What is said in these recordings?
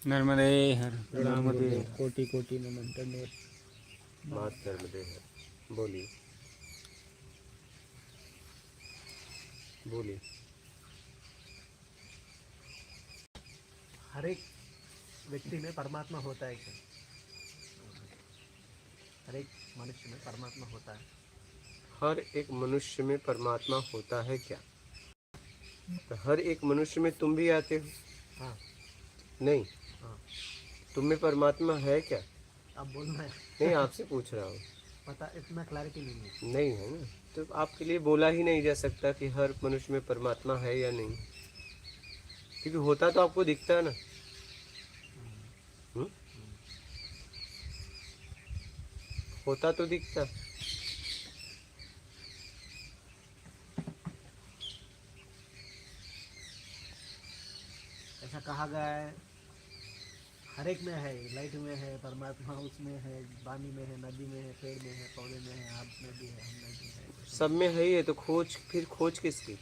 नर्मदे हर नर्मदे कोटि कोटि नमन धन्यवाद। मात नर्मदे हर। बोलिए बोलिए। हर एक व्यक्ति में परमात्मा होता है क्या? हर एक मनुष्य में परमात्मा होता है। हर एक मनुष्य में परमात्मा होता है क्या? तो हर एक मनुष्य में तुम भी आते हो? हाँ नहीं। हाँ। तुम में परमात्मा है क्या? आप बोलना है। नहीं, आपसे पूछ रहा हूँ। पता, इतना क्लैरिटी नहीं है। नहीं है ना, तो आपके लिए बोला ही नहीं जा सकता कि हर मनुष्य में परमात्मा है या नहीं, क्योंकि होता तो आपको दिखता है ना। हुँ? होता तो दिखता। ऐसा कहा गया है, हर एक में है, लाइट में है परमात्मा, उसमें है, पानी में है, नदी में है, पेड़ में है, पौधे में है, आप में भी है, हम में भी है। सब में है ही है, तो खोज, फिर खोज किसकी?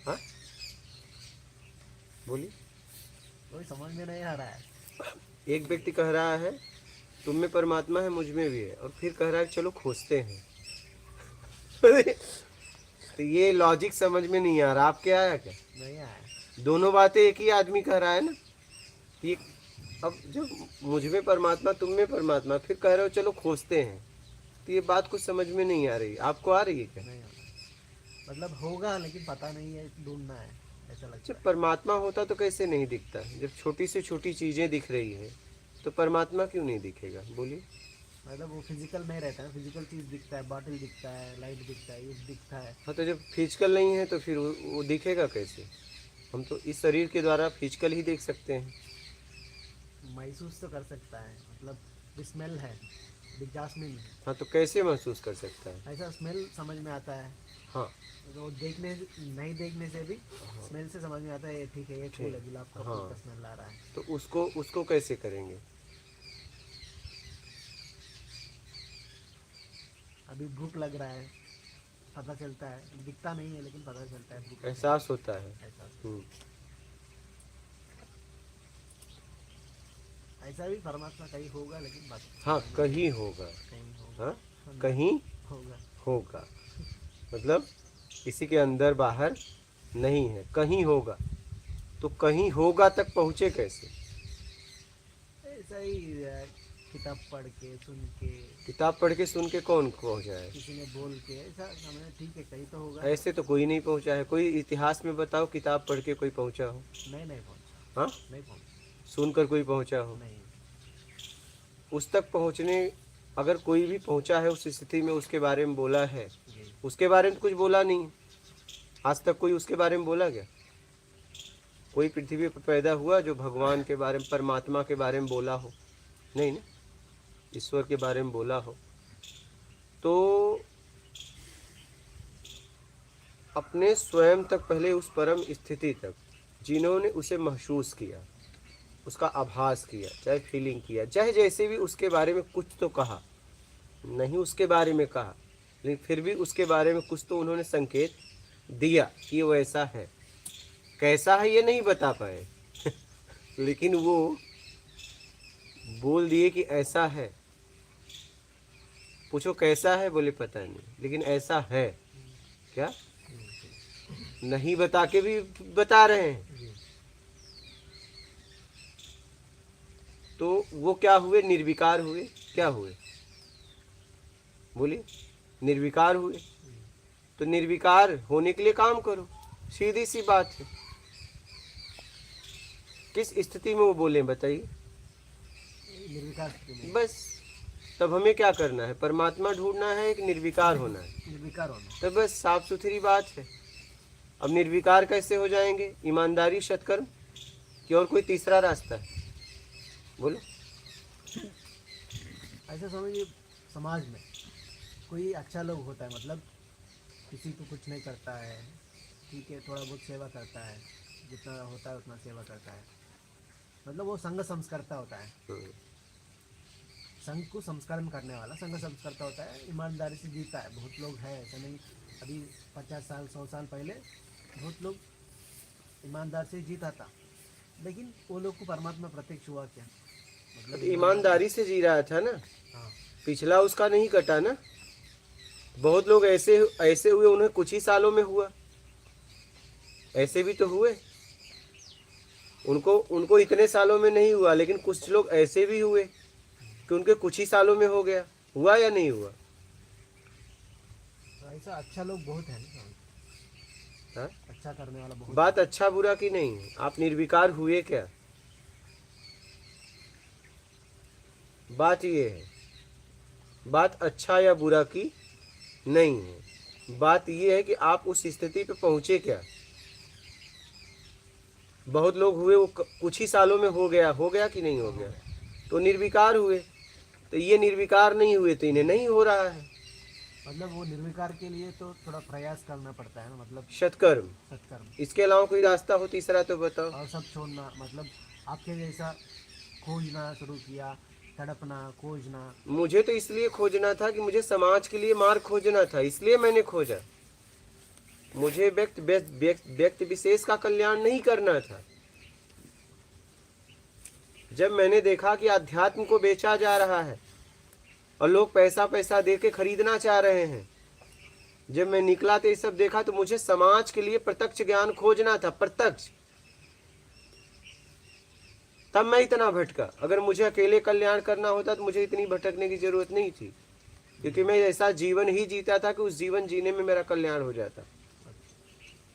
हाँ बोलिए। कोई समझ में नहीं आ रहा है। एक व्यक्ति कह रहा है तुम में परमात्मा है, मुझ में भी है, और फिर कह रहा है चलो खोजते हैं। तो ये लॉजिक समझ में नहीं आ रहा। आपके आया क्या? नहीं आया। दोनों बातें एक ही आदमी कह रहा है ना। ये अब जब मुझ में परमात्मा, तुम में परमात्मा, फिर कह रहे हो चलो खोजते हैं, तो ये बात कुछ समझ में नहीं आ रही। आपको आ रही है क्या? नहीं आ रहा, मतलब होगा लेकिन पता नहीं है, ढूंढना है, ऐसा लगता जब है। परमात्मा होता तो कैसे नहीं दिखता? जब छोटी से छोटी चीजें दिख रही है तो परमात्मा क्यों नहीं दिखेगा? बोलिए। मतलब वो फिजिकल नहीं रहता है, फिजिकल चीज़ दिखता है, बॉटल दिखता है, लाइट दिखता है, ये दिखता है। हाँ, तो जब फिजिकल नहीं है तो फिर वो दिखेगा कैसे? हम तो इस शरीर के द्वारा फिजिकल ही देख सकते हैं। महसूस तो कर सकता है, मतलब स्मेल है, जासमीन है, हाँ, तो कैसे महसूस कर सकता है? ऐसा स्मेल समझ में आता है। हाँ तो देखने, नहीं देखने से भी स्मेल से समझ में आता है, ये ठीक है, ये फूल है, गुलाब का फूल का हाँ, स्मेल आ रहा है। तो उसको कैसे करेंगे? अभी भूख लग रहा है, पता चलता है, दिखता नहीं है लेकिन पता चलता है भूख लग रहा एहसास होता है। है, ऐसा। हम्म। ऐसा भी परमात्मा कहीं होगा लेकिन बात हाँ, कहीं होगा। कहीं होगा। हाँ, अंदर कहीं होगा। होगा, मतलब किसी के अंदर बाहर नहीं है, कहीं होगा। तो कहीं होगा तक पहुँचे कैसे? ऐसा ही किताब पढ़ के, सुन के, किताब पढ़ के, सुन के कौन पहुँचा है? किसी ने बोल के, ऐसा समझ, ठीक है कहीं तो होगा। ऐसे तो कोई नहीं पहुँचा है। कोई इतिहास में बताओ किताब पढ़ के कोई पहुँचा हो? नहीं, नहीं पहुंचा। हाँ, नहीं पहुंचा। सुनकर कोई पहुँचा हो? नहीं। उस तक पहुँचने, अगर कोई भी पहुँचा है उस स्थिति में, उसके बारे में बोला है, जी। उसके बारे में कुछ बोला नहीं। आज तक कोई उसके बारे में बोला क्या? कोई पृथ्वी पर पैदा हुआ जो भगवान के बारे में, परमात्मा के बारे में बोला हो? नहीं ना, ईश्वर के बारे में बोला हो। तो अपने स्वयं तक, पहले उस परम स्थिति तक जिन्होंने उसे महसूस किया, उसका आभास किया, चाहे फीलिंग किया, चाहे जैसे भी, उसके बारे में कुछ तो कहा। नहीं उसके बारे में कहा, लेकिन फिर भी उसके बारे में कुछ तो उन्होंने संकेत दिया कि वो ऐसा है। कैसा है ये नहीं बता पाए, लेकिन वो बोल दिए कि ऐसा है। पूछो कैसा है, बोले पता नहीं, लेकिन ऐसा है। क्या? नहीं बता के भी बता रहे हैं। जी। तो वो क्या हुए? निर्विकार हुए। क्या हुए? बोलिए। निर्विकार हुए। तो निर्विकार होने के लिए काम करो, सीधी सी बात है। किस स्थिति में वो बोले बताइए? निर्विकार स्थिति में। बस, तब हमें क्या करना है? परमात्मा ढूंढना है कि निर्विकार होना है? निर्विकार होना। तो बस साफ सुथरी बात है। अब निर्विकार कैसे हो जाएंगे? ईमानदारी, सत्कर्म, कि और कोई तीसरा रास्ता है? बोलो। ऐसा समझिए, समाज में कोई अच्छा लोग होता है, मतलब किसी को कुछ नहीं करता है, ठीक है, थोड़ा बहुत सेवा करता है, जितना होता है उतना सेवा करता है, मतलब वो संघ संस्कर्ता होता है। संघ को संस्करण करने वाला संघ संस्कर्ता होता है, ईमानदारी से जीता है। बहुत लोग हैं ऐसा नहीं, अभी 50 साल 100 साल पहले बहुत लोग ईमानदार से जीता था, लेकिन वो लोग को परमात्मा प्रत्यक्ष हुआ क्या? मतलब ईमानदारी से जी रहा था ना, हाँ, पिछला उसका नहीं कटा ना। बहुत लोग ऐसे ऐसे हुए, उन्हें कुछ ही सालों में हुआ, ऐसे भी तो हुए। उनको उनको इतने सालों में नहीं हुआ, लेकिन कुछ लोग ऐसे भी हुए कि उनके कुछ ही सालों में हो गया। हुआ या नहीं हुआ? तो ऐसा अच्छा लोग बहुत है ना, हाँ? अच्छा करने वाला बहुत बात अच्छा बुरा की नहीं है, आप निर्विकार हुए क्या? बात ये है, बात अच्छा या बुरा की नहीं है, बात ये है कि आप उस स्थिति पे पहुंचे क्या। बहुत लोग हुए, वो कुछ ही सालों में हो गया कि नहीं हो गया, तो निर्विकार हुए। तो ये निर्विकार नहीं हुए तो इन्हें नहीं हो रहा है। मतलब वो निर्विकार के लिए तो थोड़ा प्रयास करना पड़ता है ना, मतलब सत्कर्म, सत्कर्म इसके अलावा कोई रास्ता हो तीसरा तो बताओ। और सब छोड़ना, मतलब आपके जैसा खोजना शुरू किया, तड़पना, खोजना। मुझे तो इसलिए खोजना था कि मुझे समाज के लिए मार्ग खोजना था, इसलिए मैंने खोजा। मुझे व्यक्ति विशेष का कल्याण नहीं करना था। जब मैंने देखा कि अध्यात्म को बेचा जा रहा है और लोग पैसा पैसा दे के खरीदना चाह रहे हैं, जब मैं निकला तो ये सब देखा, तो मुझे समाज के लिए प्रत्यक्ष ज्ञान खोजना था, प्रत्यक्ष। तब मैं इतना भटका। अगर मुझे अकेले कल्याण करना होता तो मुझे इतनी भटकने की जरूरत नहीं थी, क्योंकि मैं ऐसा जीवन ही जीता था कि उस जीवन जीने में मेरा कल्याण हो जाता।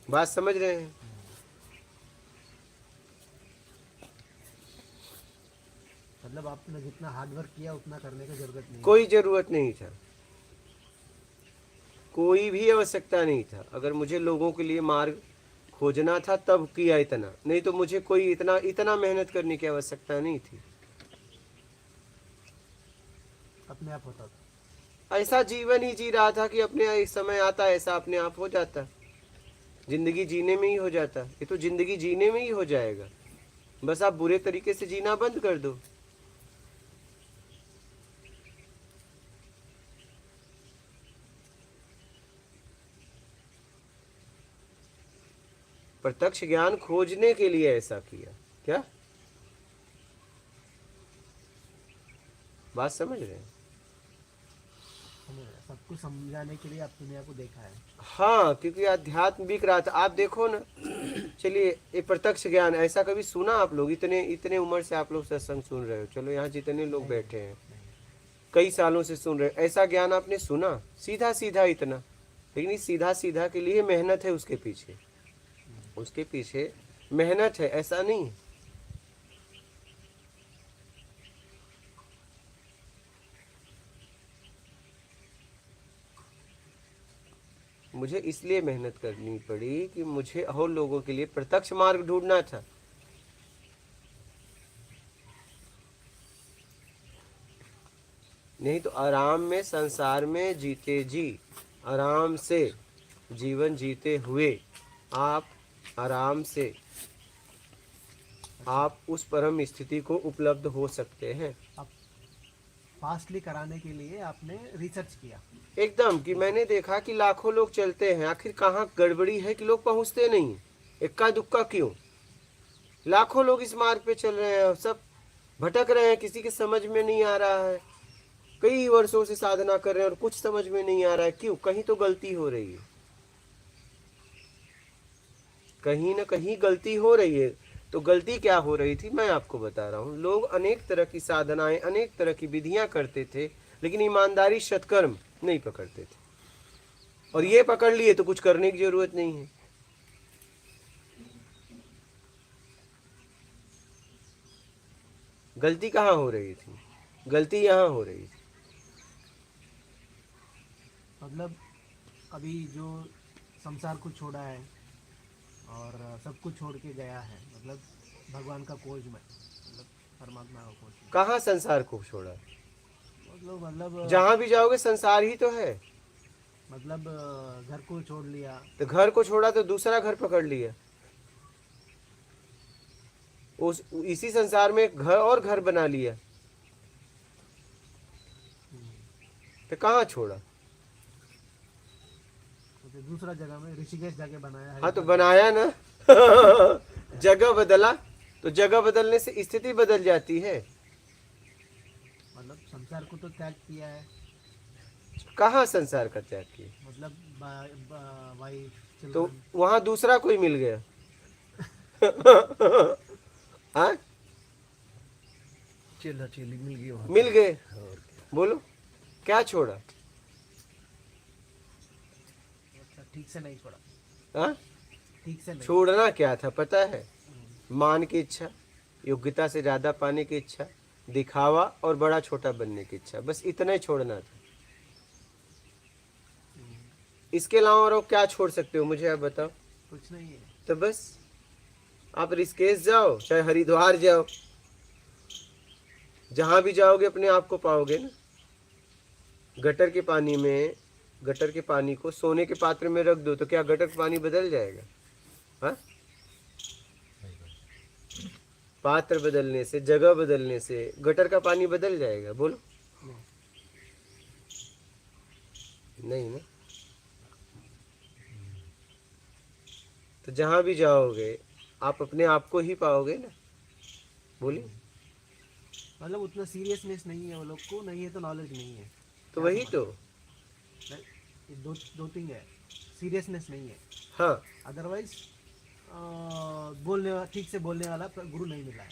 बात समझ रहे हैं? मतलब आपने जितना हार्ड वर्क किया उतना करने की जरूरत नहीं। कोई जरूरत नहीं था, कोई भी आवश्यकता नहीं था। अगर मुझे लोगों के लिए मार्ग खोजना था तब किया इतना, नहीं तो मुझे कोई इतना मेहनत करने की आवश्यकता नहीं थी। अपने आप होता था। ऐसा जीवन ही जी रहा था कि अपने एक समय आता ऐसा अपने आप हो जाता। जिंदगी जीने में ही हो जाता। ये तो जिंदगी जीने में ही हो जाएगा, बस आप बुरे तरीके से जीना बंद कर दो। प्रत्यक्ष ज्ञान खोजने के लिए ऐसा किया क्या? बात समझ रहे हैं? सब कुछ समझाने के लिए आप दुनिया को देखा है। हाँ, क्योंकि अध्यात्म बिक रहा था। आप देखो ना, चलिए ये प्रत्यक्ष ज्ञान ऐसा कभी सुना आप लोग? इतने उम्र से आप लोग सत्संग सुन रहे हो, चलो यहाँ जितने लोग बैठे हैं कई सालों से सुन रहे हो, ऐसा ज्ञान आपने सुना सीधा सीधा इतना? लेकिन इस सीधा सीधा के लिए मेहनत है, उसके पीछे मेहनत है, ऐसा नहीं। मुझे इसलिए मेहनत करनी पड़ी कि मुझे और लोगों के लिए प्रत्यक्ष मार्ग ढूंढना था। नहीं तो आराम में संसार में जीते जी, आराम से जीवन जीते हुए आप आराम से आप उस परम स्थिति को उपलब्ध हो सकते हैं। आप फास्टली कराने के लिए आपने रिसर्च किया एकदम, कि मैंने देखा कि लाखों लोग चलते हैं, आखिर कहाँ गड़बड़ी है कि लोग पहुँचते नहीं? इक्का दुक्का क्यों? लाखों लोग इस मार्ग पे चल रहे हैं, सब भटक रहे हैं, किसी के समझ में नहीं आ रहा है। कई वर्षों से साधना कर रहे हैं और कुछ समझ में नहीं आ रहा है। क्यों? कहीं तो गलती हो रही है, कहीं ना कहीं गलती हो रही है। तो गलती क्या हो रही थी मैं आपको बता रहा हूँ। लोग अनेक तरह की साधनाएं, अनेक तरह की विधियां करते थे, लेकिन ईमानदारी सत्कर्म नहीं पकड़ते थे। और ये पकड़ लिए तो कुछ करने की जरूरत नहीं है। गलती कहाँ हो रही थी? गलती यहाँ हो रही थी। मतलब अभी जो संसार को छोड़ा है और सब कुछ छोड़ के गया है, मतलब भगवान का खोज में, मतलब परमात्मा का खोज में। कहाँ संसार को छोड़ा? मतलब जहां भी जाओगे संसार ही तो है। मतलब घर को छोड़ लिया। तो घर को छोड़ा तो दूसरा घर पकड़ लिया, उस इसी संसार में घर और घर बना लिया। तो कहाँ छोड़ा? तो दूसरा जगह में ऋषिकेश जाके बनाया है। हाँ तो बनाया ना जगह बदला तो जगह बदलने से स्थिति बदल जाती है। मतलब संसार को तो त्याग किया है, कहाँ संसार का त्याग किया? मतलब वाइफ तो चिल्ड्रन। वहां दूसरा कोई मिल गया। हाँ, चिल्ला चिल्ली मिल गई वहाँ। मिल गए। बोलो क्या छोड़ा? अच्छा, ठीक से नहीं छोड़ा, हाँ, ठीक से नहीं। छोड़ना क्या था पता है? मान की इच्छा, योग्यता से ज्यादा पाने की इच्छा, दिखावा और बड़ा छोटा बनने की इच्छा, बस इतना ही छोड़ना था। इसके अलावा और क्या छोड़ सकते हो मुझे आप बताओ? कुछ नहीं है। तो बस आप ऋषिकेश जाओ चाहे हरिद्वार जाओ, जहां भी जाओगे अपने आप को पाओगे ना। गटर के पानी में, गटर के पानी को सोने के पात्र में रख दो तो क्या गटर का पानी बदल जाएगा? हाँ, पात्र बदलने से, जगह बदलने से गटर का पानी बदल जाएगा? बोलो नहीं ना। तो जहां भी जाओगे आप अपने आप को ही पाओगे ना। बोलिए। मतलब उतना सीरियसनेस नहीं है वो लोग को, नहीं है तो नॉलेज नहीं है। तो वही तो। ये दो थिंग है, सीरियसनेस नहीं है। हाँ, अदरवाइज ठीक से बोलने वाला गुरु नहीं मिला है।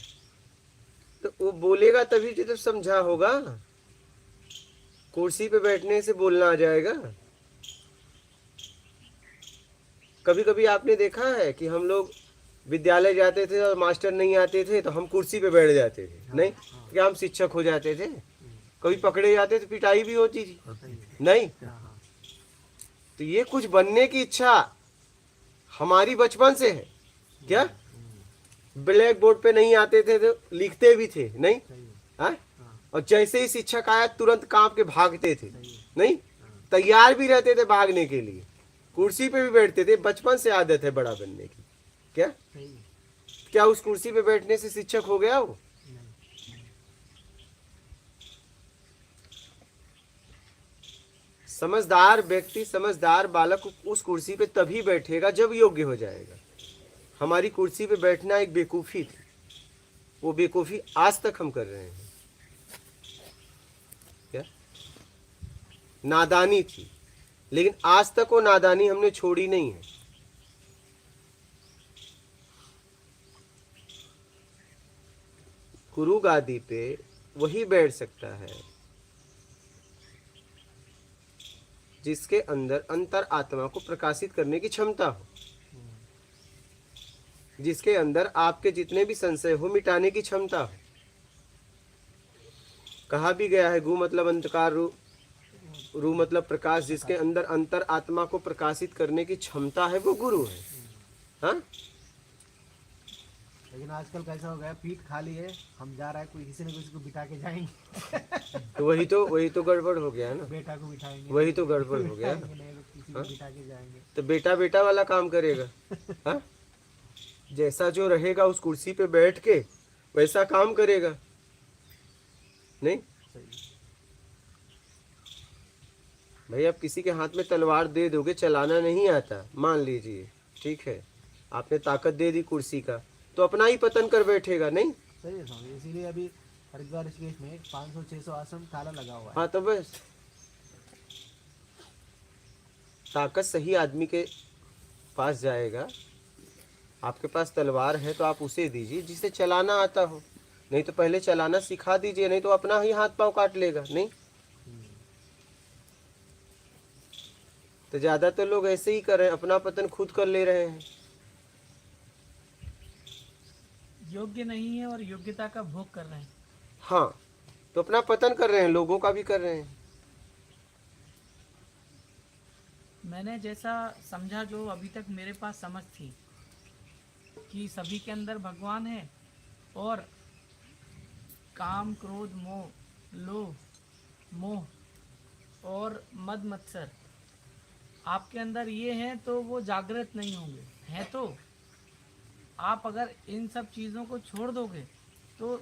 तो वो बोलेगा तभी तो समझा होगा। कुर्सी पे बैठने से बोलना आ जाएगा? कभी कभी आपने देखा है कि हम लोग विद्यालय जाते थे और मास्टर नहीं आते थे तो हम कुर्सी पे बैठ जाते थे? नहीं, क्या हम शिक्षक हो जाते थे? कभी पकड़े जाते थे, पिटाई भी होती थी। नहीं, तो ये कुछ बनने की इच्छा हमारी बचपन से है। क्या ब्लैक बोर्ड पे नहीं आते थे तो लिखते भी थे? नहीं, हाँ? और जैसे ही शिक्षक आया तुरंत कांप के भागते थे। नहीं, तैयार भी रहते थे भागने के लिए, कुर्सी पे भी बैठते थे। बचपन से आदत है बड़ा बनने की। क्या क्या उस कुर्सी पे बैठने से शिक्षक हो गया वो? समझदार व्यक्ति, समझदार बालक उस कुर्सी पे तभी बैठेगा जब योग्य हो जाएगा। हमारी कुर्सी पे बैठना एक बेवकूफ़ी थी, वो बेवकूफ़ी आज तक हम कर रहे हैं। क्या नादानी थी, लेकिन आज तक वो नादानी हमने छोड़ी नहीं है। गुरु गादी पे वही बैठ सकता है जिसके अंदर अंतर आत्मा को प्रकाशित करने की क्षमता हो, जिसके अंदर आपके जितने भी संशय हो मिटाने की क्षमता हो। कहा भी गया है, गु मतलब अंधकार, रू मतलब प्रकाश। जिसके अंदर अंतर आत्मा को प्रकाशित करने की क्षमता है वो गुरु है। हाँ, लेकिन आजकल कैसा हो गया, पीठ खाली है, हम जा रहा है, कोई किसी न किसी को बिठा के जाएंगे। तो वही तो गड़बड़ हो गया है ना। बेटा को बिठाएंगे, वही तो गड़बड़ हो गया। किसी को बिठा के जाएंगे। तो बेटा बेटा वाला काम करेगा। हाँ, जैसा जो रहेगा उस कुर्सी पे बैठ के वैसा काम करेगा। नहीं भाई, आप किसी के हाथ में तलवार दे दोगे, चलाना नहीं आता, मान लीजिए, ठीक है, आपने ताकत दे दी कुर्सी का, तो अपना ही पतन कर बैठेगा। नहीं, सही है स्वामी, इसीलिए अभी हरिद्वार ऋषिकेश में 500-600 आश्रम ताला लगा हुआ है। हाँ, तो बस ताकत सही आदमी के पास जाएगा। आपके पास तलवार है तो आप उसे दीजिए जिसे चलाना आता हो, नहीं तो पहले चलाना सिखा दीजिए, नहीं तो अपना ही हाथ पांव काट लेगा। नहीं, तो ज्यादातर लोग ऐसे ही कर रहे हैं, अपना पतन खुद कर ले रहे हैं। योग्य नहीं है और योग्यता का भोग कर रहे हैं। हाँ, तो अपना पतन कर रहे हैं, लोगों का भी कर रहे हैं। मैंने जैसा समझा, जो अभी तक मेरे पास समझ थी, कि सभी के अंदर भगवान है और काम, क्रोध, मोह, लोभ, मोह और मद मत्सर आपके अंदर ये हैं, तो वो जागृत नहीं होंगे। हैं तो आप अगर इन सब चीज़ों को छोड़ दोगे तो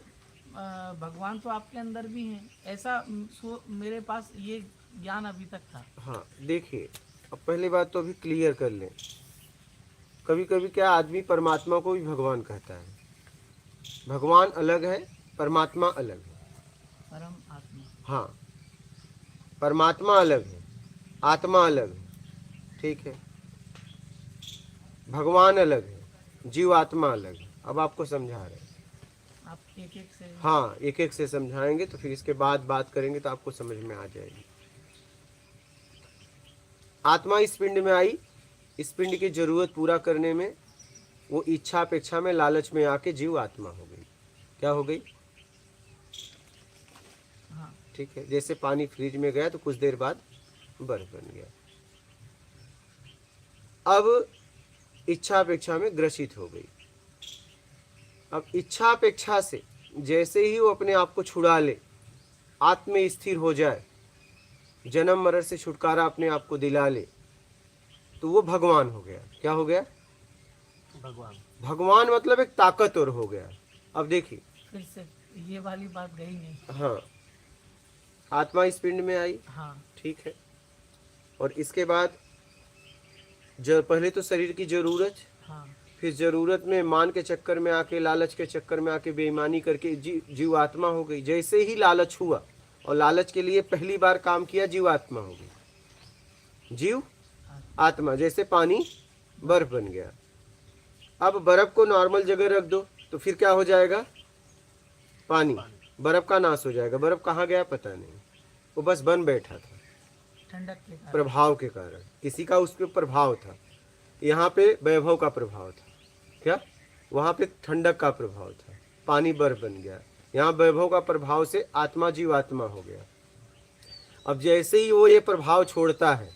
भगवान तो आपके अंदर भी हैं। ऐसा मेरे पास ये ज्ञान अभी तक था। हाँ, देखिए, अब पहली बात तो अभी क्लियर कर लें, कभी कभी क्या आदमी परमात्मा को भी भगवान कहता है। भगवान अलग है, परमात्मा अलग है। परम आत्मा। हाँ, परमात्मा अलग है, आत्मा अलग है, ठीक है। भगवान अलग है, जीव आत्मा अलग है। अब आपको समझा रहे हैं। आप एक एक से। हाँ, एक एक से समझाएंगे तो फिर इसके बाद बात करेंगे तो आपको समझ में आ जाएगी। आत्मा इस पिंड में आई, इस पिंड की जरूरत पूरा करने में वो इच्छा अपेक्षा में लालच में आके जीव आत्मा हो गई। क्या हो गई? हाँ। ठीक है, जैसे पानी फ्रिज में गया तो कुछ देर बाद बर्फ बन गया। अब इच्छा अपेक्षा में ग्रसित हो गई। अब इच्छा अपेक्षा से जैसे ही वो अपने आप को छुड़ा ले, आत्म में स्थिर हो जाए, जन्म मरण से छुटकारा अपने आप को दिला ले, तो वो भगवान हो गया। क्या हो गया? भगवान। भगवान मतलब एक ताकतवर हो गया। अब देखिए, फिर से ये वाली बात गई नहीं। हाँ, आत्मा इस पिंड में आई, हाँ। ठीक है। और इसके बाद पहले तो शरीर की जरूरत, हाँ। फिर जरूरत में मान के चक्कर में आके, लालच के चक्कर में आके बेईमानी करके जीव आत्मा हो गई। जैसे ही लालच हुआ और लालच के लिए पहली बार काम किया, जीव आत्मा हो गई। जीव आत्मा, जैसे पानी बर्फ बन गया। अब बर्फ को नॉर्मल जगह रख दो तो फिर क्या हो जाएगा? पानी। बर्फ का नाश हो जाएगा। बर्फ कहाँ गया पता नहीं, वो बस बन बैठा था ठंडक के कारण। प्रभाव के कारण। किसी का उस पर प्रभाव था। यहाँ पे वैभव का प्रभाव था, क्या? वहाँ पे ठंडक का प्रभाव था, पानी बर्फ बन गया। यहाँ वैभव का प्रभाव से आत्मा जीव आत्मा हो गया। अब जैसे ही वो ये प्रभाव छोड़ता है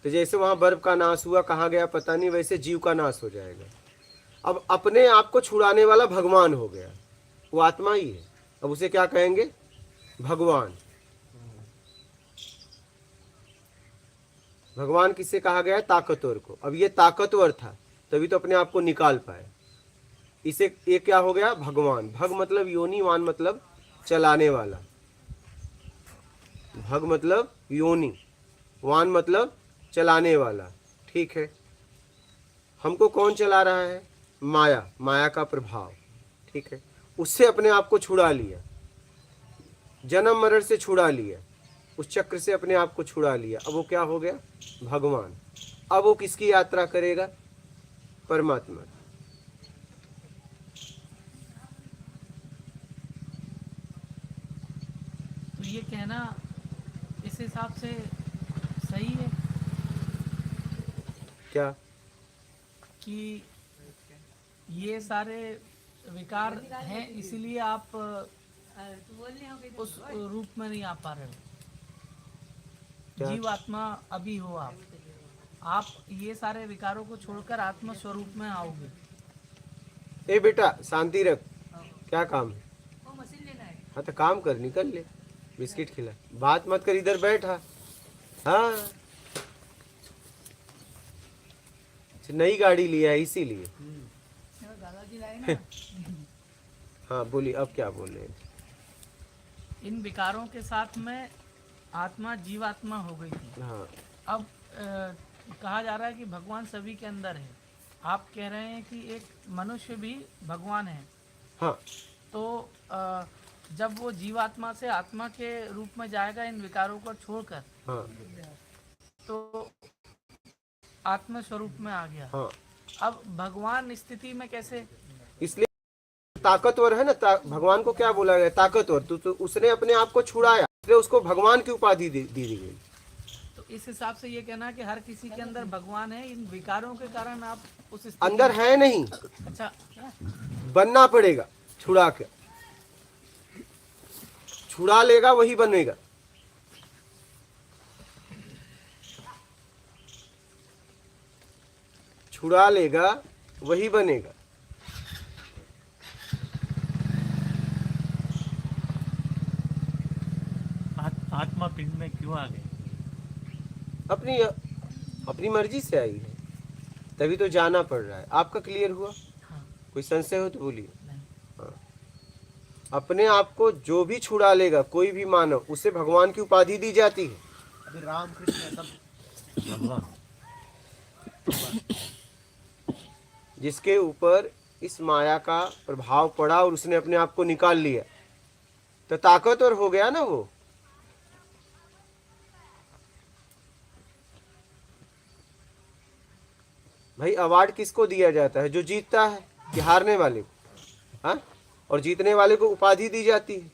तो जैसे वहाँ बर्फ का नाश हुआ, कहाँ गया पता नहीं, वैसे जीव का नाश हो जाएगा। अब अपने आप को छुड़ाने वाला भगवान हो गया, वो आत्मा ही है। अब उसे क्या कहेंगे? भगवान। भगवान किससे कहा गया है? ताकतवर को। अब ये ताकतवर था तभी तो अपने आप को निकाल पाए। इसे ये क्या हो गया? भगवान। भग मतलब योनि, वान मतलब चलाने वाला। भग मतलब योनि, वान मतलब चलाने वाला, ठीक है। हमको कौन चला रहा है? माया, माया का प्रभाव, ठीक है। उससे अपने आप को छुड़ा लिया, जन्म मरण से छुड़ा लिया, उस चक्र से अपने आप को छुड़ा लिया। अब वो क्या हो गया? भगवान। अब वो किसकी यात्रा करेगा? परमात्मा। तो ये कहना इस हिसाब से सही है क्या? कि ये सारे विकार हैं, इसीलिए आप उस रूप में नहीं आ पा रहे हो। क्या? जीव आत्मा अभी हो आप ये सारे विकारों को छोड़कर आत्मा स्वरूप में आओगे। ए बेटा शांति रख, क्या काम है? हाँ तो काम कर, निकल ले, बिस्किट खिला। बात मत कर, इधर बैठा। हाँ, नई गाड़ी लिया है इसीलिए। हाँ बोलिए, अब क्या बोल रहे हैं? इन विकारों के साथ में आत्मा जीवात्मा हो गई थी। हाँ, अब कहा जा रहा है कि भगवान सभी के अंदर है। आप कह रहे हैं कि एक मनुष्य भी भगवान है। हाँ, तो जब वो जीवात्मा से आत्मा के रूप में जाएगा इन विकारों को छोड़कर, हाँ, तो आत्म स्वरूप में आ गया। हाँ। अब भगवान स्थिति में कैसे? इसलिए ताकतवर है ना। भगवान को क्या बोला गया? ताकतवर। तो उसने अपने आप को छुड़ाया, इसलिए उसको भगवान की उपाधि दी गई। तो इस हिसाब से ये कहना कि हर किसी के अंदर भगवान है, इन विकारों के कारण आप उस स्थिति अंदर है नहीं, अच्छा, बनना पड़ेगा। छुड़ा के छुड़ा लेगा वही बनेगा। छुड़ा लेगा वही बनेगा। आत्मा पिंड में क्यों आ गई? अपनी मर्जी से आई है, तभी तो जाना पड़ रहा है। आपका क्लियर हुआ? हाँ। कोई संशय हो तो बोलिए। नहीं। हाँ। अपने आप को जो भी छुड़ा लेगा, कोई भी मानव, उसे भगवान की उपाधि दी जाती है। अभी राम कृष्ण सब भगवान जिसके ऊपर इस माया का प्रभाव पड़ा और उसने अपने आप को निकाल लिया, तो ताकतवर हो गया ना वो। भाई अवार्ड किसको दिया जाता है? जो जीतता है कि हारने वाले को? हाँ, और जीतने वाले को उपाधि दी जाती है।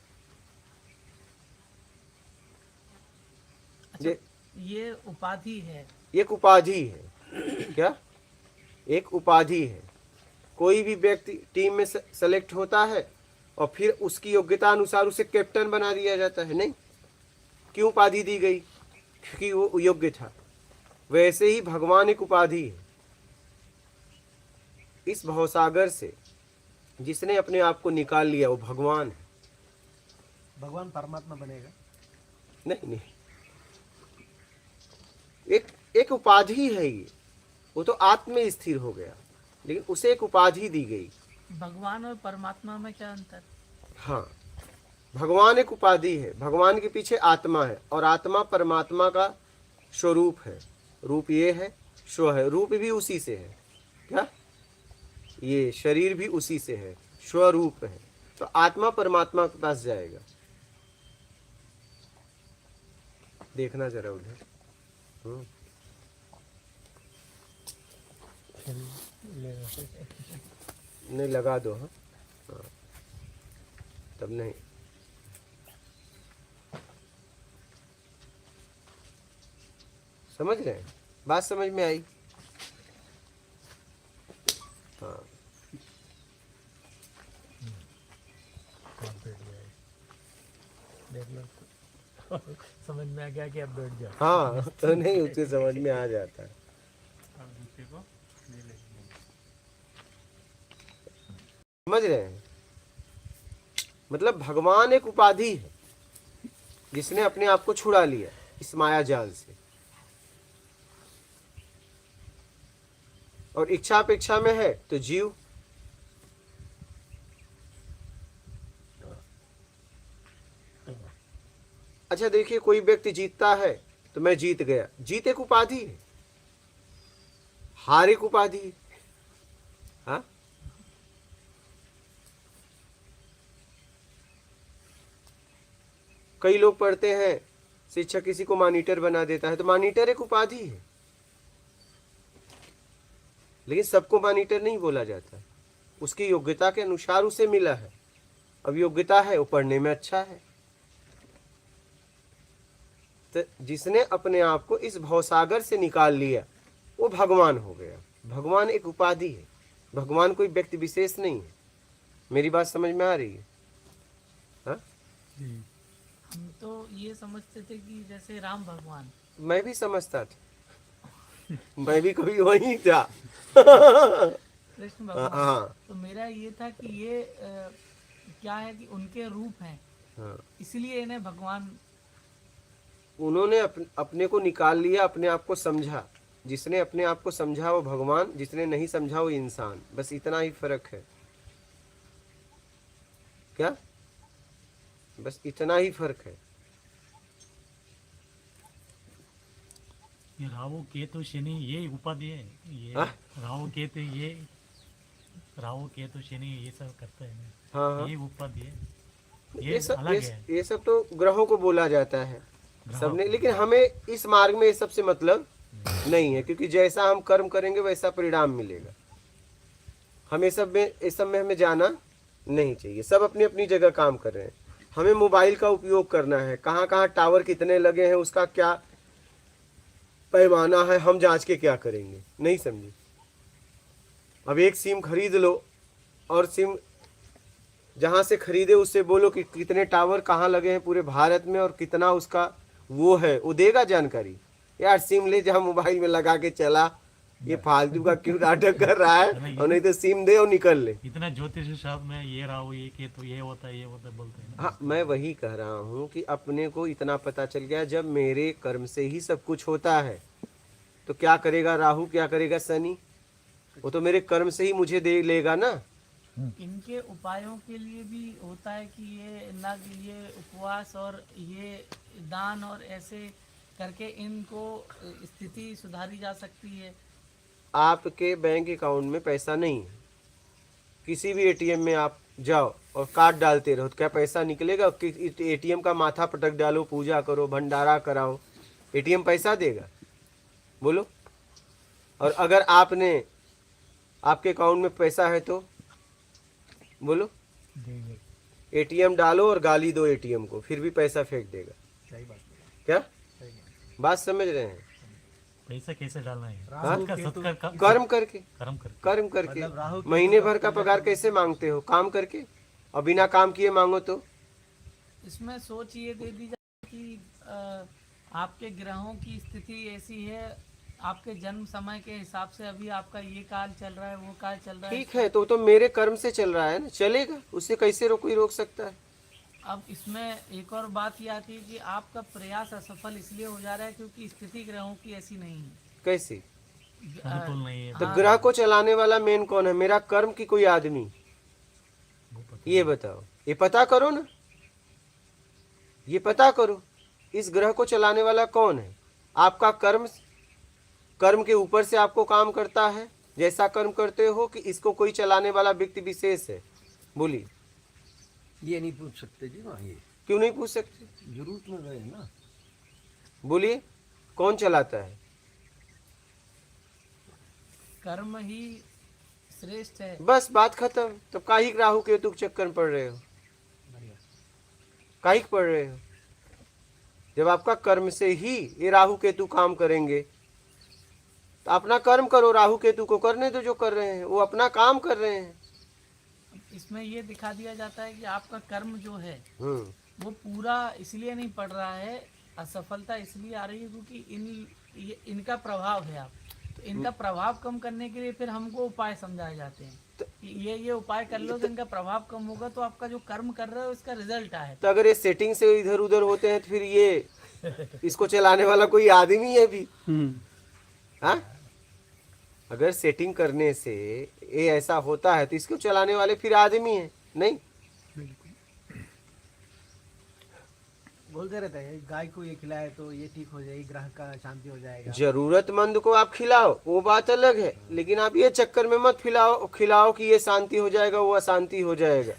अच्छा, ये उपाधि है। एक उपाधि है। क्या? एक उपाधि है। कोई भी व्यक्ति टीम में सेलेक्ट होता है और फिर उसकी योग्यता अनुसार उसे कैप्टन बना दिया जाता है। नहीं, क्यों उपाधि दी गई? क्योंकि वो योग्य था। वैसे ही भगवान एक उपाधि है। इस भवसागर से जिसने अपने आप को निकाल लिया वो भगवान है। भगवान परमात्मा बनेगा? नहीं नहीं, एक उपाधि है ये। वो तो आत्म में स्थिर हो गया, लेकिन उसे एक उपाधि दी गई। भगवान और परमात्मा में क्या अंतर? हाँ, भगवान एक उपाधि है, भगवान के पीछे आत्मा है, और आत्मा परमात्मा का स्वरूप है। रूप ये है, स्व है, रूप भी उसी से है। क्या? ये शरीर भी उसी से है, स्वरूप है। तो आत्मा परमात्मा के पास जाएगा। देखना जरा उधर। नहीं, लगा दो। हाँ, हाँ। तब नहीं। समझ रहे हैं? बात समझ में आई? हाँ, देख लो समझ में आ गया कि अब बैठ जाओ। हाँ, तो नहीं, उसके समझ में आ जाता है। अब दूसरे को ले लेंगे। समझ रहे हैं? मतलब भगवान एक उपाधि है जिसने अपने आप को छुड़ा लिया इस माया जाल से, और इच्छा अपेक्षा में है तो जीव। अच्छा देखिए, कोई व्यक्ति जीतता है तो मैं जीत गया। जीत एक उपाधि है, हार एक उपाधि है। हाँ, कई लोग पढ़ते हैं शिक्षक किसी को मॉनिटर बना देता है, तो मॉनिटर एक उपाधि है, लेकिन सबको मॉनिटर नहीं बोला जाता। उसकी योग्यता के अनुसार उसे मिला है। अब योग्यता है, वो पढ़ने में अच्छा है। तो जिसने अपने आप को इस भवसागर से निकाल लिया वो भगवान हो गया। भगवान एक उपाधि है, भगवान कोई व्यक्ति विशेष नहीं है। मेरी बात समझ में आ रही है? हाँ? हम तो ये समझते थे कि जैसे राम भगवान। मैं भी समझता था, मैं भी कभी वही था। कृष्ण भगवान। हाँ, तो मेरा ये था कि ये क्या है कि उनके रूप हैं, हाँ। इसलिए इन्हें भगवान। उन्होंने अपने को निकाल लिया, अपने आप को समझा। जिसने अपने आप को समझा वो भगवान, जिसने नहीं समझा वो इंसान। बस इतना ही फर्क है। क्या? बस इतना ही फर्क है। ये राहु केतु शनि ये उपाधि है। ये हाँ? राहु केतु ये राहु केतु शनि ये सब करते हैं ना, हाँ, हाँ। ये उपाधि है। ये सब अलग है। ये सब तो ग्रहों को बोला जाता है ग्रहों सबने, को। लेकिन हमें इस मार्ग में ये सबसे मतलब नहीं है, क्योंकि जैसा हम कर्म करेंगे वैसा परिणाम मिलेगा। हमें सब में, इस सब में हमें जाना नहीं चाहिए। सब अपनी अपनी जगह काम कर रहे हैं। हमें मोबाइल का उपयोग करना है, कहाँ कहाँ टावर कितने लगे हैं उसका क्या पैमाना है, हम जांच के क्या करेंगे? नहीं समझे? अब एक सिम खरीद लो और सिम जहाँ से खरीदे उससे बोलो कि कितने टावर कहाँ लगे हैं पूरे भारत में और कितना उसका वो है, वो देगा जानकारी। यार सिम ले जहाँ मोबाइल में लगा के चला, ये फालतू का क्यों नाटक कर रहा है? और नहीं तो सिम दे और निकल ले। इतना ज्योतिष शास्त्र में ये राहु ये केतु ये होता है, ये होता है बोलते हैं ना। हाँ, मैं वही कह रहा हूँ कि अपने को इतना पता चल गया, जब मेरे कर्म से ही सब कुछ होता है तो क्या करेगा राहु, क्या करेगा शनि? वो तो मेरे कर्म से ही मुझे दे लेगा ना। इनके उपायों के लिए भी होता है कि ये नग, ये उपवास और ये दान और ऐसे करके इनको स्थिति सुधारी जा सकती है। आपके बैंक अकाउंट में पैसा नहीं है, किसी भी एटीएम में आप जाओ और कार्ड डालते रहो, तो क्या पैसा निकलेगा? एटीएम का माथा पटक डालो, पूजा करो, भंडारा कराओ, एटीएम पैसा देगा? बोलो। और अगर आपके अकाउंट में पैसा है तो बोलो, देंगे। एटीएम डालो और गाली दो एटीएम को, फिर भी पैसा फेंक देगा। सही बात बोला, क्या सही बात। बात समझ रहे हैं? पैसा कैसे डालना है? राहु सत्कार केतु- सत्कार का कर्म करके, कर्म करके। कर्म करके। मतलब राहु केतु महीने का भर का पूजा पगार करके- कैसे मांगते हो? काम करके। और बिना काम किए मांगो तो इसमें सोच ये दे दी जाए कि आपके ग्रहों की स्थिति ऐसी है, आपके जन्म समय के हिसाब से अभी आपका ये काल चल रहा है, वो काल चल रहा है। ठीक है, तो मेरे कर्म से चल रहा है ना, चलेगा, उससे कैसे कोई रोक सकता है? अब इसमें एक और बात ये आती है कि आपका प्रयास असफल इसलिए हो जा रहा है क्योंकि स्थिति ग्रहों की ऐसी नहीं है। कैसे? अनुकूल नहीं है। तो ग्रह को चलाने वाला मेन कौन है? मेरा कर्म की कोई आदमी? वो पता ये बताओ, ये पता करो ना, ये पता करो, इस ग्रह को चलाने वाला कौन है? आपका कर्म के ऊपर से आपको काम करता है, जैसा कर्म करते हो, कि इसको कोई चलाने वाला व्यक्ति विशेष है? बोलिए। ये नहीं पूछ सकते जी ना, ये क्यों नहीं पूछ सकते? जरूरत में रहे ना। बोलिए, कौन चलाता है? कर्म ही श्रेष्ठ है। बस बात खत्म। तो काहे राहु केतु के चक्कर में पड़ रहे हो? बढ़िया। काहे पड़ रहे हो? जब आपका कर्म से ही ये राहु केतु काम करेंगे, तो अपना कर्म करो, राहु केतु को करने दो जो कर रहे हैं, वो अपना काम कर रहे हैं। इसमें ये दिखा दिया जाता है कि आपका कर्म जो है हम्म, वो पूरा इसलिए नहीं पड़ रहा है, असफलता इसलिए आ रही है क्योंकि इनका प्रभाव है। आप तो इनका प्रभाव कम करने के लिए फिर हमको उपाय समझाए जाते हैं कि ये उपाय कर लो तो इनका प्रभाव कम होगा, तो आपका जो कर्म कर रहे हो इसका रिजल्ट आए। तो अगर ये सेटिंग से इधर उधर होते हैं, तो फिर ये इसको चलाने वाला कोई आदमी है भी? हाँ, अगर सेटिंग करने से ये ऐसा होता है, तो इसको चलाने वाले फिर आदमी है नहीं? बोलते रहते हैं गाय को ये खिलाए तो ये ठीक हो जाएगी, ग्रह का शांति हो जाएगा। जरूरतमंद को आप खिलाओ, वो बात अलग है, लेकिन आप ये चक्कर में मत खिलाओ कि ये शांति हो जाएगा, वो अशांति हो जाएगा।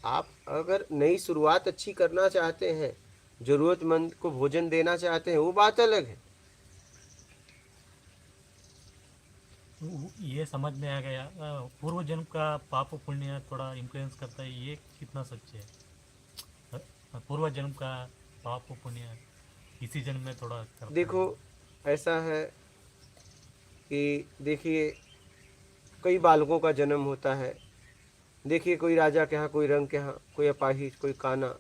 आप अगर नई शुरुआत अच्छी करना चाहते हैं, जरूरतमंद को भोजन देना चाहते हैं, वो बात अलग है। ये समझ में आ गया। पूर्व जन्म का पाप पुण्य थोड़ा इन्फ्लुएंस करता है, ये कितना सच है? पूर्व जन्म का पाप पुण्य इसी जन्म में थोड़ा करता है। देखो, ऐसा है कि देखिए, कई बालकों का जन्म होता है। देखिए, कोई राजा के यहाँ, कोई रंग के यहाँ, कोई अपाहिज, कोई काना,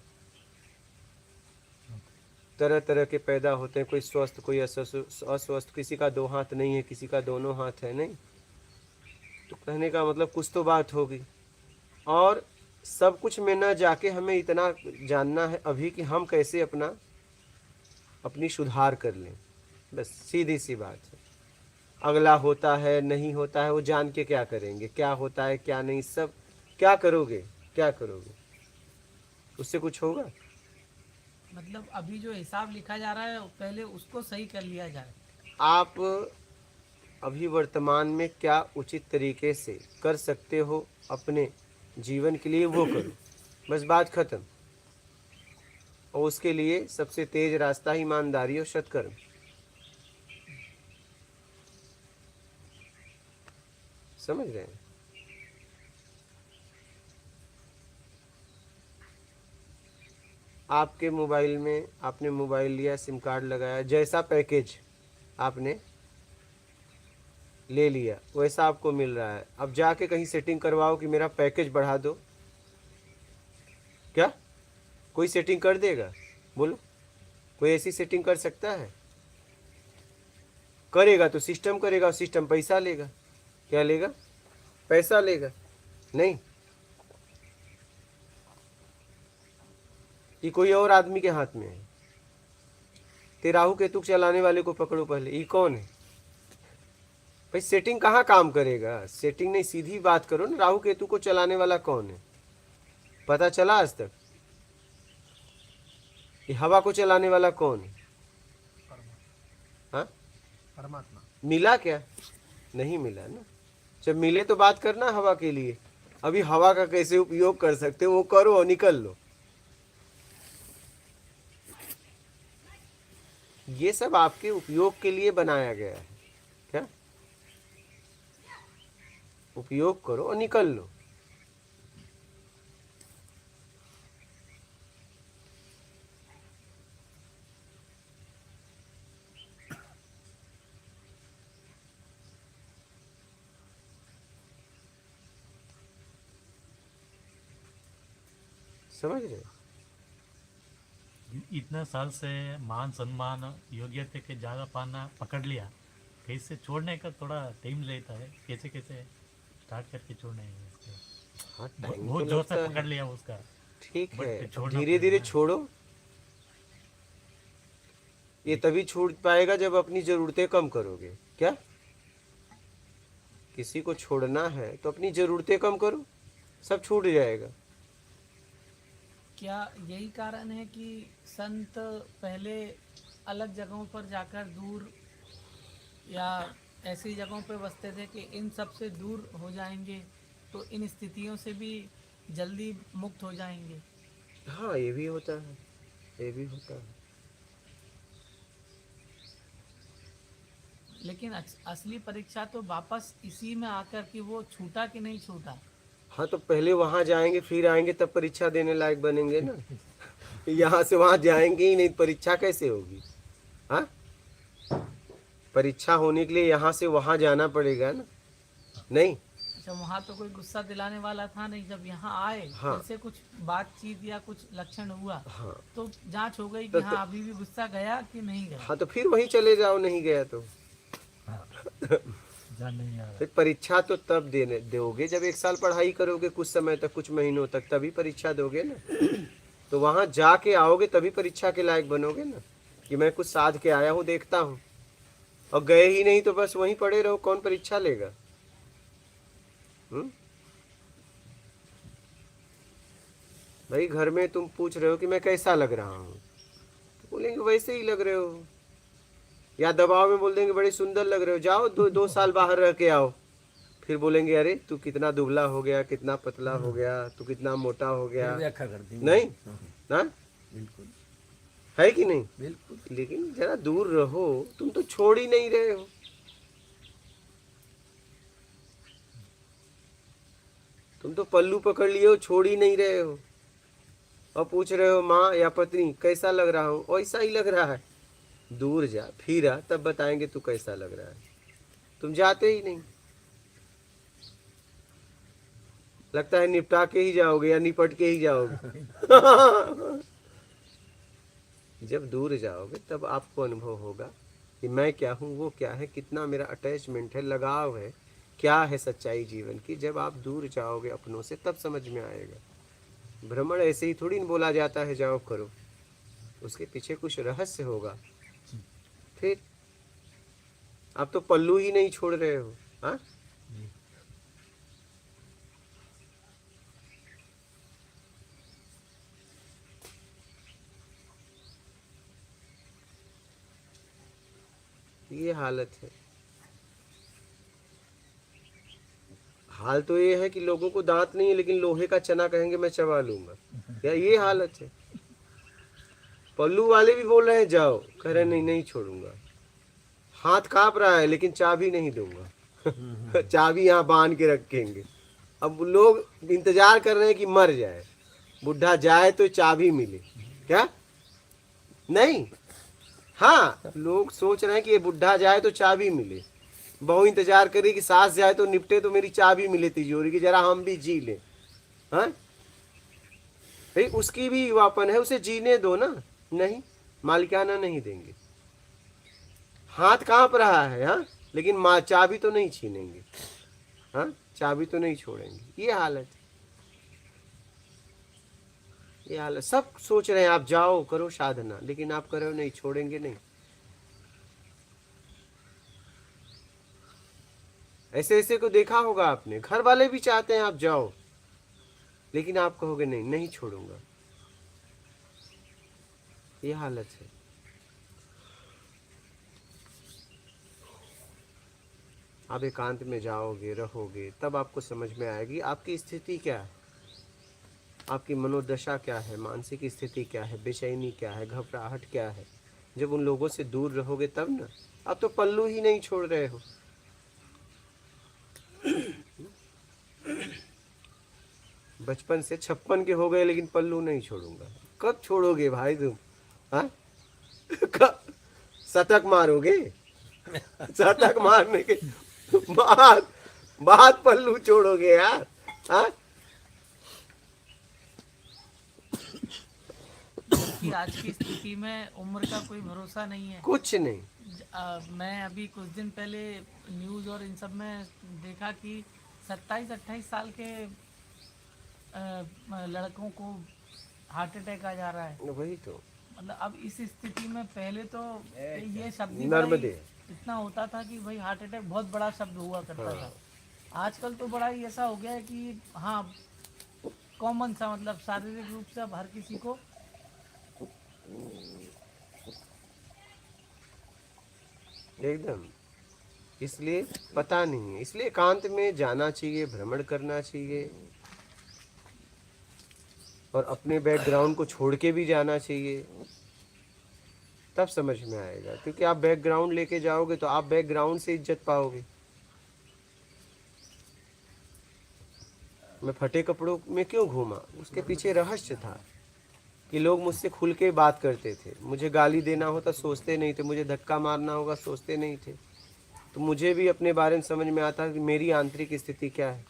तरह तरह के पैदा होते हैं। कोई स्वस्थ, कोई अस्वस्थ, किसी का 2 हाथ नहीं है, किसी का दोनों हाथ है। नहीं तो कहने का मतलब कुछ तो बात होगी। और सब कुछ में न जाके हमें इतना जानना है अभी कि हम कैसे अपनी सुधार कर लें। बस सीधी सी बात है। अगला होता है नहीं होता है वो जान के क्या करेंगे, क्या होता है क्या नहीं, सब क्या करोगे? उससे कुछ होगा? मतलब अभी जो हिसाब लिखा जा रहा है पहले उसको सही कर लिया जाए। आप अभी वर्तमान में क्या उचित तरीके से कर सकते हो अपने जीवन के लिए, वो करो। बस बात खत्म। और उसके लिए सबसे तेज रास्ता ईमानदारी और सत्कर्म। समझ रहे हैं? आपके मोबाइल में आपने मोबाइल लिया, सिम कार्ड लगाया, जैसा पैकेज आपने ले लिया वैसा आपको मिल रहा है। अब जाके कहीं सेटिंग करवाओ कि मेरा पैकेज बढ़ा दो, क्या कोई सेटिंग कर देगा? बोलो, कोई ऐसी सेटिंग कर सकता है? करेगा तो सिस्टम करेगा, और सिस्टम पैसा लेगा। क्या लेगा? पैसा लेगा। नहीं, ये कोई और आदमी के हाथ में है। ते राहु केतु चलाने वाले को पकड़ो पहले, ये कौन है भाई? सेटिंग कहाँ काम करेगा? सेटिंग नहीं, सीधी बात करो ना। राहु केतु को चलाने वाला कौन है? पता चला आज तक? ये हवा को चलाने वाला कौन है? हाँ, परमात्मा। मिला क्या? नहीं मिला ना। जब मिले तो बात करना हवा के लिए। अभी हवा का कैसे उपयोग कर सकते हो वो करो और निकल लो। ये सब आपके उपयोग के लिए बनाया गया है। क्या? उपयोग करो और निकल लो। समझ रहे हो? इतना साल से मान सम्मान योग्यता के ज़्यादा पाना पकड़ लिया, कैसे छोड़ने का थोड़ा टाइम लेता है, कैसे कैसे स्टार्ट करके छोड़ने है इसको। हाँ, टाइम तो बहुत जोर लगता से है। पकड़ लिया उसका। ठीक बट है, छोड़ना धीरे धीरे पड़ेगा। छोड़ो। ये तभी छूट पाएगा जब अपनी जरूरतें कम करोगे। क्या? किसी को छोड़ना है तो अपनी जरूरतें कम करो, सब छूट जाएगा। क्या यही कारण है कि संत पहले अलग जगहों पर जाकर दूर या ऐसी जगहों पर बसते थे कि इन सब से दूर हो जाएंगे तो इन स्थितियों से भी जल्दी मुक्त हो जाएंगे? हाँ, ये भी होता है, ये भी होता है। लेकिन असली परीक्षा तो वापस इसी में आकर कि वो छूटा कि नहीं छूटा। हाँ, तो पहले वहां जाएंगे फिर आएंगे तब परीक्षा देने लायक बनेंगे ना। यहाँ से वहां जाएंगे ही नहीं, परीक्षा कैसे होगी? हाँ, परीक्षा होने के लिए यहाँ से वहां जाना पड़ेगा ना। नहीं, अच्छा, वहाँ तो कोई गुस्सा दिलाने वाला था नहीं, जब यहाँ आए हाँ। फिर से कुछ बातचीत या कुछ लक्षण हुआ हाँ तो जांच हो गई कि तो- हाँ अभी भी गुस्सा गया कि नहीं गया। हाँ, तो फिर वहीं चले जाओ, नहीं गया तो। जान नहीं आ रहा। फिर परीक्षा तो तब देने दोगे जब 1 साल पढ़ाई करोगे, कुछ समय तक, कुछ महीनों तक, तभी परीक्षा दोगे ना। तो वहां जाके आओगे तभी परीक्षा के लायक बनोगे ना, कि मैं कुछ साध के आया हूँ, देखता हूँ। और गए ही नहीं तो बस वहीं पड़े रहो, कौन परीक्षा लेगा? भाई घर में तुम पूछ रहे हो कि मैं कैसा लग रहा हूँ, तो बोलेंगे वैसे ही लग रहे हो। या दबाव में बोल देंगे बड़े सुंदर लग रहे हो, जाओ 2 साल बाहर रह के आओ। फिर बोलेंगे अरे तू कितना दुबला हो गया, कितना पतला हो गया, तू कितना मोटा हो गया। फिर व्याख्या कर देंगे। नहीं हाँ, ना, बिल्कुल है कि नहीं? बिल्कुल। लेकिन जरा दूर रहो, तुम तो छोड़ ही नहीं रहे हो। तुम तो पल्लू पकड़ लिए हो, छोड़ ही नहीं रहे हो। और पूछ रहे हो माँ या पत्नी कैसा लग रहा हूँ, वैसा ही लग रहा है। दूर जा, फिर आ, तब बताएंगे तू कैसा लग रहा है। तुम जाते ही नहीं। लगता है निपटा के ही जाओगे या निपट के ही जाओगे। जब दूर जाओगे तब आपको अनुभव होगा कि मैं क्या हूँ, वो क्या है, कितना मेरा अटैचमेंट है, लगाव है, क्या है सच्चाई जीवन की। जब आप दूर जाओगे अपनों से तब समझ में आएगा। भ्रमण ऐसे ही थोड़ी न बोला जाता है जाओ करो, उसके पीछे कुछ रहस्य होगा। फिर आप तो पल्लू ही नहीं छोड़ रहे हो। हाँ, ये हालत है। हाल तो ये है कि लोगों को दांत नहीं है लेकिन लोहे का चना कहेंगे मैं चबा लूंगा, या ये हालत है। पल्लू वाले भी बोल रहे हैं जाओ, कह रहे नहीं नहीं छोड़ूंगा। हाथ कांप रहा है लेकिन चाबी नहीं दूंगा। चाबी यहाँ बांध के रखेंगे। अब लोग इंतजार कर रहे हैं कि मर जाए, बुढ़ा जाए तो चाबी मिले। क्या? नहीं, हाँ, लोग सोच रहे हैं कि ये बुढ़ा जाए तो चाबी मिले। बहू इंतजार करे कि सास जाए तो निपटे तो मेरी चाबी मिले तिजोरी की, जरा हम भी जी ले। हाँ, भाई उसकी भी युवापन है, उसे जीने दो ना। नहीं, मालिकाना नहीं देंगे। हाथ कांप रहा है, हाँ, लेकिन माँ चाबी तो नहीं छीनेंगे। हाँ, चाबी तो नहीं छोड़ेंगे। ये हालत है, ये हालत। सब सोच रहे हैं आप जाओ करो साधना, लेकिन आप करो नहीं, छोड़ेंगे नहीं। ऐसे ऐसे को देखा होगा आपने, घर वाले भी चाहते हैं आप जाओ, लेकिन आप कहोगे नहीं नहीं छोड़ूंगा। ये हालत है। आप एकांत में जाओगे, रहोगे, तब आपको समझ में आएगी आपकी स्थिति क्या है, आपकी मनोदशा क्या है, मानसिक स्थिति क्या है, बेचैनी क्या है, घबराहट क्या है। जब उन लोगों से दूर रहोगे तब ना। आप तो पल्लू ही नहीं छोड़ रहे हो। बचपन से 56 के हो गए लेकिन पल्लू नहीं छोड़ूंगा। कब छोड़ोगे भाई तुम? हाँ, कब शतक मारोगे? शतक मारने के बाद पल्लू छोड़ोगे यार? हाँ, कि आज की स्थिति में उम्र का कोई भरोसा नहीं है। कुछ नहीं। मैं अभी कुछ दिन पहले न्यूज़ और इन सब में देखा कि 27-28 साल के लड़कों को हार्ट अटैक आ जा रहा है। वही तो मतलब अब इस स्थिति में पहले तो ये शब्द ही बड़ा ही नर्मदे। इतना होता था कि भाई हार्ट अटैक बहुत बड़ा शब्द हुआ करता था। आजकल तो बड़ा ही ऐसा हो गया है कि हाँ, कॉमन सा, मतलब शारीरिक रूप से अब हर किसी को एकदम। इसलिए पता नहीं है, इसलिए एकांत में जाना चाहिए, भ्रमण करना चाहिए और अपने बैकग्राउंड को छोड़ के भी जाना चाहिए, तब समझ में आएगा। क्योंकि आप बैकग्राउंड लेके जाओगे तो आप बैकग्राउंड से इज्जत पाओगे। मैं फटे कपड़ों में क्यों घूमा? उसके पीछे रहस्य था कि लोग मुझसे खुल के बात करते थे। मुझे गाली देना होता सोचते नहीं थे, मुझे धक्का मारना होगा सोचते नहीं थे। तो मुझे भी अपने बारे में समझ में आता कि मेरी आंतरिक स्थिति क्या है।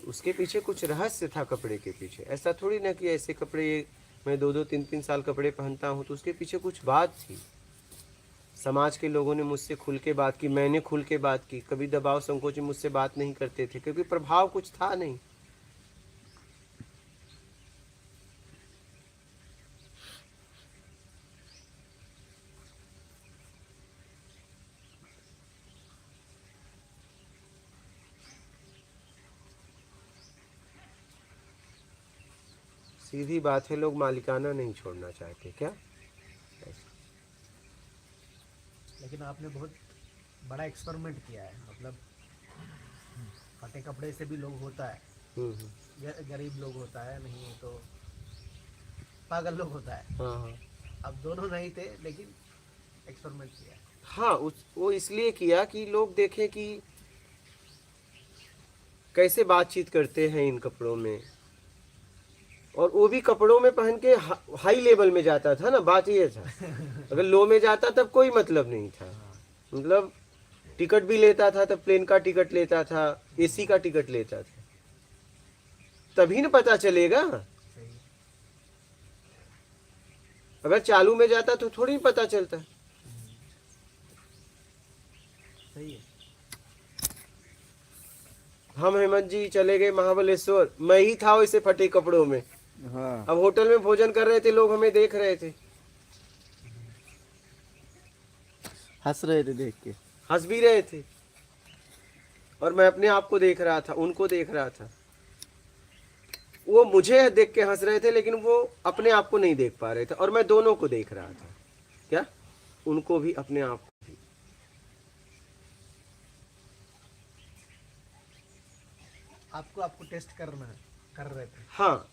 उसके पीछे कुछ रहस्य था, कपड़े के पीछे। ऐसा थोड़ी ना कि ऐसे कपड़े मैं 2-2, 3-3 साल कपड़े पहनता हूँ तो उसके पीछे कुछ बात थी। समाज के लोगों ने मुझसे खुल के बात की, मैंने खुल के बात की। कभी दबाव संकोच में मुझसे बात नहीं करते थे क्योंकि प्रभाव कुछ था नहीं। सीधी बात है, लोग मालिकाना नहीं छोड़ना चाहते क्या? लेकिन आपने बहुत बड़ा एक्सपेरिमेंट किया है। मतलब फटे कपड़े से भी लोग होता है, गरीब लोग होता है, नहीं तो पागल लोग होता है। हाँ। अब दोनों नहीं थे लेकिन एक्सपेरिमेंट किया है। हाँ, वो इसलिए किया कि लोग देखें कि कैसे बातचीत करते हैं इन कपड़ों में। और वो भी कपड़ों में पहन के हाई लेवल में जाता था ना। बात ये था, अगर लो में जाता तब कोई मतलब नहीं था। मतलब टिकट भी लेता था तब प्लेन का टिकट लेता था, एसी का टिकट लेता था, तभी न पता चलेगा। सही अगर चालू में जाता तो थोड़ी पता चलता। सही है। हम हेमंत जी चले गए महाबलेश्वर, मैं ही था वैसे फटे कपड़ों में। हाँ। अब होटल में भोजन कर रहे थे, लोग हमें देख रहे थे, हंस रहे थे देख के। हंस भी रहे थे और मैं अपने आप को देख रहा था, उनको देख रहा था। वो मुझे देख के हंस रहे थे लेकिन वो अपने आप को नहीं देख पा रहे थे और मैं दोनों को देख रहा था। क्या? उनको भी, अपने आप को भी। आपको टेस्ट कर रहे थे। हाँ,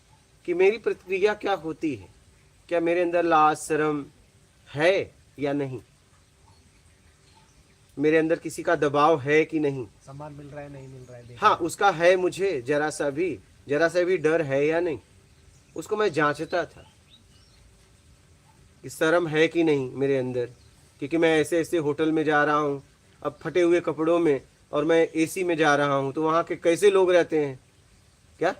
कि मेरी प्रतिक्रिया क्या होती है, क्या मेरे अंदर लाज शर्म है या नहीं, मेरे अंदर किसी का दबाव है कि नहीं, सम्मान मिल रहा है नहीं मिल रहा है। हाँ उसका है, मुझे जरा सा भी डर है या नहीं, उसको मैं जांचता था कि शर्म है कि नहीं मेरे अंदर। क्योंकि मैं ऐसे ऐसे होटल में जा रहा हूँ अब फटे हुए कपड़ों में, और मैं एसी में जा रहा हूँ तो वहाँ के कैसे लोग रहते हैं क्या।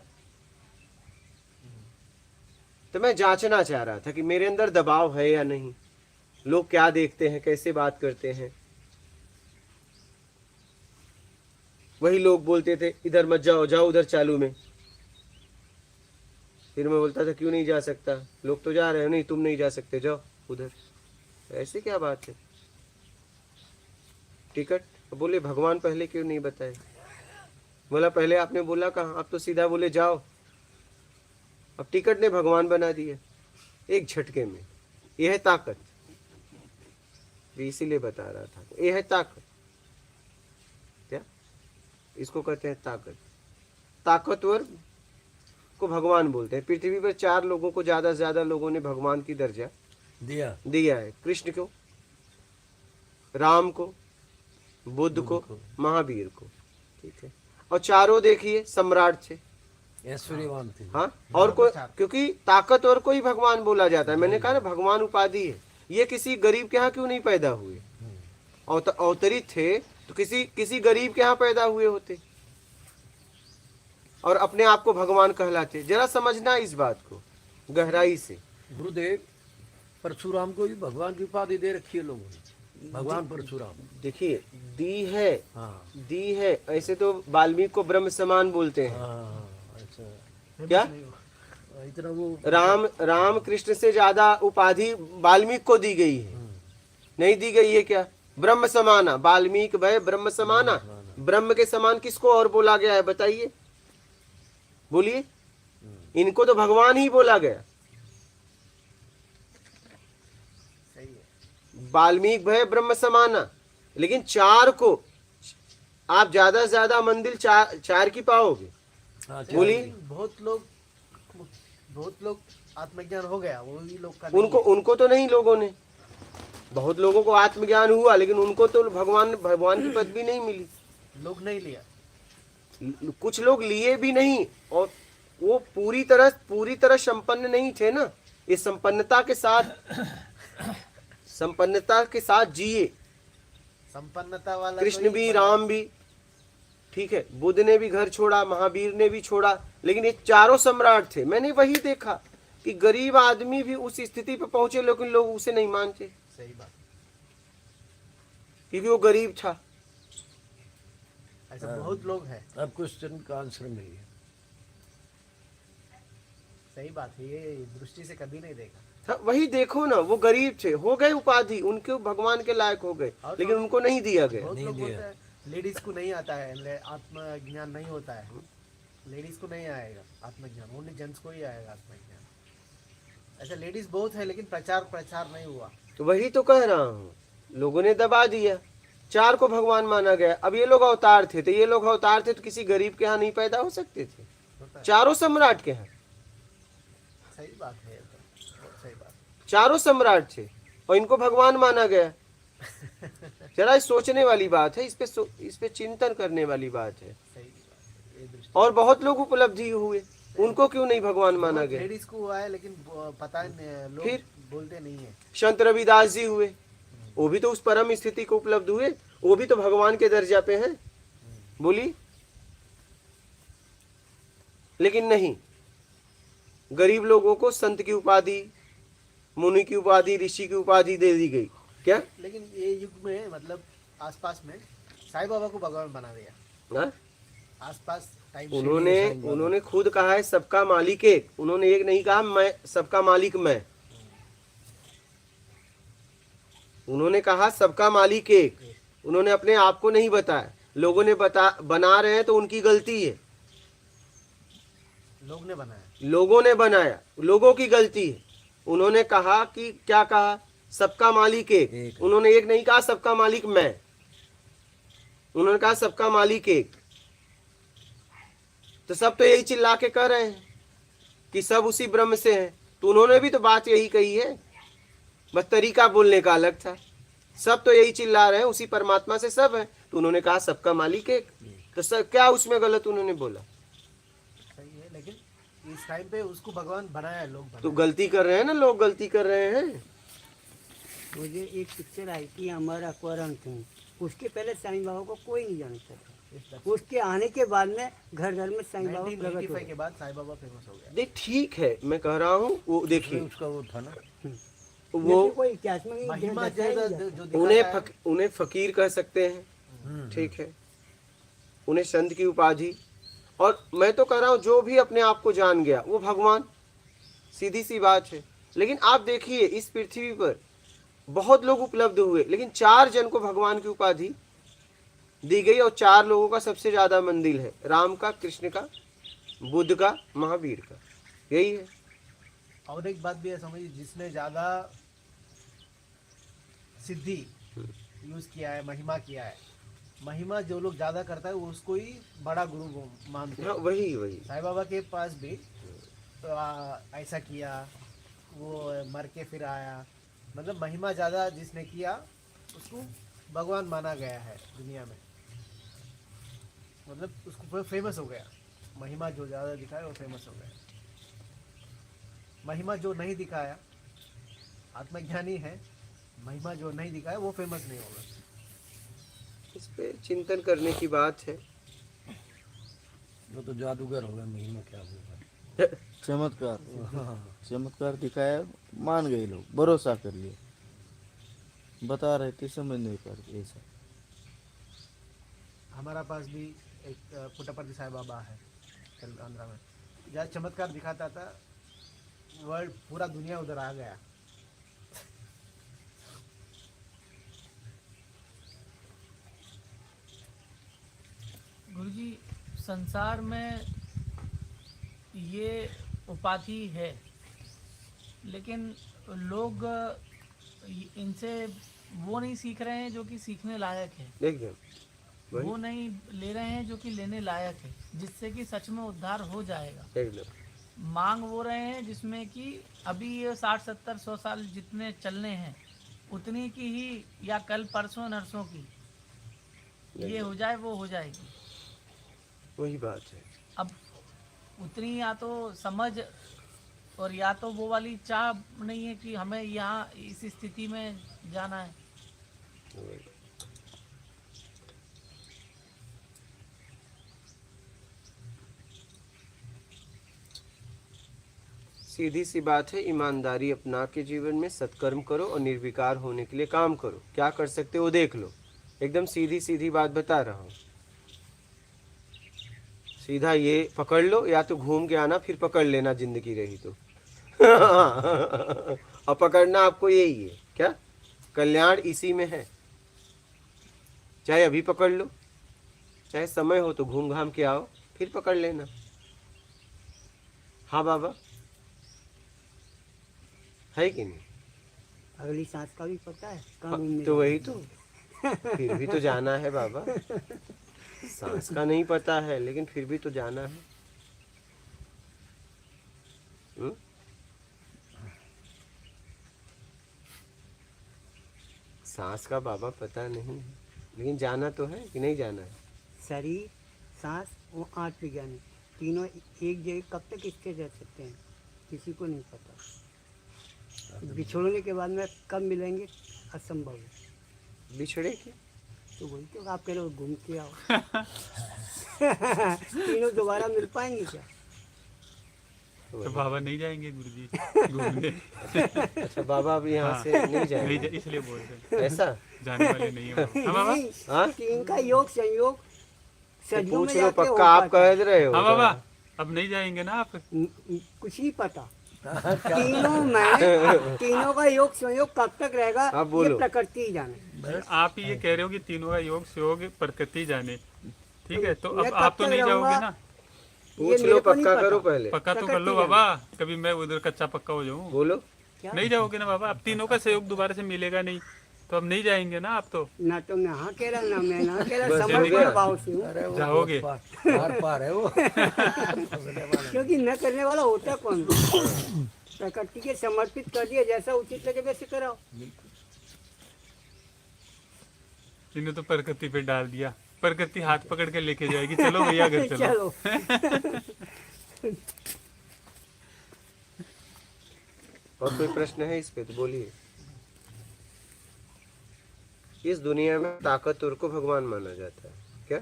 तो मैं जांचना चाह रहा था कि मेरे अंदर दबाव है या नहीं, लोग क्या देखते हैं, कैसे बात करते हैं। वही लोग बोलते थे इधर मत जाओ, जाओ उधर चालू में। फिर मैं बोलता था क्यों नहीं जा सकता, लोग तो जा रहे हैं। नहीं, तुम नहीं जा सकते, जाओ उधर। ऐसे क्या बात है। टिकट बोले भगवान पहले क्यों नहीं बताए। बोला पहले आपने बोला कहाँ, आप तो सीधा बोले जाओ। अब टिकट ने भगवान बना दिया। एक झटके में। यह है ताकत, इसीलिए बता रहा था, यह है ताकत। क्या इसको कहते हैं ताकत। ताकतवर को भगवान बोलते हैं। पृथ्वी पर 4 लोगों को ज्यादा से ज्यादा लोगों ने भगवान की दर्जा दिया है। कृष्ण को, राम को, बुद्ध को, महावीर को। ठीक है। और चारों देखिए सम्राट थे, ऐश्वर्यवान थे। हाँ। और कोई, क्योंकि ताकतवर को ही भगवान बोला जाता है। मैंने कहा ना भगवान उपाधि है। ये किसी गरीब के यहाँ क्यों नहीं पैदा हुए? अवतरित थे तो किसी गरीब के यहाँ पैदा हुए होते और अपने आप को भगवान कहलाते। जरा समझना इस बात को गहराई से। गुरुदेव परशुराम को भी भगवान की उपाधि दे रखी है लोगों ने। भगवान परशुराम देखिए दी है, हाँ दी है। ऐसे तो वाल्मीकि को ब्रह्म समान बोलते हैं। हाँ अच्छा। क्या इतना वो राम कृष्ण से ज्यादा उपाधि वाल्मीकि को दी गई है? नहीं दी गई है। क्या ब्रह्म समाना, वाल्मीकि भय ब्रह्म समाना। ब्रह्म के समान किसको और बोला गया है बताइए, बोलिए। इनको तो भगवान ही बोला गया। सही है। वाल्मीकि भय ब्रह्म समाना। लेकिन 4 को आप ज्यादा से ज्यादा मंदिर 4 की पाओगे। हाँ, बोलिए। बहुत लोग आत्मज्ञान हो गया, वो भी लोग का उनको तो नहीं, लोगों ने, बहुत लोगों को आत्मज्ञान हुआ, लेकिन उनको तो भगवान की पदवी नहीं मिली। लोग नहीं लिया, कुछ लोग लिए भी नहीं, और वो पूरी तरह संपन्न नहीं थे ना। ये संपन्नता के साथ जिए। संपन्नता वाला कृष्ण भी, राम भी, ठीक है। बुद्ध ने भी घर छोड़ा, महावीर ने भी छोड़ा, लेकिन ये चारों सम्राट थे। मैंने वही देखा कि गरीब आदमी भी उस स्थिति पे पहुंचे, लेकिन लोग उसे नहीं मानते। सही बात। क्योंकि वो गरीब था। ऐसा बहुत लोग हैं। अब क्वेश्चन का आंसर मिल गया। सही बात है, ये दृष्टि से कभी नहीं देखा। हाँ, वही देखो ना, वो गरीब थे, हो गए उपाधि, उनके भगवान के लायक हो गए, लेकिन उनको नहीं दिया गया। बहुत लोग बोलते हैं लेडीज को नहीं आता है, आत्मज्ञान नहीं होता है। लेडीज को नहीं आएगा आत्मज्ञान, ओनली जेंट्स को ही आएगा आत्मज्ञान। ऐसा लेडीज बहुत है, लेकिन प्रचार नहीं हुआ। तो वही तो कह रहा हूँ, लोगों ने दबा दिया। 4 को भगवान माना गया। अब ये लोग अवतार थे, तो किसी गरीब के यहाँ नहीं पैदा हो सकते थे? होता है। चारों सम्राट के यहाँ, सही बात है, बहुत सही बात। चारों सम्राट थे और इनको भगवान माना गया। जरा सोचने वाली बात है, इस पे चिंतन करने वाली बात है। सही बात है, ये दृष्टि। और बहुत लोग उपलब्धि हुए, उनको क्यों नहीं भगवान माना गया? लेडीज को हुआ है, लेकिन पता नहीं, लोग फिर? बोलते नहीं है। संत रविदास जी हुए, वो भी तो उस परम स्थिति को उपलब्ध हुए, वो भी तो भगवान के दर्जा पे हैं। बोली। लेकिन नहीं, गरीब लोगों को संत की उपाधि, मुनि की उपाधि, ऋषि की उपाधि दे दी गई। क्या? लेकिन ये युग में मतलब आसपास में साईं बाबा को भगवान बना दिया। हाँ? आसपास टाइम उन्होंने खुद कहा है सबका मालिक एक। उन्होंने एक नहीं कहा मैं सबका मालिक मैं। उन्होंने कहा सबका मालिक एक। उन्होंने अपने आप को नहीं बताया। लोगों ने बना रहे हैं तो उनकी गलती है। लोगों ने बनाया, लोगों की गलती है। उन्होंने कहा कि क्या कहा, सबका मालिक एक। उन्होंने एक नहीं कहा सबका मालिक मैं, उन्होंने कहा सबका मालिक एक। तो सब तो यही चिल्ला के कह रहे हैं कि सब उसी ब्रह्म से हैं। तो उन्होंने भी तो बात यही कही है, बस तरीका बोलने का अलग था। सब तो यही चिल्ला रहे हैं उसी परमात्मा से सब है। तो उन्होंने कहा सबका मालिक एक। तो सब क्या उसमें गलत उन्होंने बोला? सही है, लेकिन इस टाइम पे उसको भगवान बनाया, लोग बनाया। तो गलती कर रहे हैं ना, लोग गलती कर रहे हैं। मुझे एक पिक्चर आई थी हमारा क्वारंटीन, उसके पहले साईं बाबा को कोई नहीं जानता था। उसके आने के बाद में घर घर में साईं बाबा प्रकट 1985 के बाद साईं बाबा फेमस हो गया। देख ठीक है, मैं कह रहा हूँ वो देखिए उसका वो था ना, वो कोई इतिहास में नहीं महिमा बताया ज्यादा जाता। जो दिखाया है, उन्हें फकीर कह सकते हैं, ठीक है, उन्हें संत की उपाधि। और मैं तो कह रहा हूँ जो भी अपने आप को जान गया वो भगवान, सीधी सी बात है। लेकिन आप देखिए इस पृथ्वी पर बहुत लोग उपलब्ध हुए, लेकिन 4 जन को भगवान की उपाधि दी गई। और 4 लोगों का सबसे ज्यादा मंदिर है, राम का, कृष्ण का, बुद्ध का, महावीर का, यही है। और एक बात भी है समझिए, जिसने ज़्यादा सिद्धि यूज़ किया है, महिमा किया है, महिमा जो लोग ज़्यादा करता है वो उसको ही बड़ा गुरु मानते हाँ हैं। वही वही साईं बाबा के पास भी तो ऐसा किया, वो मर के फिर आया, मतलब महिमा ज़्यादा जिसने किया उसको भगवान माना गया है दुनिया में, मतलब उसको फेमस हो गया। महिमा जो ज़्यादा दिखाया वो फेमस हो गया। महिमा जो नहीं दिखाया, आत्मज्ञानी है, महिमा जो नहीं दिखाया वो फेमस नहीं होगा। इस पे चिंतन करने की बात है। वो तो जादूगर होगा, महिमा क्या होगा। चमत्कार हाँ, चमत्कार दिखाया, मान गए लोग, भरोसा कर लिए, बता रहे थे समझ नहीं पाते ऐसा। हमारा पास भी एक पुट्टपर्ती साईं बाबा है आंध्रा में, जहाँ चमत्कार दिखाता था, वर्ल्ड पूरा दुनिया उधर आ गया। गुरुजी, संसार में ये उपाधि है, लेकिन लोग इनसे वो नहीं सीख रहे हैं जो कि सीखने लायक है, एकदम वो वही नहीं ले रहे हैं जो कि लेने लायक है, जिससे कि सच में उद्धार हो जाएगा। एकदम मांग वो रहे हैं जिसमें कि अभी ये 60-70-100 साल जितने चलने हैं उतनी की ही, या कल परसों नरसों की, ये हो जाए वो हो जाएगी। वही बात है। अब उतनी या तो समझ और या तो वो वाली चाह नहीं है कि हमें यहाँ इस स्थिति में जाना है। वही। सीधी सी बात है, ईमानदारी अपना के जीवन में सत्कर्म करो और निर्विकार होने के लिए काम करो। क्या कर सकते हो देख लो। एकदम सीधी सीधी बात बता रहा हूँ। सीधा ये पकड़ लो, या तो घूम के आना फिर पकड़ लेना जिंदगी रही तो। और पकड़ना आपको यही है क्या, कल्याण इसी में है। चाहे अभी पकड़ लो, चाहे समय हो तो घूम घाम के आओ फिर पकड़ लेना। हाँ बाबा, है कि नहीं? अगली सांस का भी पता है, कब उम्मीद तो वही तो, फिर भी तो जाना है बाबा। सांस का नहीं पता है लेकिन फिर भी तो जाना है। सांस का बाबा पता नहीं है, लेकिन जाना तो है कि नहीं जाना है। शरीर, सांस और आत्मज्ञानी तीनों एक जगह कब तक स्थिर रह सकते हैं, किसी को नहीं पता। बिछोड़ने के बाद में कब मिलेंगे असंभव है। बिछड़े के तो वही तो आप कह रहे हो घूम के आओ। तीनों दोबारा मिल पाएंगे क्या? तो बाबा नहीं जाएंगे गुरुजी घूमने। अच्छा बाबा अब यहाँ से नहीं नहीं जाएंगे, इसलिए बोल रहे हैं, ऐसा? जाने वाले नहीं है बाबा। हाँ बाबा, नहीं, हाँ? तीन का योग संयोग तो सदियों में पूछ लो जाके हो पक्का, आप पाता है। कह रहे हो। हाँ बाबा, अब नहीं जाएंगे ना आप? कुछ नहीं पता। तीनों का योग संयोग कब तक रहेगा, आप बोलो। ये प्रकृति ही जाने। आप ही ये कह रहे हो कि तीनों का योग सहयोग प्रकृति जाने, ठीक है, तो मैं अब कब आप तो तक नहीं जाओगे रहूंगा? ना? पूछ ये लो, मेरे को नहीं पक्का पता। करो पहले। पक्का तो कर प्रकृति लो जाने। बाबा, कभी मैं उधर कच्चा पक्का हो जाऊं। बोलो। क्या? नहीं जाओगे ना बाबा? अब तीनों का सहयोग दोबारा से मिलेगा नहीं, तो अब नहीं जाएंगे ना आप तो? ना तो मैं हाँ कह रहा ना मैं ना कह रहा, बस हो समर्पण गया। भाव से हूँ। अरे वो जाओगे? पार पार है वो। क्योंकि न करने वाला होता कौन? प्रकृति के समर्पित कर दिया, जैसा उचित लगे वैसे कराओ। इन्हें तो प्रकृति पे डाल दिया, प्रकृति हाथ पकड़ के लेके जाएगी, चलो भैया घर चलो। चलो। और कोई प्रश्न है इस पे तो बोलिए। इस दुनिया में ताकतवर को भगवान माना जाता है क्या?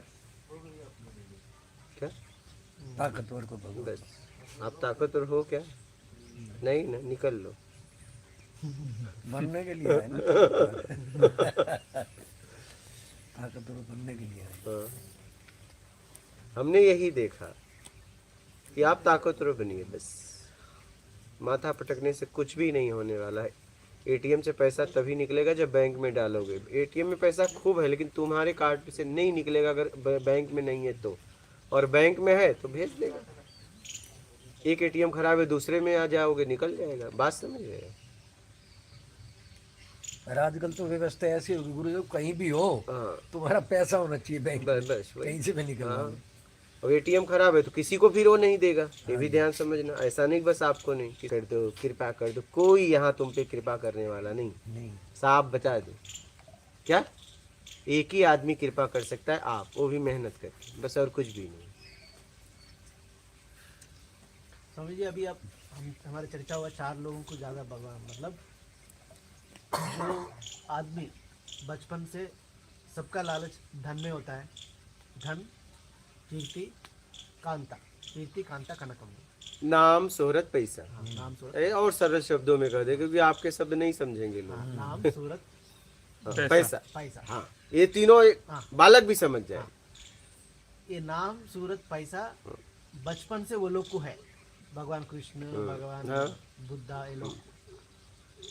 क्या ताकतवर को भगवान बस आप ताकतवर हो क्या? नहीं ना, निकल लो। बनने के लिए है ना। ताकतवर बनने के लिए है। हाँ। हमने यही देखा कि आप ताकतवर बनिए, बस माथा पटकने से कुछ भी नहीं होने वाला है। एटीएम से पैसा तभी निकलेगा जब बैंक में डालोगे। एटीएम में पैसा खूब है लेकिन तुम्हारे कार्ड से नहीं निकलेगा अगर बैंक में नहीं है तो, और बैंक में है तो भेज देगा। एक एटीएम खराब है, दूसरे में आ जाओगे, निकल जाएगा। बात समझ रहे हैं? और आजकल तो व्यवस्था ऐसी होगी गुरु जी, कहीं भी हो हाँ तुम्हारा पैसा होना चाहिए बैंक में, बस बस वही। कहीं से भी निकलना हाँ, हो। और एटीएम खराब है तो किसी को फिर वो नहीं देगा, ये भी ध्यान समझना। ऐसा नहीं बस आपको नहीं कि कर दो, कृपा कर दो, कोई यहाँ तुम पे कृपा करने वाला नहीं। नहीं साफ बता दो क्या, एक ही आदमी कृपा कर सकता है, आप, वो भी मेहनत करके, बस, और कुछ भी नहीं। स्वामी जी अभी आप हमारी चर्चा हुआ 4 लोगों को ज़्यादा भगवान, मतलब जो आदमी बचपन से सबका लालच धन में होता है, धन, कीर्ति, कांता, कीर्ति कांता कनकम, नाम शोहरत पैसा, नाम सूरत, और सरल शब्दों में कह दे, क्योंकि आपके शब्द नहीं समझेंगे लोग। नाम सूरत हाँ, पैसा, पैसा, हाँ, ये तीनों हाँ। बालक भी समझ जाए। ये नाम सूरत पैसा बचपन से वो लोग को है। भगवान कृष्ण, भगवान हाँ। बुद्धा, ये लोग,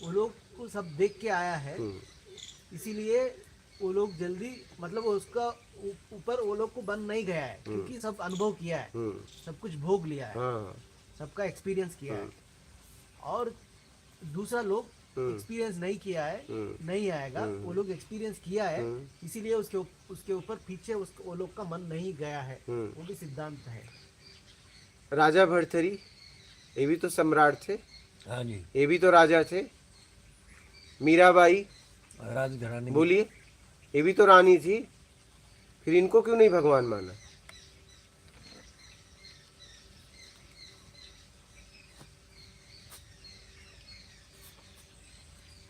वो लोग को सब देख के आया है, इसीलिए वो लोग जल्दी, मतलब उसका ऊपर वो लोग को बन नहीं गया है, क्योंकि सब अनुभव किया है, सब कुछ भोग लिया है, हाँ सबका एक्सपीरियंस किया है। और दूसरा लोग एक्सपीरियंस नहीं किया है, नहीं आएगा, वो लोग एक्सपीरियंस किया है, इसीलिए उसके ऊपर पीछे वो लोग का मन नहीं गया है, वो भी सिद्धांत है। राजा भर्तृहरि, ये भी तो सम्राट थे, हाँ जी, ये भी तो राजा थे। मीराबाई, राजघराने। बोलिए, ये भी तो रानी थी, फिर इनको क्यों नहीं भगवान माना?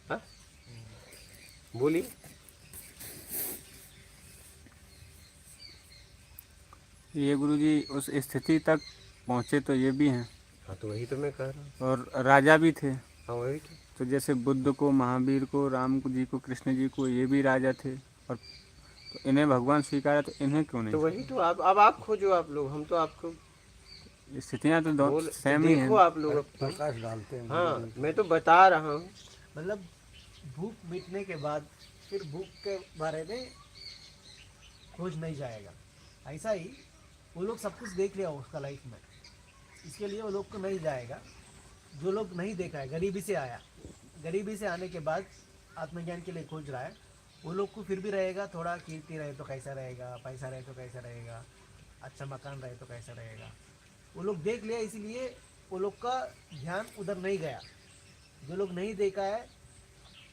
हाँ? बोलिए। ये गुरुजी उस स्थिति तक पहुँचे तो ये भी हैं, हाँ तो वही तो मैं कह रहा हूँ। और राजा भी थे। हाँ वही तो जैसे बुद्ध को, महावीर को, राम जी को, कृष्ण जी को, ये भी राजा थे, और तो इन्हें भगवान स्वीकारा, तो इन्हें क्यों तो नहीं? वही तो अब आप खोजो, आप लोग, हम तो आपको स्थितियाँ तो बोल, सेम ही हैं। देखो आप लोग अब। प्रकाश डालते हैं। हाँ मैं तो बता रहा हूँ। मतलब भूख मिटने के बाद फिर भूख के बारे में खोज नहीं जाएगा। ऐसा ही वो लोग सब कुछ देख लिया उसका लाइफ में, इसके लिए वो लोग को नहीं जाएगा। जो लोग नहीं देखा है, गरीबी से आया, गरीबी से आने के बाद आत्मज्ञान के लिए खोज रहा है, वो लोग को फिर भी रहेगा, थोड़ा कीर्ति रहे तो कैसा रहेगा, पैसा रहे तो कैसा रहेगा, अच्छा मकान रहे तो कैसा रहेगा, वो लोग देख लिया, इसीलिए वो लोग का ध्यान उधर नहीं गया। जो लोग नहीं देखा है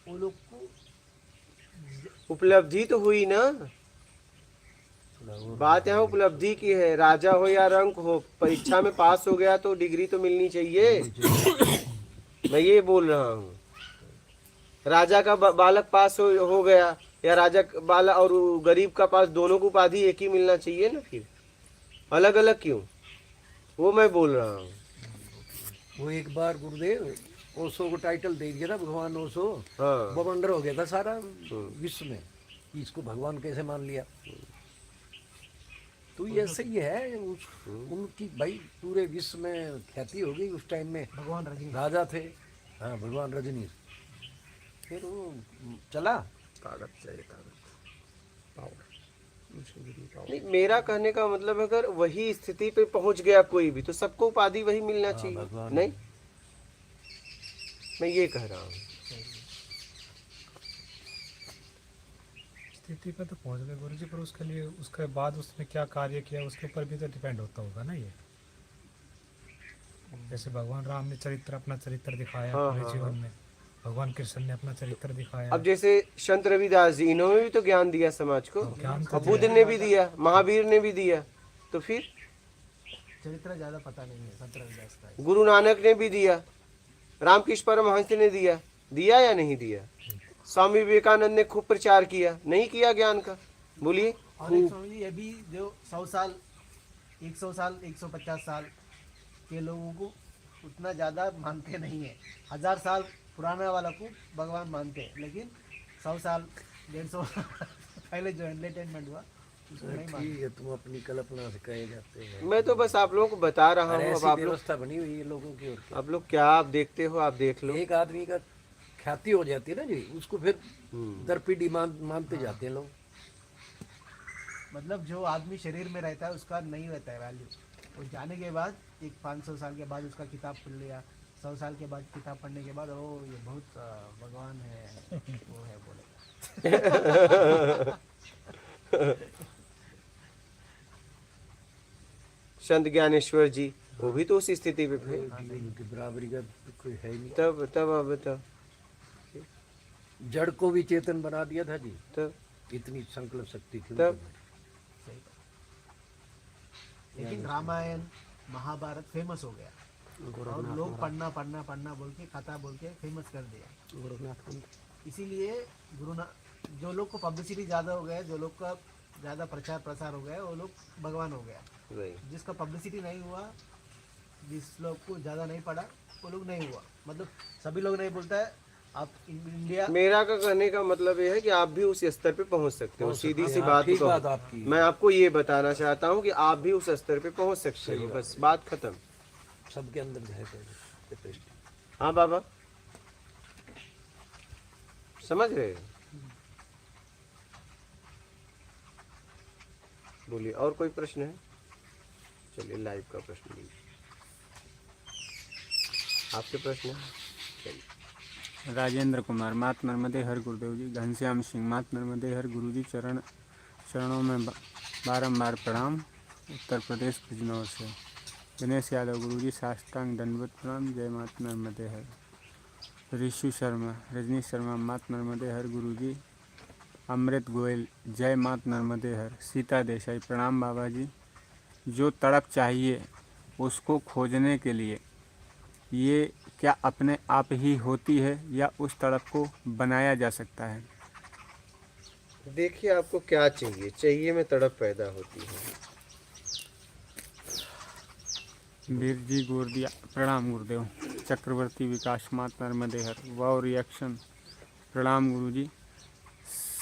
वो लोग को उपलब्धि तो हुई ना, बात यहाँ उपलब्धि की है। राजा हो या रंक हो, परीक्षा में पास हो गया तो डिग्री तो मिलनी चाहिए। मैं ये बोल रहा हूँ, राजा का बालक पास हो गया, या राजा बालक और गरीब का पास, दोनों को उपाधि एक ही मिलना चाहिए ना, फिर अलग अलग क्यों? वो मैं बोल रहा हूँ। वो एक बार गुरुदेव ओशो को टाइटल दे दिया था, भगवान ओशो, हाँ बवंडर हो गया था सारा विश्व में कि इसको भगवान कैसे मान लिया। तो ये ऐसे ही है, उनकी भाई पूरे विश्व में ख्याति हो गई उस टाइम में। भगवान रजनी राजा थे, हाँ भगवान रजनीश। फिर वो चला, कागज चाहिए, कागज। नहीं, मेरा कहने का मतलब अगर वही स्थिति पे पहुंच गया कोई भी, तो सबको उपाधि वही मिलना चाहिए। भगवान। नहीं, मैं ये कह रहा हूँ। स्थिति पे तो पहुंच गए गुरु जी, पर उसके लिए, उसके बाद उसने क्या कार्य किया उसके ऊपर भी तो डिपेंड होता होगा ना ये। जैसे भगवान राम ने अपना चरित्र दिखाया हाँ, अपने हाँ, जीवन में, भगवान कृष्ण ने अपना चरित्र दिखाया। अब जैसे संत रविदास जी, इन्होंने भी तो ज्ञान दिया समाज को, ज्ञान तो और बुद्ध ने भी दिया, महावीर ने भी दिया, तो फिर चरित्र ज़्यादा पता नहीं है संत रविदास का। गुरु नानक ने भी दिया, रामकृष्ण परमहंस ने दिया या नहीं दिया? स्वामी विवेकानंद ने खूब प्रचार किया, नहीं किया ज्ञान का? बोलिए। और एक स्वामी जी, ये भी जो 100 साल, 100 साल, 150 साल के लोगों को उतना ज़्यादा मानते नहीं है। 1000 साल पुराना वाला को भगवान मानते हैं, लेकिन 100 साल, 150 पहले जो एंटरटेनमेंट हुआ उसको नहीं मानते। ठीक है, तुम अपनी कल्पना से कहे जाते हैं। मैं तो बस आप लोगों को बता रहा और हूँ। अब ऐसी आप लोग, व्यवस्था बनी हुई है लोगों की। और आप लोग क्या आप देखते हो, आप देख लो। एक आदमी का ख्याति हो जाती है ना जी, उसको फिर दर पीढ़ी मानते जाते हैं लोग। मतलब जो आदमी शरीर में रहता है उसका नहीं रहता है वैल्यू, वो जाने के बाद एक 500 साल के बाद उसका किताब पढ़ लिया, 100 साल के बाद किताब पढ़ने के बाद ओ ये बहुत भगवान है वो है बोलेगा। संत ज्ञानेश्वर जी वो भी तो उस स्थिति पे थे। उनकी बराबरी का कोई है ही नहीं। तब अब तब जड़ को भी चेतन बना दिया था जी, तब इतनी संकल्प शक्ति थी तब उनके में। लेकिन रामायण महाभारत फेमस हो गया और लोग पढ़ना पढ़ना पढ़ना बोल के कथा बोल के फेमस कर दिया। इसीलिए गुरुनाथ जो लोग को पब्लिसिटी ज़्यादा हो गया, जो लोग का ज़्यादा प्रचार प्रसार हो गया वो लोग भगवान हो गया। वही जिसका पब्लिसिटी नहीं हुआ, जिस लोग को ज़्यादा नहीं पढ़ा वो लोग नहीं हुआ। मतलब सभी लोग नहीं बोलता है। आप इंडिया मेरा का कहने का मतलब ये है कि आप भी उस स्तर पे पहुंच सकते हो। सीधी सी बात ठीक तो बात आपकी। मैं आपको ये बताना चाहता हूँ कि आप भी उस स्तर पे पहुंच सकते हो, बस बात खत्म। सबके अंदर है कैपेसिटी। हाँ बाबा समझ रहे हो? बोलिए और कोई प्रश्न है? चलिए लाइव का प्रश्न लीजिए। आपके प्रश्न है? चलिए। राजेंद्र कुमार, मात नर्मदे हर गुरुदेव जी। घनश्याम सिंह, मात नर्मदे हर गुरु जी, चरणों में बारंबार प्रणाम, उत्तर प्रदेश बिजनौर से। दिनेश यादव, गुरु जी साष्टांग दंडवत प्रणाम, जय मात नर्मदे हर। ऋषु शर्मा, रजनीश शर्मा, मात नर्मदे हर गुरु जी। अमृत गोयल, जय मात नर्मदे हर। सीता देसाई, प्रणाम बाबा जी। जो तड़प चाहिए उसको खोजने के लिए ये क्या अपने आप ही होती है या उस तड़प को बनाया जा सकता है? देखिए आपको क्या चाहिए, चाहिए में तड़प पैदा होती है। वीर जी गोरदिया, प्रणाम गुरुदेव। चक्रवर्ती विकास, मात नर्मदे हर। वाव रिएक्शन, प्रणाम गुरु जी।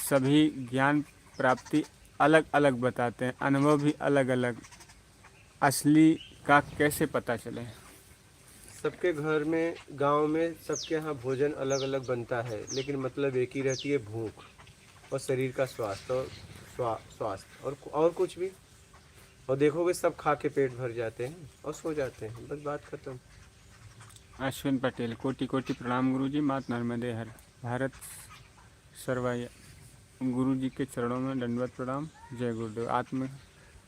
सभी ज्ञान प्राप्ति अलग अलग बताते हैं, अनुभव भी अलग अलग, असली का कैसे पता चले? सबके घर में, गांव में, सबके यहाँ भोजन अलग अलग बनता है, लेकिन मतलब एक ही रहती है, भूख और शरीर का स्वास्थ्य और स्वास्थ्य और कुछ भी। और देखोगे सब खा के पेट भर जाते हैं और सो जाते हैं, बस बात खत्म। अश्विन पटेल, कोटि कोटि प्रणाम गुरु जी, मात नर्मदे हर। भारत सरवाइया, गुरु जी के चरणों में दंडवत प्रणाम, जय गुरुदेव।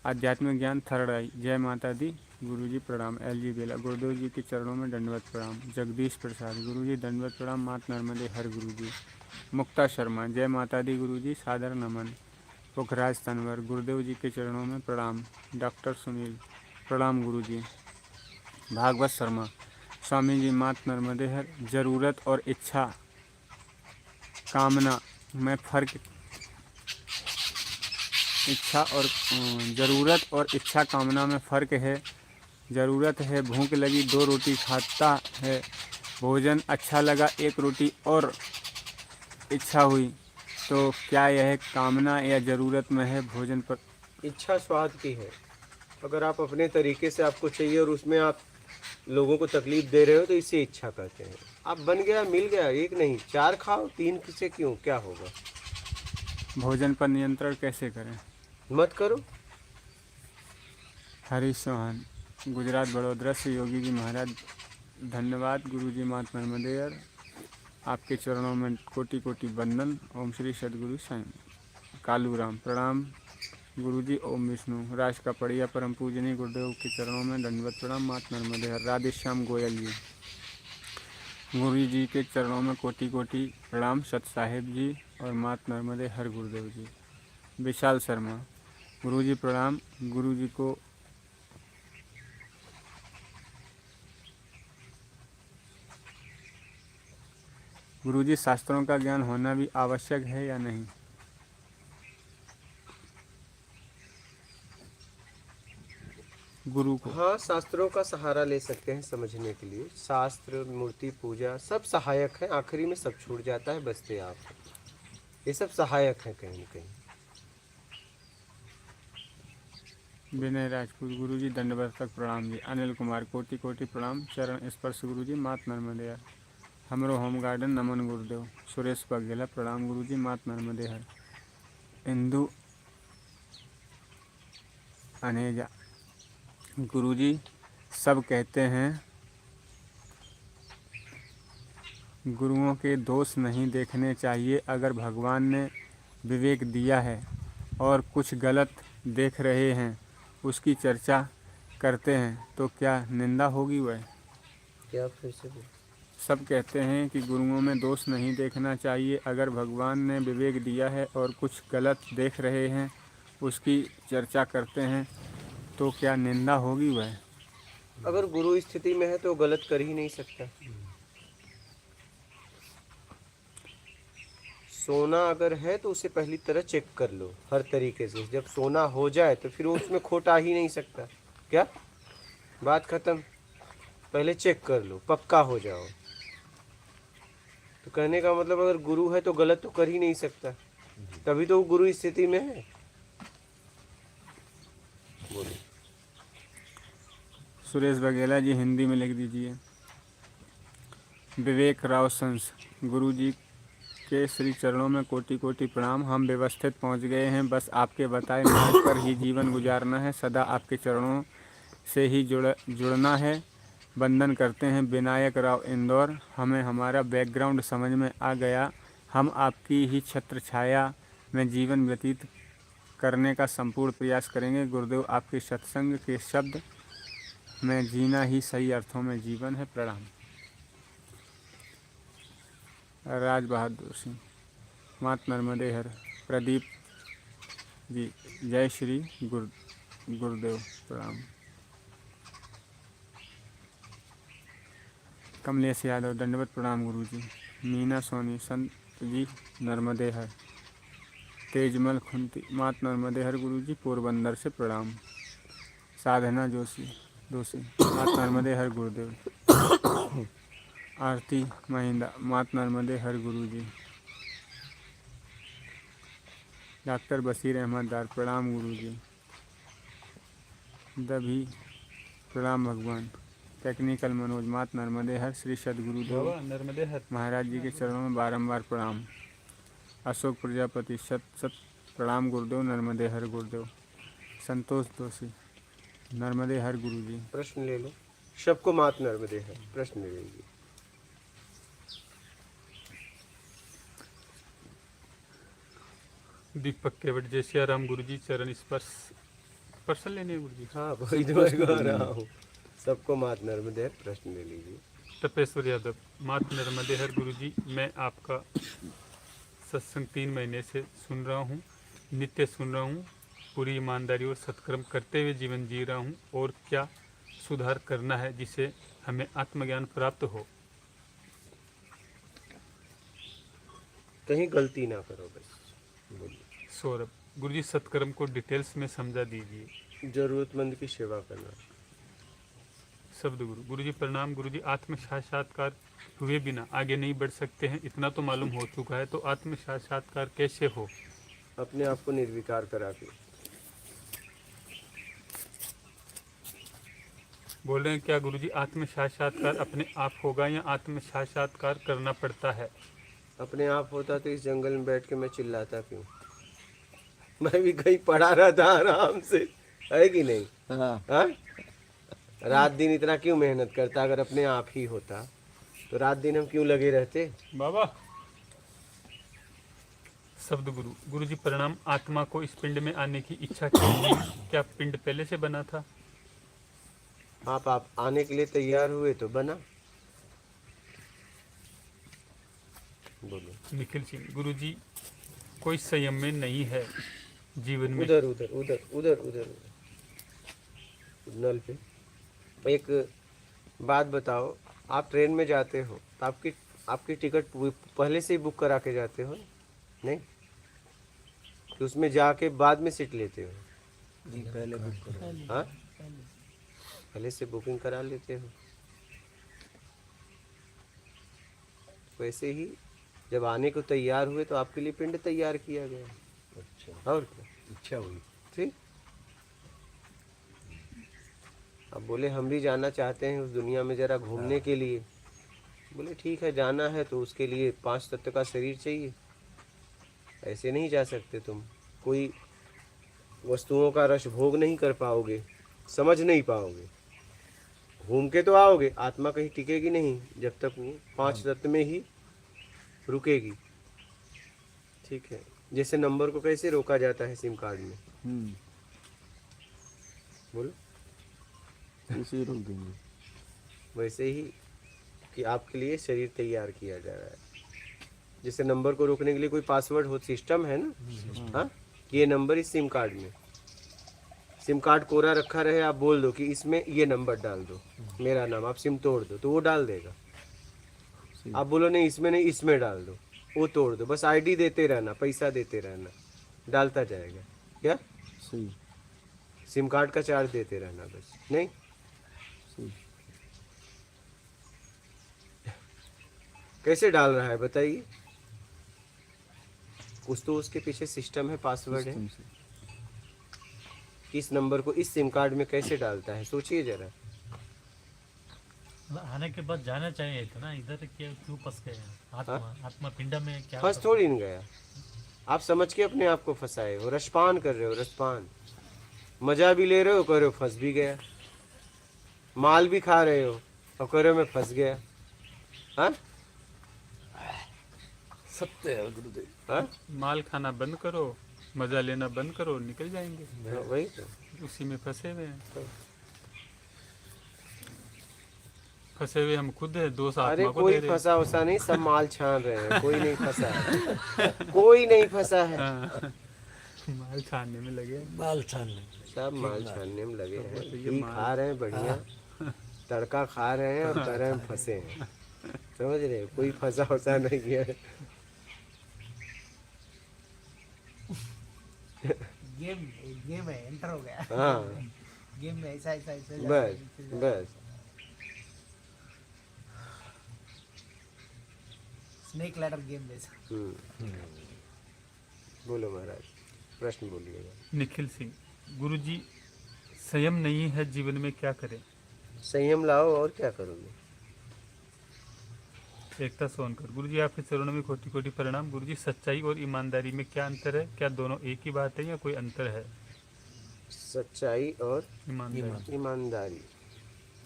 आध्यात्मिक ज्ञान थर्ड आई, जय माता दी, गुरु जी प्रणाम। LG बेला, गुरुदेव जी के चरणों में दंडवत प्रणाम। जगदीश प्रसाद, गुरु जी दंडवत प्रणाम, मात नर्मदे हर गुरु जी। मुक्ता शर्मा, जय माता दी गुरु जी, सादर नमन। पुखराज तनवर, गुरुदेव जी के चरणों में प्रणाम। डॉक्टर सुनील, प्रणाम गुरु जी। भागवत शर्मा, स्वामी जी मात नर्मदे हर। जरूरत और इच्छा कामना में फर्क, ज़रूरत और इच्छा कामना में फ़र्क है। ज़रूरत है भूख लगी 2 रोटी खाता है, भोजन अच्छा लगा 1 रोटी और इच्छा हुई, तो क्या यह कामना या ज़रूरत में है? भोजन पर इच्छा स्वाद की है। अगर आप अपने तरीके से आपको चाहिए और उसमें आप लोगों को तकलीफ दे रहे हो तो इसे इच्छा कहते हैं। आप बन गया, मिल गया, 1 नहीं 4 खाओ, 3 से क्यों, क्या होगा? भोजन पर नियंत्रण कैसे करें? मत करो। हरीश चौहान, गुजरात बड़ोदरा से। योगी जी महाराज धन्यवाद गुरु जी, मात नर्मदे हर। आपके चरणों में कोटि कोटि वंदन। ओम श्री सदगुरु साईं। कालू राम, प्रणाम गुरु जी। ओम विष्णु। राज का पड़िया परम पूजनीय गुरुदेव के चरणों में दंडवत प्रणाम, मात नर्मदे हर। राधेश्याम गोयल जी, गुरु जी के चरणों में कोटि कोटि प्रणाम। सत साहेब जी और मात नर्मदे हर गुरुदेव जी। विशाल शर्मा, गुरु जी प्रणाम। गुरु जी को गुरु जी शास्त्रों का ज्ञान होना भी आवश्यक है या नहीं? गुरु को हाँ, शास्त्रों का सहारा ले सकते हैं समझने के लिए। शास्त्र, मूर्ति पूजा सब सहायक है, आखिरी में सब छूट जाता है, बचते आप। ये सब सहायक है कहीं न कहीं। विनय राजपूत, गुरु जी दंडवत तक प्रणाम जी। अनिल कुमार, कोटि कोटि प्रणाम। चरण स्पर्श गुरु जी, मात नर्मदे हर। हमरो होम गार्डन, नमन गुरुदेव। सुरेश बघेला, प्रणाम गुरु जी, मात नर्मदे हर। इंदु अनेजा, गुरु जी सब कहते हैं गुरुओं के दोष नहीं देखने चाहिए। अगर भगवान ने विवेक दिया है और कुछ गलत देख रहे हैं, उसकी चर्चा करते हैं तो क्या निंदा होगी वह? क्या फिर से बोल। सब कहते हैं कि गुरुओं में दोष नहीं देखना चाहिए। अगर भगवान ने विवेक दिया है और कुछ गलत देख रहे हैं, उसकी चर्चा करते हैं तो क्या निंदा होगी वह? अगर गुरु स्थिति में है तो गलत कर ही नहीं सकता। सोना अगर है तो उसे पहली तरह चेक कर लो हर तरीके से। जब सोना हो जाए तो फिर वो उसमें खोटा ही नहीं सकता। क्या बात खत्म। पहले चेक कर लो, पक्का हो जाओ। तो कहने का मतलब अगर गुरु है तो गलत तो कर ही नहीं सकता, तभी तो वो गुरु स्थिति में है। बोलो। सुरेश बघेला जी हिंदी में लिख दीजिए। विवेक राव संस, गुरु जी के श्री चरणों में कोटि कोटि प्रणाम। हम व्यवस्थित पहुंच गए हैं, बस आपके बताए मार्ग पर ही जीवन गुजारना है। सदा आपके चरणों से ही जुड़ना है। वंदन करते हैं विनायक राव इंदौर। हमें हमारा बैकग्राउंड समझ में आ गया। हम आपकी ही छत्र छाया में जीवन व्यतीत करने का संपूर्ण प्रयास करेंगे। गुरुदेव, आपके सत्संग के शब्द में जीना ही सही अर्थों में जीवन है। प्रणाम। राज बहादुर सिंह, मात नर्मदे हर। प्रदीप जी, जय श्री गुरुदेव, प्रणाम। कमलेश यादव, दंडवत प्रणाम गुरु जी। मीना सोनी, संत जी नर्मदे हर। तेजमल खुंती, मात नर्मदे हर गुरु जी, पोरबंदर से प्रणाम। साधना जोशी, मात नर्मदे हर गुरुदेव। आरती महिंदा, मात नर्मदे हर गुरु जी। डॉक्टर बशीर अहमद दार, प्रणाम गुरु जी। दभी, प्रणाम भगवान। टेक्निकल मनोज, मात नर्मदे हर। श्री सदगुरुदेव नर्मदे हर। महाराज जी के चरणों में बारंबार प्रणाम। अशोक प्रजापति, शत प्रणाम गुरुदेव। नर्मदे हर गुरुदेव। संतोष दोषी, नर्मदे हर गुरु जी। प्रश्न ले लो, सबको मात नर्मदे है। प्रश्न ले लीजिए। दीपक केवट, जय सिया राम गुरु जी। चरण स्पर्श पर्सन लेने गुरु जी। हाँ वही तो मैं कह रहा हूँ। सबको मात नर्मदे है। प्रश्न ले लीजिए। तपेश्वर यादव, मात नर्मदे हर गुरु जी। मैं आपका सत्संग 3 महीने से सुन रहा हूँ, नित्य सुन रहा हूँ। पूरी ईमानदारी और सत्कर्म करते हुए जीवन जी रहा हूँ। और क्या सुधार करना है जिससे हमें आत्मज्ञान प्राप्त हो? कहीं गलती ना करो बस। बोलिए। सौरभ, गुरुजी सत्कर्म को डिटेल्स में समझा दीजिए। जरूरतमंद की सेवा करना। शब्द गुरु, गुरुजी प्रणाम गुरुजी। आत्म साक्षात्कार हुए बिना आगे नहीं बढ़ सकते हैं, इतना तो मालूम हो चुका है। तो आत्म साक्षात्कार कैसे हो? अपने आप को निर्विकार करा के। बोल रहे हैं क्या गुरुजी आत्म साक्षात्कार अपने आप होगा या आत्म साक्षात्कार करना पड़ता है? अपने आप होता तो इस जंगल में बैठ के मैं चिल्लाता क्यों? मैं भी कहीं पढ़ा रहा था आराम से, है कि नहीं? हाँ? रात दिन इतना क्यों मेहनत करता? अगर अपने आप ही होता तो रात दिन हम क्यों लगे रहते? बाबा। शब्द गुरु, गुरुजी प्रणाम। आत्मा को इस पिंड में आने की इच्छा क्यों हुई? क्या पिंड पहले से बना था? आप आने के लिए तैयार हुए तो बना। बोलो। निखिल सिंह, गुरुजी कोई संयम में नहीं है जीवन में। उधर उधर उधर उधर उधर नल पे। एक बात बताओ, आप ट्रेन में जाते हो तो आपकी टिकट पहले से ही बुक करा के जाते हो? नहीं तो उसमें जाके बाद में सीट लेते हो? जी पहले बुक करो। हाँ, पहले से बुकिंग करा लेते हो। वैसे ही जब आने को तैयार हुए तो आपके लिए पिंड तैयार किया गया। अच्छा, और क्या इच्छा हुई। ठीक। अब बोले हम भी जाना चाहते हैं उस दुनिया में जरा घूमने के लिए। बोले ठीक है, जाना है तो उसके लिए 5 तत्व का शरीर चाहिए। ऐसे नहीं जा सकते तुम। कोई वस्तुओं का रस भोग नहीं कर पाओगे, समझ नहीं पाओगे। घूम के तो आओगे, आत्मा कहीं टिकेगी नहीं जब तक वो 5 तत्व में ही रुकेगी। ठीक है, जैसे नंबर को कैसे रोका जाता है सिम कार्ड में, बोलो, इसे रोक देंगे। वैसे ही कि आपके लिए शरीर तैयार किया जा रहा है। जैसे नंबर को रोकने के लिए कोई पासवर्ड हो, सिस्टम है ना, हाँ, ये नंबर इस सिम कार्ड में, सिम कार्ड कोरा रखा रहे, आप बोल दो कि इसमें ये नंबर डाल दो, मेरा नाम, आप सिम तोड़ दो तो वो डाल देगा। आप बोलो नहीं इसमें नहीं, इसमें डाल दो, वो तोड़ दो। बस आईडी देते रहना, पैसा देते रहना, डालता जाएगा। क्या सही सिम कार्ड का चार्ज देते रहना बस, नहीं। सही। कैसे डाल रहा है बताइए, कुछ तो उसके पीछे सिस्टम है, पासवर्ड है। सिस्टम से। इस नंबर को इस सिम कार्ड में कैसे डालता है, सोचिए जरा। आने के बाद जाना चाहिए था ना, इधर क्या क्यों फंस गए हैं? आत्मा आत्मा पिंडा में क्या फंस थोड़ी नहीं गया, आप समझ के अपने आप को फंसाए हो, रसपान कर रहे हो, रसपान, मजा भी ले रहे हो, कह रहे हो फंस भी गया, माल भी खा रहे हो और कह रहे हो मैं फंस गया। हाँ सत्य है गुरुदेव। हाँ माल खाना बंद करो, मजा लेना बंद करो, निकल जाएंगे। वही तो, उसी में फंसे हुए हैं, फंसे हुए हम खुद है, दोष अरे आत्मा को कोई दे रहे हैं। फंसा वसा नहीं, सब माल छान रहे हैं, कोई नहीं फंसा है, कोई नहीं फंसा है, हाँ, माल छानने में लगे हैं। माल छानने सब माल छानने में लगे हैं, तो ये घी माल- खा रहे हैं बढ़िया, तड़का खा रहे हैं और कह रहे हैं फंसे हैं, समझ रहे हो? कोई फंसा वसा नहीं है। गेम है, एंटर हो गया हाँ गेम में, ऐसा ऐसा ऐसा बस बस, स्नेक लैडर गेम जैसा। बोलो महाराज, प्रश्न बोलिएगा। निखिल सिंह, गुरुजी संयम नहीं है जीवन में, क्या करें? संयम लाओ, और क्या करोगे। एकता सोनकर, गुरुजी आपके चरणों में कोटि कोटि प्रणाम। गुरुजी सच्चाई और ईमानदारी में क्या अंतर है? क्या दोनों एक ही बात है या कोई अंतर है? सच्चाई और ईमानदारी। ईमानदारी,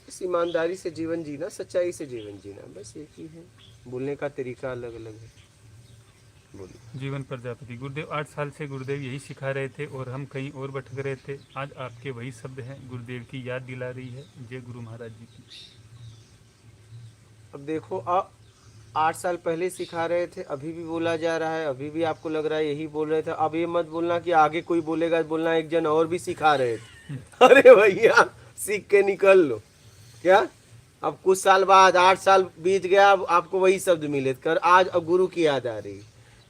इस ईमानदारी से जीवन जीना, सच्चाई से जीवन जीना, बस एक ही है, बोलने का तरीका अलग अलग है। बोलिए। जीवन प्रजापति, गुरुदेव 8 साल से गुरुदेव यही सिखा रहे थे और हम कहीं और भटक रहे थे। आज आपके वही शब्द हैं, गुरुदेव की याद दिला रही है। जय गुरु महाराज जी की। अब देखो, आप 8 साल पहले सिखा रहे थे, अभी भी बोला जा रहा है, अभी भी आपको लग रहा है यही बोल रहे थे। अब ये मत बोलना कि आगे कोई बोलेगा, बोलना एक जन और भी सिखा रहे थे। अरे भैया सीख के निकल लो। क्या अब कुछ साल बाद, 8 साल बीत गया, अब आपको वही शब्द मिले कर, आज अब गुरु की याद आ रही,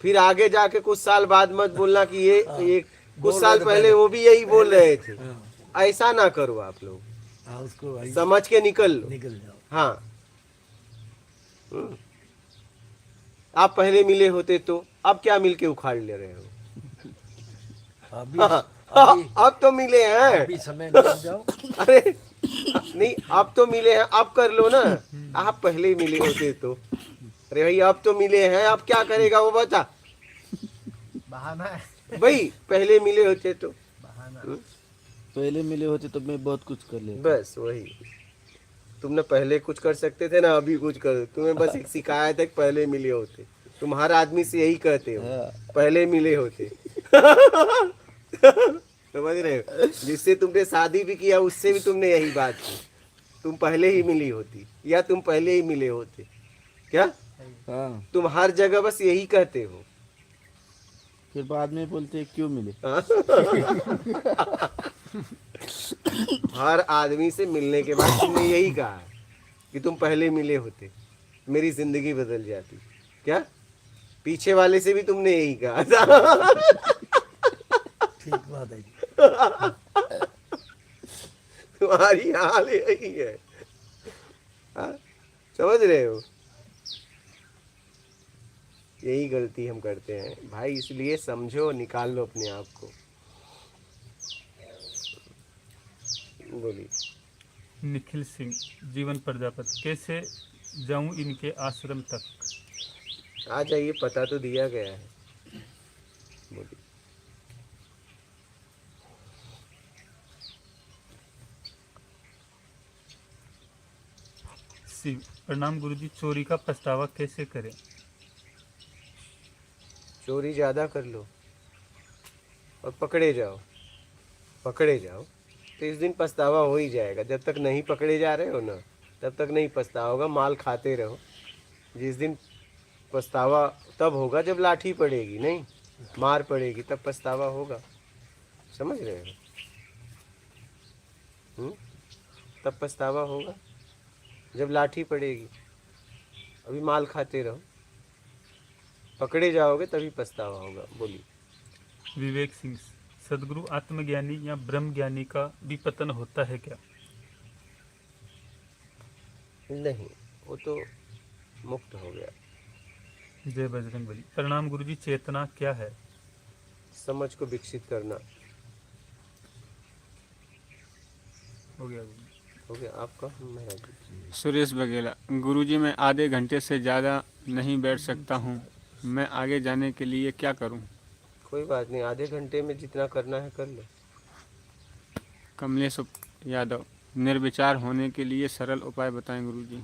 फिर आगे जाके कुछ साल बाद मत बोलना कि ये कुछ साल पहले वो भी यही बोल रहे थे। ऐसा ना करो आप लोग, उसको भाई समझ के निकल लो। निकल जाओ। हाँ आप पहले मिले होते तो अब क्या मिलके उखाड़ ले रहे हो। अभी अब तो मिले हैं, अभी समय निकल जाओ। अरे नहीं, अब तो मिले हैं, अब कर लो ना। आप पहले मिले होते तो, अरे भाई अब तो मिले हैं, अब क्या करेगा वो बता। बहाना है, भाई पहले मिले होते तो, बहाना। पहले मिले होते तो मैं बहुत कुछ कर लेता। बस वही, तुमने पहले कुछ कर सकते थे ना, अभी कुछ कर, तुम्हें बस एक शिकायत है कि पहले मिले होते। तुम हर आदमी से यही कहते हो, पहले मिले होते। समझ रहे हो, जिससे तुमने शादी भी किया उससे भी तुमने यही बात की, तुम पहले ही मिली होती या तुम पहले ही मिले होते। क्या हाँ, तुम हर जगह बस यही कहते हो। फिर बाद में बोलते हैं, क्यों मिले। हर आदमी से मिलने के बाद तुमने यही कहा कि तुम पहले मिले होते, मेरी जिंदगी बदल जाती। क्या पीछे वाले से भी तुमने यही कहा था। ठीक बात है। तुम्हारी हाल यही है। हाँ? समझ रहे हो, यही गलती हम करते हैं भाई, इसलिए समझो, निकाल लो अपने आप को। बोलिए। निखिल सिंह, जीवन प्रजापति, कैसे जाऊं इनके आश्रम तक? आ जाइए, पता तो दिया गया है। बोलिए। शिव प्रणाम गुरुजी, चोरी का पछतावा कैसे करें? चोरी ज़्यादा कर लो और पकड़े जाओ तो इस दिन पछतावा हो ही जाएगा। जब तक नहीं पकड़े जा रहे हो ना, तब तक नहीं पछतावा होगा। माल खाते रहो। जिस दिन पछतावा तब होगा जब लाठी पड़ेगी, नहीं मार पड़ेगी, तब पछतावा होगा। समझ रहे हो? तब पछतावा होगा जब लाठी पड़ेगी। अभी माल खाते रहो, पकड़े जाओगे तभी पछतावा होगा। बोलिए। विवेक सिंह, सदगुरु आत्मज्ञानी या ब्रह्म ज्ञानी का भी पतन होता है क्या? नहीं, वो तो मुक्त हो गया। जय बजरंगबली। प्रणाम गुरुजी, चेतना क्या है? समझ को विकसित करना। हो गया गुरुजी। हो गया आपका? महाराज जी। सुरेश बघेला, गुरुजी मैं आधे घंटे से ज़्यादा नहीं बैठ सकता हूँ, मैं आगे जाने के लिए क्या करूँ? कोई बात नहीं, आधे घंटे में जितना करना है कर लो। कमलेश यादव, निर्विचार होने के लिए सरल उपाय बताएं गुरुजी।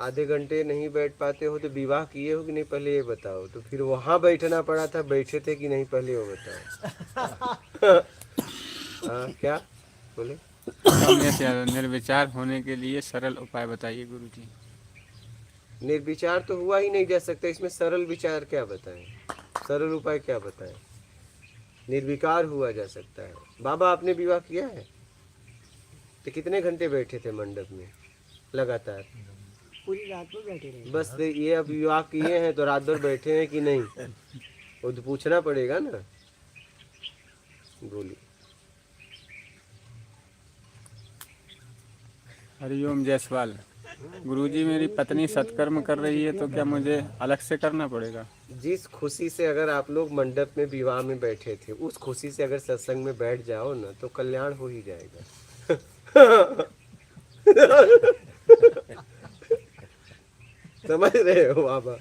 आधे घंटे नहीं बैठ पाते हो तो विवाह किए हो कि नहीं, पहले ये बताओ। तो फिर वहाँ बैठना पड़ा था, बैठे थे कि नहीं, पहले वो बताओ। हाँ, क्या बोले? कमलेश यादव, निर्विचार होने के लिए सरल उपाय बताइए गुरुजी। निर्विचार तो हुआ ही नहीं जा सकता, इसमें सरल विचार क्या बताएं, सरल उपाय क्या बताएं? निर्विकार हुआ जा सकता है। बाबा आपने विवाह किया है तो कितने घंटे बैठे थे मंडप में लगातार? पूरी रात में बैठे रहे। बस ये अब विवाह किए हैं तो रात भर बैठे हैं कि नहीं, वो तो पूछना पड़ेगा ना। बोलिए। हरिओम जायसवाल, गुरुजी मेरी पत्नी सत्कर्म कर रही है तो क्या मुझे अलग से करना पड़ेगा? जिस खुशी से अगर आप लोग मंडप में विवाह में बैठे थे, उस खुशी से अगर सत्संग में बैठ जाओ ना तो कल्याण हो ही जाएगा। समझ रहे हो बाबा?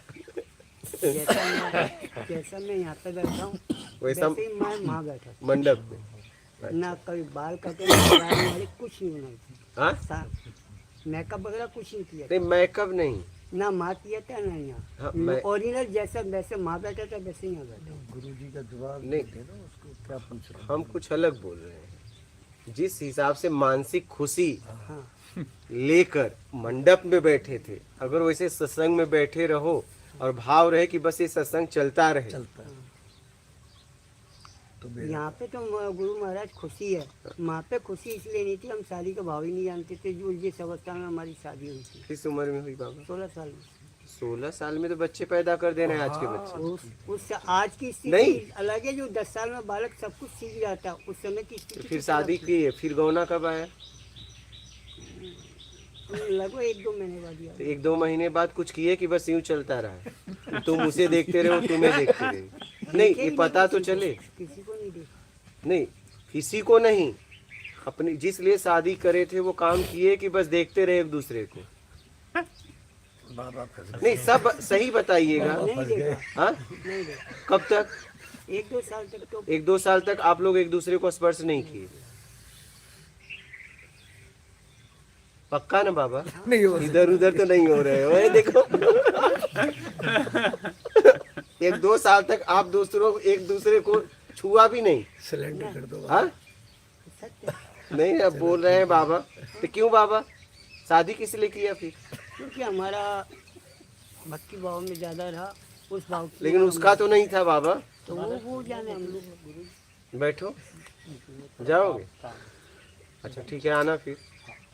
जैसा मैं यहाँ पे बैठा हूँ वैसा वैसे ही मैं वहाँ बैठा था। मंडप में ना कभी बाल कटे ना दाढ़ी वाली, कुछ नहीं बनाई हाँ? थी। मेकअप वगैरह कुछ नहीं किया नहीं, मेकअप नहीं। ना माँ किया था ना हाँ, यहाँ। ओरिजिनल जैसा वैसे माँ बैठा था वैसे यहाँ बैठा। गुरु जी का जवाब नहीं, देना, उसको क्या पूछ रहे हम कुछ अलग बोल रहे हैं। जिस हिसाब से मानसिक खुशी हाँ लेकर मंडप में बैठे थे, अगर वैसे सत्संग में बैठे रहो और भाव रहे कि बस ये सत्संग चलता रहे, चलता है तो यहाँ पे तो गुरु महाराज खुशी है। वहाँ पे खुशी इसलिए नहीं थी, हम शादी का भाव ही नहीं जानते थे। जो जिस अवस्था में हमारी शादी हुई थी, किस उम्र में हुई बाबा? 16 साल में। 16 साल में तो बच्चे पैदा कर दे रहे हैं आज के बच्चे। उस आज की नहीं। स्थिति अलग है। जो 10 साल में बालक सब कुछ सीख जाता है, उस समय की स्थिति फिर शादी की, फिर गौना कब आया? लगभग 1-2 महीने बाद ही तो आया। 1-2 महीने बाद कुछ किए कि बस यूं चलता रहा? तुम उसे देखते रहे, तुम्हें देखते रहे? नहीं, ये पता तो चले। किसी को नहीं देखा। नहीं, किसी को नहीं, अपनी जिस लिए शादी करे थे वो काम किए कि बस देखते रहे एक दूसरे को? बाबा फंस गए। नहीं, सब सही बताइएगा। नहीं देखा, हाँ? नहीं देखा। कब तक? 1-2 साल तक तो 1-2 साल तक आप लोग एक दूसरे को स्पर्श नहीं किए? पक्का ना बाबा? नहीं हो इधर उधर तो नहीं हो रहे हो, ये देखो। 1-2 साल तक आप दूसरों एक दूसरे को छुआ भी नहीं? सिलेंडर कर दो। हाँ? सत्य। नहीं, अब बोल रहे हैं बाबा, तो क्यों बाबा शादी किस लिए किया फिर? क्योंकि हमारा भक्ति भाव में ज्यादा रहा उस भाव की। लेकिन उसका तो नहीं था बाबा। तो वो जाने हम लोग। बैठो, जाओगे? अच्छा ठीक है, आना फिर।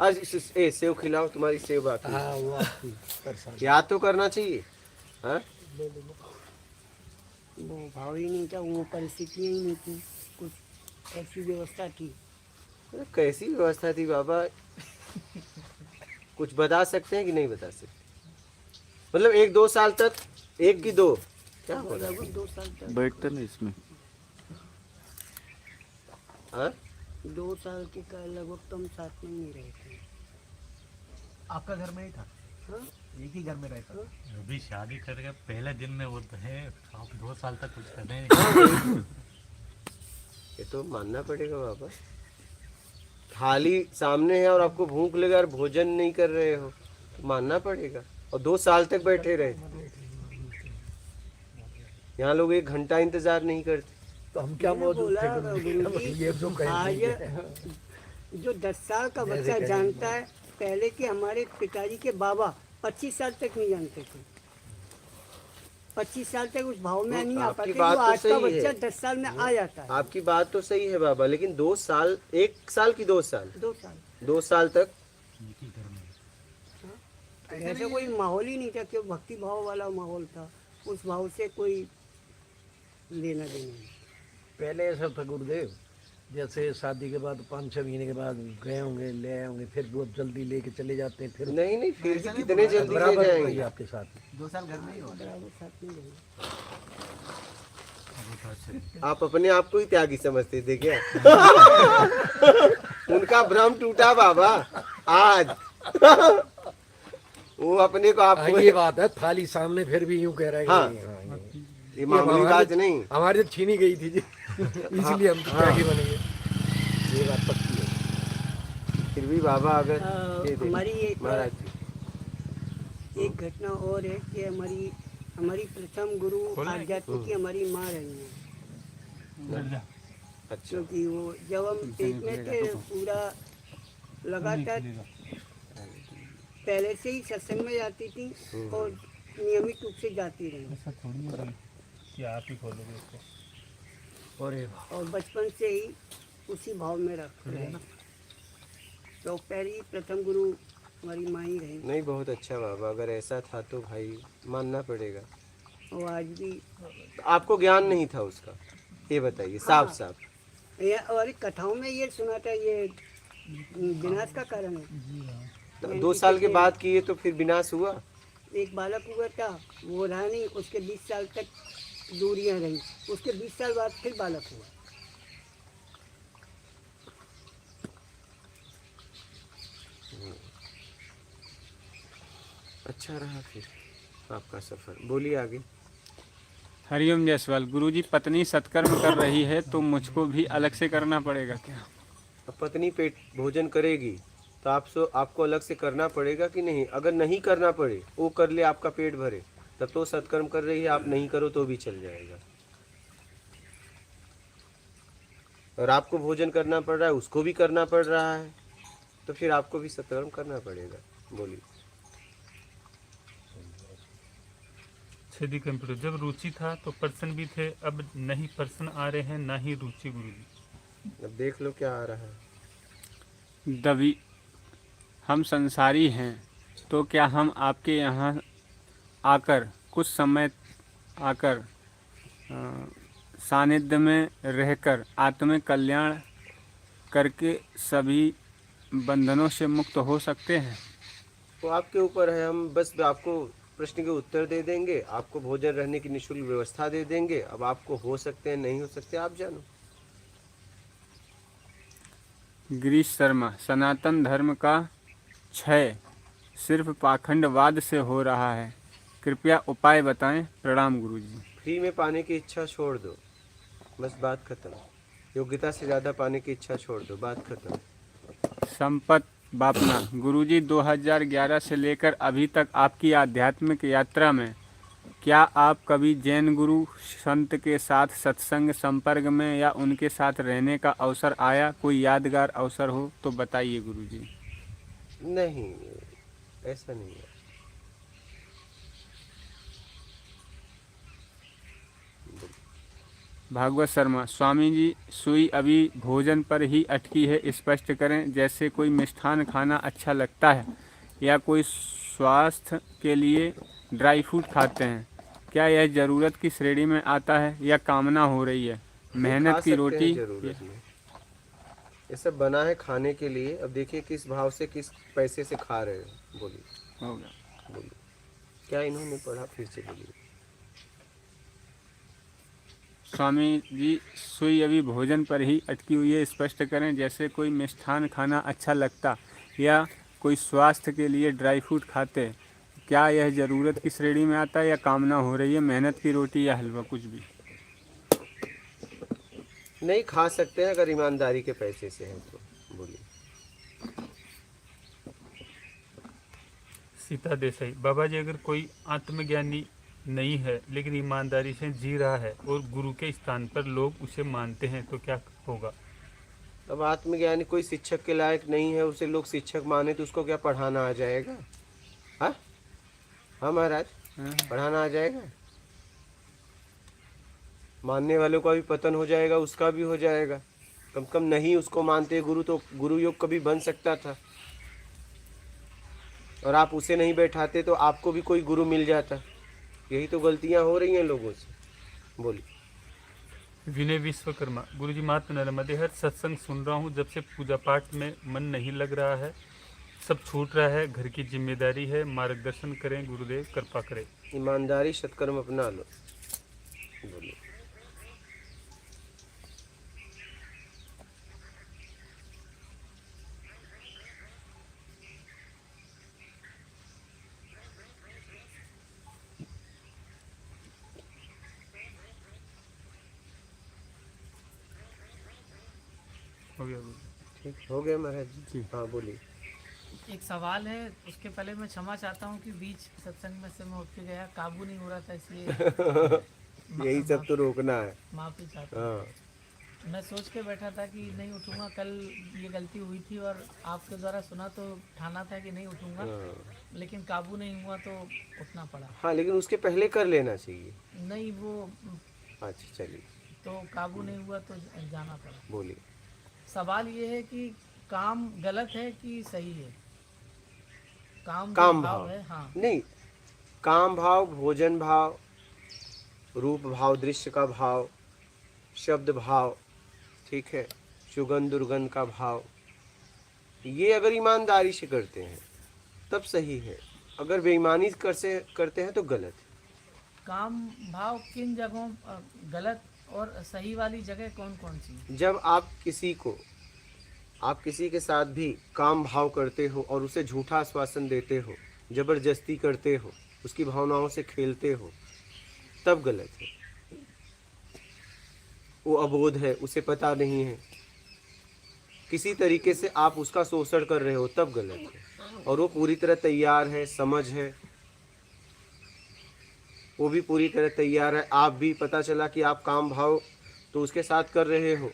आज सेव खिलाओ, तुम्हारी सेव बाकी है। हाँ वो आपकी परेशानी। याद तो करना चाहिए। हाँ? वो भाव ही नहीं था, वो परिस्थितियाँ ही नहीं थी, कुछ ऐसी व्यवस्था थी। अरे कैसी व्यवस्था थी बाबा? कुछ बता सकते हैं कि नहीं बता सकते? मतलब 1-2 साल तक, 1 कि 2? क्या हो रहा है? लगभग 2 साल तक। बैठते नहीं इसमें। हाँ? 2 साल के का लगभग तो हम साथ में नहीं रहे थे। आपका घर में ही था? हाँ? एक ही घर में रहता? अभी शादी करके पहले दिन में वो है, आप 2 साल तक कुछ कर रहे हैं। ये तो मानना पड़ेगा बाबा। थाली सामने है और आपको भूख लगा और भोजन नहीं कर रहे हो तो मानना पड़ेगा। और 2 साल तक बैठे रहे। यहाँ लोग 1 घंटा इंतजार नहीं करते। तो हम क्या मौजूद बोला थे गुरुजी, ये जो आज कहेंगे जो 10 साल का जैसे बच्चा कहेंगे। जानता है, पहले के हमारे पिताजी के बाबा 25 साल तक नहीं जानते थे। 25 साल तक उस भाव में नहीं आ आपकी पाते। बात जो तो आज का सही बच्चा है। 10 साल में आ जाता है। आपकी बात तो सही है बाबा, लेकिन 2 साल, 1 साल की 2 साल, 2 साल 2 साल तक ऐसा कोई माहौल ही नहीं था कि भक्ति भाव वाला माहौल था। उस भाव से कोई लेना देना नहीं। पहले ऐसा था गुरुदेव, जैसे शादी के बाद 5-6 महीने के बाद गए होंगे, ले आए होंगे, फिर बहुत जल्दी लेके चले जाते हैं। फिर नहीं नहीं, फिर भी कितने जल्दी ले बराबर जाएंगे। वही आपके साथ 2 साल घर में ही हो। बराबर साथ में रहे। आप अपने आप को ही त्यागी समझते थे क्या? उनका भ्रम टूटा बाबा आज। वो अपने को आप ये बात है, थाली सामने फिर भी यूं कह रहा है कि हाँ। हाँ, ये मामूली बात नहीं। हमारी तो छीनी गई थी जी, इसलिए हम तो त्यागी बने गए। ये बात पक्की है। फिर भी बाबा अगर ये देखो, हमारी एक महाराज जी, एक घटना और है कि हमारी प्रथम गुरु आध्यात्म की हमारी माँ रही है। अच्छा क्योंकि वो जब हम पेट में थे पूरा लगातार पहले से ही सत्संग में जाती थी और नियमित रूप से जाती रही। आप ही खोलोगे इसको। और बचपन से ही उसी भाव में रख रहे। तो पहली प्रथम गुरु हमारी माँ ही रही। नहीं, बहुत अच्छा बाबा, अगर ऐसा था तो भाई मानना पड़ेगा। और आज भी तो आपको ज्ञान नहीं था उसका, ये बताइए साफ साफ। ये और कथाओं में ये सुना था, ये विनाश का कारण है। तो 2 साल के बाद किए तो फिर विनाश हुआ। एक बालक हुआ था, वो रहा नहीं, उसके 20 साल तक दूरियां रही। उसके 20 साल बाद फिर बालक हुआ। अच्छा रहा फिर आपका सफर। बोलिए आगे। हरिओम जायसवाल। गुरुजी, पत्नी सत्कर्म कर रही है तो मुझको भी अलग से करना पड़ेगा क्या? अब पत्नी पेट भोजन करेगी तो आपको अलग से करना पड़ेगा कि नहीं? अगर नहीं करना पड़े, वो कर ले, आपका पेट भरे, तब तो सत्कर्म कर रही है। आप नहीं करो तो भी चल जाएगा। और आपको भोजन करना पड़ रहा है, उसको भी करना पड़ रहा है, तो फिर आपको भी सत्कर्म करना पड़ेगा। बोलिए। छेदी कंप्यूटर, जब रुचि था तो पर्सन भी थे, अब नहीं पर्सन आ रहे हैं, ना ही रुचि। गुरुजी अब देख लो क्या आ रहा है। दबी हम संसारी हैं, तो क्या हम आपके यहाँ आकर कुछ समय आकर सानिध्य में रहकर आत्मिक कल्याण करके सभी बंधनों से मुक्त हो सकते हैं? तो आपके ऊपर है। हम बस आपको प्रश्न के उत्तर दे देंगे, आपको भोजन रहने की निःशुल्क व्यवस्था दे देंगे। अब आपको हो सकते हैं, नहीं हो सकते, आप जानो। गिरीश शर्मा, सनातन धर्म का क्षय सिर्फ पाखंडवाद से हो रहा है, कृपया उपाय बताएं। प्रणाम गुरुजी। फ्री में पाने की इच्छा छोड़ दो, बस बात खत्म। योग्यता से ज़्यादा पाने की इच्छा छोड़ दो, बात खत्म। संपत बापना, गुरुजी 2011 से लेकर अभी तक आपकी आध्यात्मिक यात्रा में क्या आप कभी जैन गुरु संत के साथ सत्संग संपर्क में या उनके साथ रहने का अवसर आया? कोई यादगार अवसर हो तो बताइए गुरुजी। नहीं, ऐसा नहीं है। भागवत शर्मा, स्वामी जी सुई अभी भोजन पर ही अटकी है, स्पष्ट करें। जैसे कोई मिष्ठान खाना अच्छा लगता है या कोई स्वास्थ्य के लिए ड्राई फ्रूट खाते हैं, क्या यह ज़रूरत की श्रेणी में आता है या कामना हो रही है? मेहनत खा की सकते रोटी हैं जरूरत में। ये सब बना है खाने के लिए। अब देखिए किस भाव से, किस पैसे से खा रहे हो। बोलिए होगा। बोलिए, क्या इन्होंने पढ़ा? फिर से बोलिए। स्वामी जी सुई अभी भोजन पर ही अटकी हुई है, स्पष्ट करें। जैसे कोई मिष्ठान खाना अच्छा लगता या कोई स्वास्थ्य के लिए ड्राई फ्रूट खाते, क्या यह ज़रूरत की श्रेणी में आता है या कामना हो रही है? मेहनत की रोटी या हलवा, कुछ भी नहीं खा सकते हैं अगर ईमानदारी के पैसे से है तो। बोलिए। सीता देसाई। बाबा जी, अगर कोई आत्मज्ञानी नहीं है लेकिन ईमानदारी से जी रहा है और गुरु के स्थान पर लोग उसे मानते हैं तो क्या होगा? अब आत्मज्ञानी कोई शिक्षक के लायक नहीं है, उसे लोग शिक्षक माने तो उसको क्या पढ़ाना आ जाएगा? हाँ हाँ महाराज, पढ़ाना आ जाएगा? मानने वालों का भी पतन हो जाएगा, उसका भी हो जाएगा। कम से कम नहीं उसको मानते गुरु तो गुरु योग कभी बन सकता था, और आप उसे नहीं बैठाते तो आपको भी कोई गुरु मिल जाता। यही तो गलतियां हो रही हैं लोगों से। बोलिए। विनय विश्वकर्मा। गुरुजी, मात नर्मदे हर सत्संग सुन रहा हूँ, जब से पूजा पाठ में मन नहीं लग रहा है, सब छूट रहा है, घर की जिम्मेदारी है, मार्गदर्शन करें गुरुदेव, कृपा करें। ईमानदारी सत्कर्म अपना लो। बोलिए। हो गया गुरु। ठीक हो गया महाराज जी। हाँ बोलिए। एक सवाल है, उसके पहले मैं क्षमा चाहता हूँ कि बीच सत्संग में से मैं उठ के गया, काबू नहीं हो रहा था, इसलिए यही सब तो रोकना है। माफी चाहता हूँ। हाँ मैं सोच के बैठा था कि नहीं उठूंगा, कल ये गलती हुई थी और आपके द्वारा सुना तो ठाना था कि नहीं उठूंगा, लेकिन काबू नहीं हुआ तो उठना पड़ा। हाँ, लेकिन उसके पहले कर लेना चाहिए। नहीं वो अच्छा चलिए तो काबू नहीं हुआ तो जाना पड़ा। बोलिए। सवाल ये है कि काम गलत है कि सही है? काम काम भाव भाव है, हाँ। नहीं, काम भाव, भोजन भाव, रूप भाव, दृश्य का भाव, शब्द भाव, ठीक है, सुगंध दुर्गंध का भाव, ये अगर ईमानदारी से करते हैं तब सही है, अगर बेईमानी करते हैं तो गलत है। काम भाव किन जगहों गलत और सही वाली जगह कौन कौन सी? जब आप किसी के साथ भी काम भाव करते हो और उसे झूठा आश्वासन देते हो, जबरदस्ती करते हो, उसकी भावनाओं से खेलते हो, तब गलत है। वो अबोध है, उसे पता नहीं है, किसी तरीके से आप उसका शोषण कर रहे हो, तब गलत है। और वो पूरी तरह तैयार है, समझ है, वो भी पूरी तरह तैयार है, आप भी पता चला कि आप काम भाव तो उसके साथ कर रहे हो,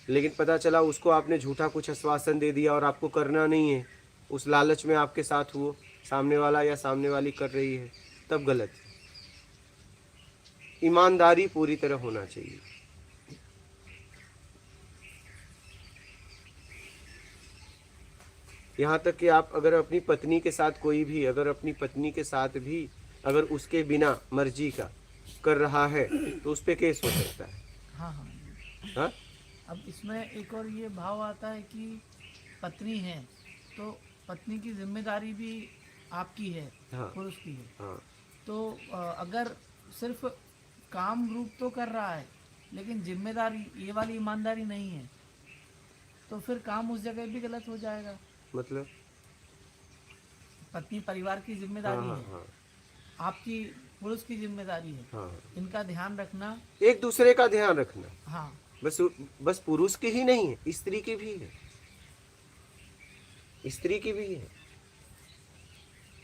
लेकिन पता चला उसको आपने झूठा कुछ आश्वासन दे दिया और आपको करना नहीं है, उस लालच में आपके साथ वो सामने वाला या सामने वाली कर रही है, तब गलत है। ईमानदारी पूरी तरह होना चाहिए। यहाँ तक कि आप अगर अपनी पत्नी के साथ अगर उसके बिना मर्जी का कर रहा है तो उस पे केस हो सकता है। हाँ हाँ। हाँ? अब इसमें एक और ये भाव आता है कि पत्नी है तो पत्नी की जिम्मेदारी भी आपकी है, हाँ। पुरुष की है। हाँ। तो अगर सिर्फ काम रूप तो कर रहा है लेकिन जिम्मेदारी ये वाली ईमानदारी नहीं है तो फिर काम उस जगह भी गलत हो जाएगा। मतलब पत्नी परिवार की जिम्मेदारी हाँ, है, हाँ, आपकी पुरुष की जिम्मेदारी है, हाँ। इनका ध्यान रखना, एक दूसरे का ध्यान रखना। हाँ। बस पुरुष की ही नहीं है, स्त्री की भी है, स्त्री की भी है,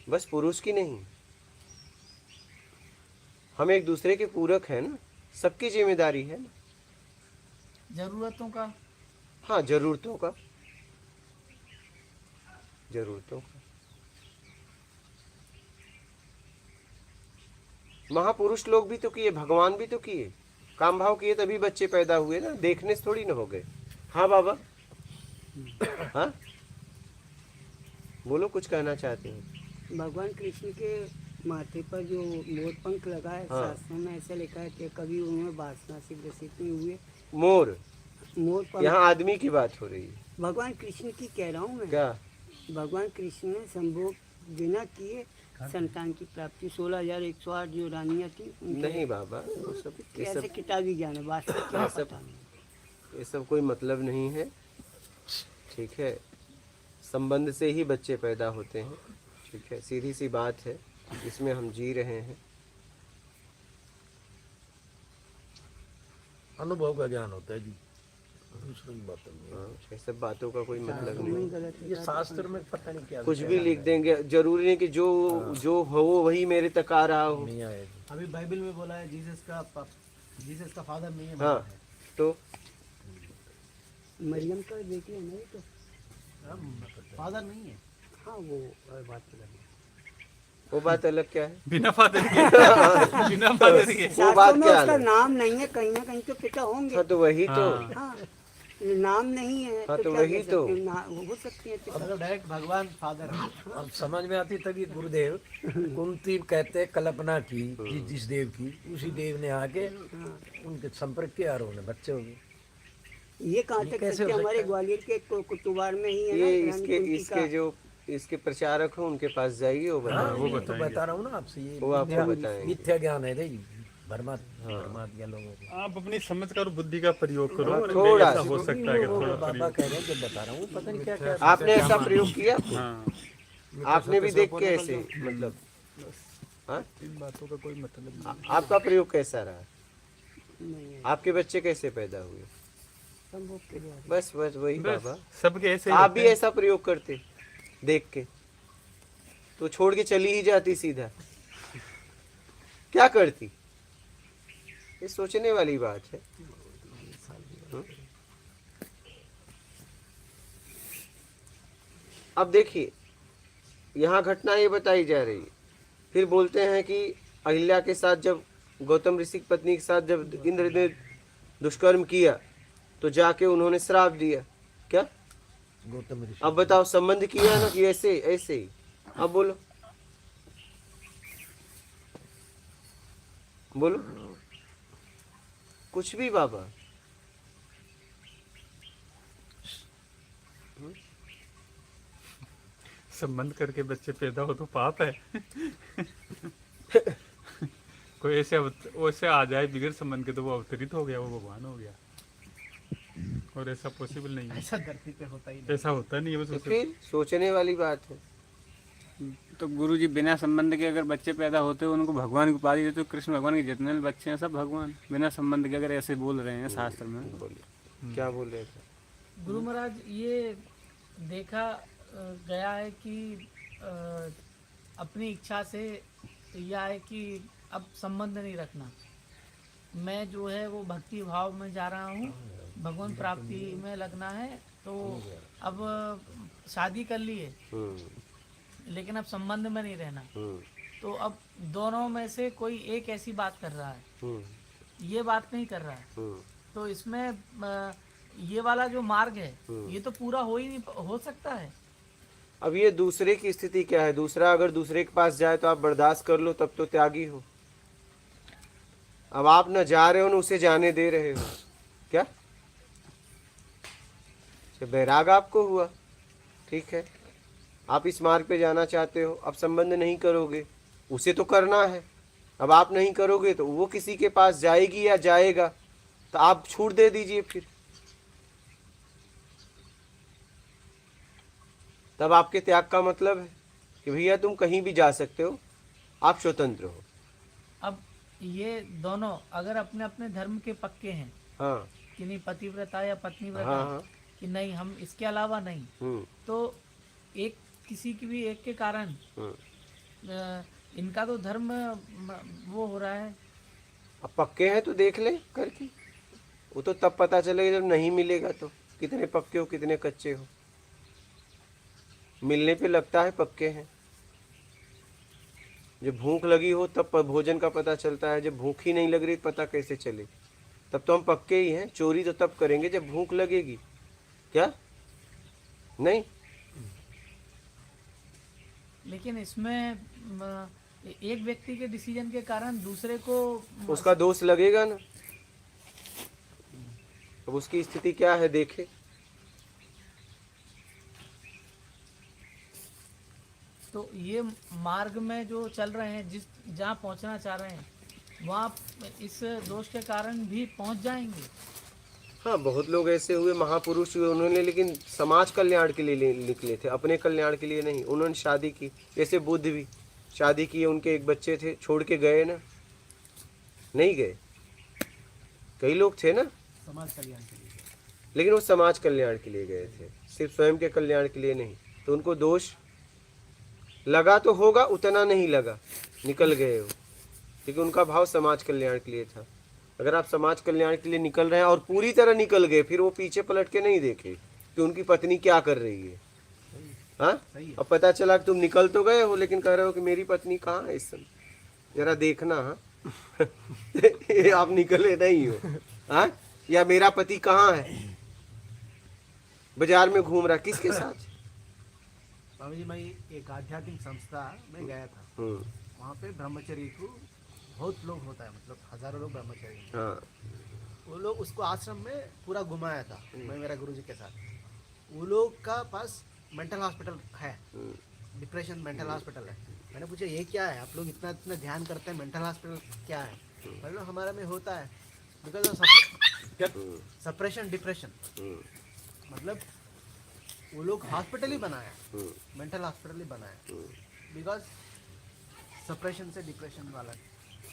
बस पुरुष की नहीं। हम एक दूसरे के पूरक है ना, सबकी जिम्मेदारी है ना। जरूरतों का, हाँ, जरूरतों का। महापुरुष लोग भी तो किए, भगवान भी तो किए, काम भाव किए तभी बच्चे पैदा हुए ना, देखने से थोड़ी ना हो गए। हाँ बाबा, हाँ बोलो, कुछ कहना चाहते हैं? भगवान कृष्ण के माथे पर जो मोर पंख लगा है, हाँ। शास्त्रों में ऐसा लिखा है कि कभी उनमें वासना से ग्रसित नहीं हुए। मोर पंख यहाँ आदमी की बात हो रही है। भगवान कृष्ण की कह रहा हूँ मैं। क्या? भगवान कृष्ण ने संभोग बिना किए संतान की प्राप्ति 16,108 जो रानियाँ थी नहीं बाबा, ऐसे किताबी ज्ञान है, वास्तविक क्या पता नहीं। ये सब कोई मतलब नहीं है, ठीक है। संबंध से ही बच्चे पैदा होते हैं, ठीक है, सीधी सी बात है, इसमें हम जी रहे हैं। अनुभव का ज्ञान होता है जी। दूसरों की बातों में हाँ, ये सब बातों का कोई मतलब नहीं नहीं। गलत है ये शास्त्र में पता नहीं क्या कुछ भी लिख देंगे, जरूरी नहीं कि जो जो हो वही मेरे तक आ रहा हो। नहीं आएगा। अभी बाइबल में बोला है जीसस का फादर नहीं है, हाँ, मदर है। तो मरियम का बेटी है नहीं तो हाँ, फादर नहीं है। हाँ वो बात अलग है। वो बात अलग क्या है? बिना फादर के बिना फादर के वो बात शास्त्रों में क्या उसका अलग? नाम नहीं है, कहीं ना कहीं तो पिता होंगे। हाँ तो वही तो। हाँ। हाँ नाम नहीं है हाँ, तो क्या वही कह सकते तो। हैं, हो सकती है पिता। मतलब डायरेक्ट भगवान फादर है। अब समझ में आती तभी गुरुदेव कुंती कहते कल्पना की जिस देव की, उसी देव ने आके उनके संपर्क किया और उन्हें बच्चे हो गए। ये कहाँ ये तक कैसे सत्य हो हमारे सकता है? ग्वालियर के कुतुबार में ही है ना, ये रानी इसके कुंती इसके का। जो इसके प्रचारक हो उनके पास जाइए, वो हाँ, बताएंगे। वो तो बता रहा हूँ ना आपसे, ये वो आपको मिथ्या- बताएंगे। मिथ्या ज्ञान है रे, भरमा दिया लोगों को। आप अपनी समझ का और बुद्धि का प्रयोग करो, और थोड़ा ऐसा हो सकता है कि वो थोड़ा बाबा प्रयोग। कह रहे हैं, जो बता रहा हूँ पता नहीं क्या क्या। आपने ऐसा प्रयोग किया? हाँ, आपने भी देख के ऐसे मतलब? हाँ, इन बातों का कोई मतलब नहीं। आपका प्रयोग कैसा रहा? नहीं है, आपके बच्चे कैसे पैदा हुए? संभोग के द्वारा। बस बस वही बस बाबा। सबके ऐसे ही आप होते भी हैं। ऐसा प्रयोग करते देख के तो छोड़ के चली ही जाती सीधा, क्या करती? ये सोचने वाली बात है। अब देखिए, यहाँ घटना ये बताई जा रही है। फिर बोलते हैं कि अहिल्या के साथ जब गौतम ऋषि की पत्नी के साथ जब इंद्र ने दुष्कर्म किया तो जाके उन्होंने श्राप दिया। क्या? गौतम ऋषि अब बताओ, संबंध किया ना कि ऐसे ऐसे ही? अब बोलो बोलो कुछ भी बाबा। संबंध करके बच्चे पैदा हो तो पाप है। कोई ऐसे आ जाए बिगड़ संबंध के तो वो अवतरित हो गया, वो भगवान हो गया। और ऐसा पॉसिबल नहीं है, ऐसा धरती पे होता ही नहीं। ऐसा होता नहीं है। बस तो उसे फिर सोचने वाली बात है। तो गुरुजी बिना संबंध के अगर बच्चे पैदा होते हो उनको भगवान की उपाधि देते, तो कृष्ण भगवान के जितने भी बच्चे हैं सब भगवान बिना संबंध के, अगर ऐसे बोल रहे हैं शास्त्र में। बोलिए, क्या बोल रहे थे? गुरु महाराज ये देखा गया है कि अपनी इच्छा से यह है कि अब संबंध नहीं रखना, मैं जो है वो भक्ति भाव में जा रहा हूँ, भगवान प्राप्ति में लगना है। तो अब शादी कर ली है लेकिन अब संबंध में नहीं रहना, तो अब दोनों में से कोई एक ऐसी बात कर रहा है, ये बात नहीं कर रहा है। तो इसमें ये वाला जो मार्ग है ये तो पूरा हो ही नहीं हो सकता है। अब ये दूसरे की स्थिति क्या है? दूसरा अगर दूसरे के पास जाए तो आप बर्दाश्त कर लो, तब तो त्यागी हो। अब आप न जा रहे हो न उसे जाने दे रहे हो, क्या? बैराग आपको हुआ, ठीक है, आप इस मार्ग पे जाना चाहते हो, अब संबंध नहीं करोगे, उसे तो करना है। अब आप नहीं करोगे तो वो किसी के पास जाएगी या जाएगा, तो आप छूट दे दीजिए फिर। तब आपके त्याग का मतलब है कि भैया तुम कहीं भी जा सकते हो, आप स्वतंत्र हो। अब ये दोनों अगर अपने अपने धर्म के पक्के हैं हाँ कि नहीं, पतिव्रता या पत्नीव्रता, हाँ हाँ। कि नहीं हम इसके अलावा नहीं, तो एक किसी की भी एक के कारण इनका तो धर्म वो हो रहा है। अब पक्के हैं तो देख ले करके, वो तो तब पता चलेगा जब नहीं मिलेगा तो कितने पक्के हो कितने कच्चे हो। मिलने पे लगता है पक्के हैं, जब भूख लगी हो तब भोजन का पता चलता है, जब भूख ही नहीं लग रही पता कैसे चले? तब तो हम पक्के ही हैं। चोरी तो तब करेंगे जब भूख लगेगी, क्या नहीं? लेकिन इसमें एक व्यक्ति के डिसीजन के कारण दूसरे को उसका दोष लगेगा ना। अब उसकी स्थिति क्या है देखे। तो ये मार्ग में जो चल रहे हैं, जिस जहाँ पहुँचना चाह रहे हैं वहाँ इस दोष के कारण भी पहुँच जाएंगे। हाँ, बहुत लोग ऐसे हुए, महापुरुष हुए, उन्होंने लेकिन समाज कल्याण के लिए निकले थे, अपने कल्याण के लिए नहीं। उन्होंने शादी की, जैसे बुद्ध भी शादी की, उनके एक बच्चे थे, छोड़ के गए ना? नहीं गए। कई लोग थे ना, समाज कल्याण के लिए। लेकिन वो समाज कल्याण के लिए गए थे, सिर्फ स्वयं के कल्याण के लिए नहीं। तो उनको दोष लगा तो होगा, उतना नहीं लगा, निकल गए हो, क्योंकि उनका भाव समाज कल्याण के लिए था। अगर आप समाज कल्याण के लिए निकल रहे हैं और पूरी तरह निकल गए, फिर वो पीछे पलट के नहीं देखे कि उनकी पत्नी क्या कर रही है। हाँ, अब पता चला कि तुम निकल तो गए हो, लेकिन कह रहे हो कि मेरी पत्नी कहाँ है इस समय, जरा देखना। हाँ ये आप निकले नहीं हो। हाँ, या मेरा पति कहाँ है, बाजार में घूम रहा, किसके साथ? स्वामी जी, मैं एक आध्यात्मिक संस्था में गया था। वहाँ पे ब्रह्मचर्य को बहुत लोग होता है, मतलब हजारों लोग ब्रह्मचर्य। हाँ, वो लोग उसको आश्रम में पूरा घुमाया था, मैं मेरा गुरुजी के साथ। वो लोग का पास मेंटल हॉस्पिटल है, डिप्रेशन मेंटल हॉस्पिटल है। मैंने पूछा ये क्या है, आप लोग इतना इतना ध्यान करते हैं, मेंटल हॉस्पिटल क्या है? मतलब हमारा में होता है बिकॉज ऑफ सप्रेशन डिप्रेशन। मतलब वो लोग हॉस्पिटल ही बनाया, मेंटल हॉस्पिटल ही बनाया, बिकॉज सप्रेशन से डिप्रेशन वाला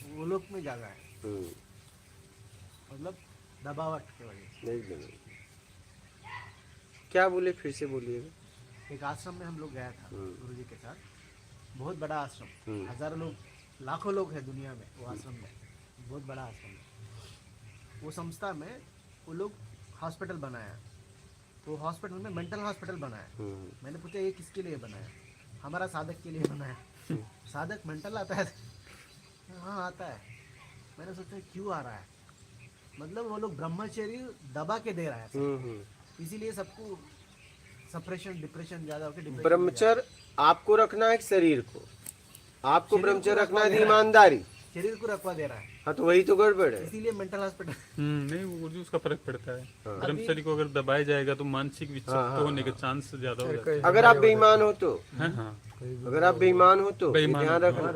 वो लोग में ज़्यादा है, मतलब दबावट की वजह से। क्या बोले, फिर से बोलिएगा। एक आश्रम में हम लोग गया था गुरुजी के साथ, बहुत बड़ा आश्रम, हजारों लोग, लाखों लोग हैं दुनिया में वो आश्रम में, बहुत बड़ा आश्रम है। वो संस्था में वो लोग हॉस्पिटल बनाया, तो हॉस्पिटल में मेंटल हॉस्पिटल बनाया। मैंने पूछा ये किसके लिए बनाया? हमारा साधक के लिए बनाया। साधक मेंटल आता है? हाँ आता है। मैंने सोचा क्यों आ रहा है, मतलब वो लोग ब्रह्मचर्य दबा के दे रहा है, इसीलिए सबको सप्रेशन डिप्रेशन ज्यादा होकर ब्रह्मचर्य आपको रखना है शरीर को, आपको ब्रह्मचर्य रखना है ईमानदारी, शरीर को रखवा दे रहा है। हाँ, तो वही तो गड़बड़ है, इसीलिए मेंटल हॉस्पिटल। नहीं, वो गुरुजी उसका फर्क पड़ता है। ब्रह्मचर्य को अगर दबाया जाएगा तो मानसिक विक्षिप्त होने के चांस ज्यादा हो जाते हैं। अगर आप बेईमान हो तो, हाँ, अगर आप बेईमान हो तो बेईमान ध्यान रखना।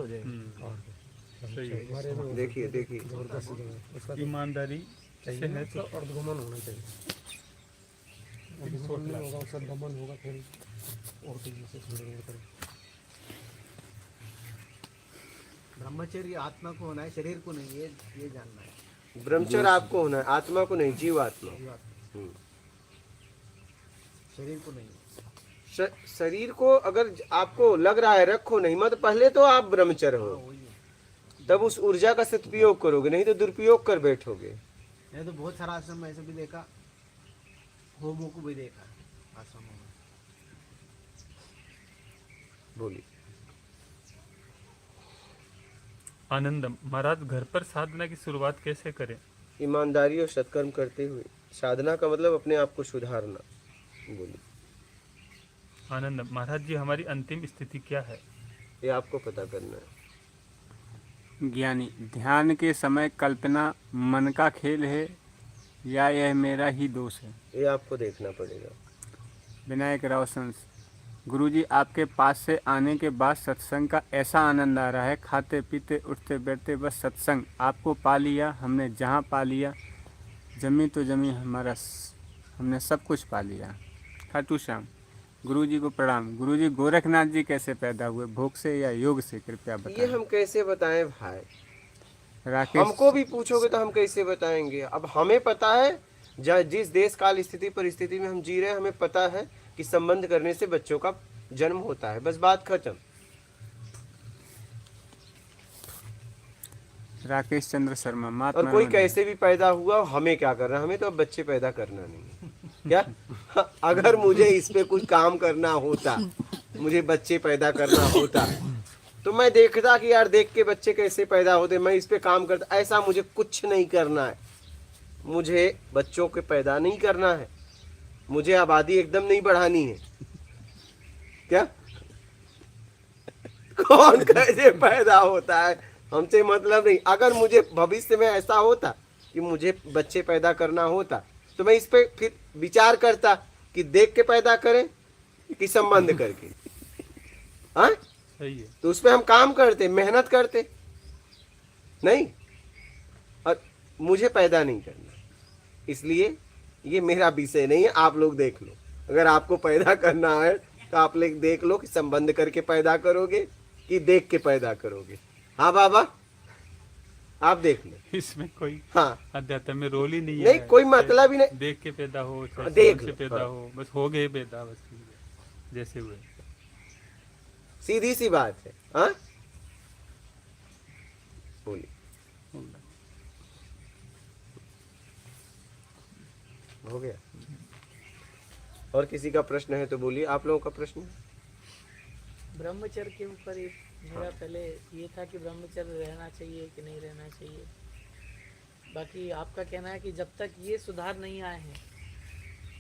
सही है। देखिए देखिए, ईमानदारी से है तो अर्धगमन होना चाहिए। होगा सद्गमन होगा, फिर और तेजी से करें। ब्रह्मचर्य आत्मा को होना है, शरीर को नहीं, ये जानना है। ब्रह्मचर्य आपको होना है, आत्मा को नहीं, जीव आत्मा। शरीर को नहीं। शरीर को अगर आपको लग रहा है रखो नहीं, मत पहले तो आप ब्रह्मचर्य हो, तब उस ऊर्जा का सदुपयोग करोगे, नहीं तो दुरुपयोग कर बैठोगे। मैंने तो बहुत सारा आश्रम में ऐसे भी देखा, होमों को भी देखा आश्रमों में। बोलिए। आनंदम महाराज, घर पर साधना की शुरुआत कैसे करें? ईमानदारी और सत्कर्म करते हुए। साधना का मतलब अपने आप को सुधारना। बोलिए। आनंदम महाराज जी, हमारी अंतिम स्थिति क्या है? ये आपको पता करना है। ज्ञानी, ध्यान के समय कल्पना मन का खेल है या यह मेरा ही दोष है? ये आपको देखना पड़ेगा। विनायक रोशन, गुरुजी आपके पास से आने के बाद सत्संग का ऐसा आनंद आ रहा है, खाते पीते उठते बैठते बस सत्संग। आपको पा लिया हमने, जहाँ पा लिया, जमी तो जमी हमारा, हमने सब कुछ पा लिया। खाटू श्याम, गुरुजी को प्रणाम। गुरुजी, गोरखनाथ जी कैसे पैदा हुए, भोग से या योग से, कृपया ये बताएं। हम कैसे बताएं भाई? राकेश, हमको भी पूछोगे तो हम कैसे बताएंगे? अब हमें पता है, जिस देश काल स्थिति परिस्थिति में हम जी रहे हैं, हमें पता है कि संबंध करने से बच्चों का जन्म होता है, बस बात खत्म। राकेश चंद्र शर्मा, और महात्मा कोई गांधी। कैसे भी पैदा हुआ, हमें क्या करना? हमें तो अब बच्चे पैदा करना नहीं है। क्या अगर मुझे इस पे कुछ काम करना होता, मुझे बच्चे पैदा करना होता, तो मैं देखता कि यार देख के बच्चे कैसे पैदा होते, मैं इस पे काम करता। ऐसा मुझे कुछ नहीं करना है। मुझे बच्चों के पैदा नहीं करना है, मुझे आबादी एकदम नहीं बढ़ानी है। क्या कौन कैसे पैदा होता है हमसे मतलब नहीं। अगर मुझे भविष्य में ऐसा होता कि मुझे बच्चे पैदा करना होता, तो मैं इस पे फिर विचार करता कि देख के पैदा करें कि संबंध करके। हाँ, सही है। तो उस पे हम काम करते, मेहनत करते नहीं, और मुझे पैदा नहीं करना, इसलिए ये मेरा विषय नहीं है। आप लोग देख लो, अगर आपको पैदा करना है तो आप लोग देख लो कि संबंध करके पैदा करोगे कि देख के पैदा करोगे। हाँ बाबा, आप देख लो। इसमें कोई हाँ अध्यात्म में रोल ही नहीं नहीं, है। कोई मतलब ही नहीं। देख के पैदा हो, चाहे देख से लो, पैदा हाँ। हो, बस हो गए पैदा, बस जैसे हुए। सीधी सी बात है। हाँ बोलिए। हो गया। और किसी का प्रश्न है तो बोलिए। आप लोगों का प्रश्न? ब्रह्मचर्य के ऊपर एक मेरा पहले ये था कि ब्रह्मचर्य रहना चाहिए कि नहीं रहना चाहिए। बाकी आपका कहना है कि जब तक ये सुधार नहीं आए हैं,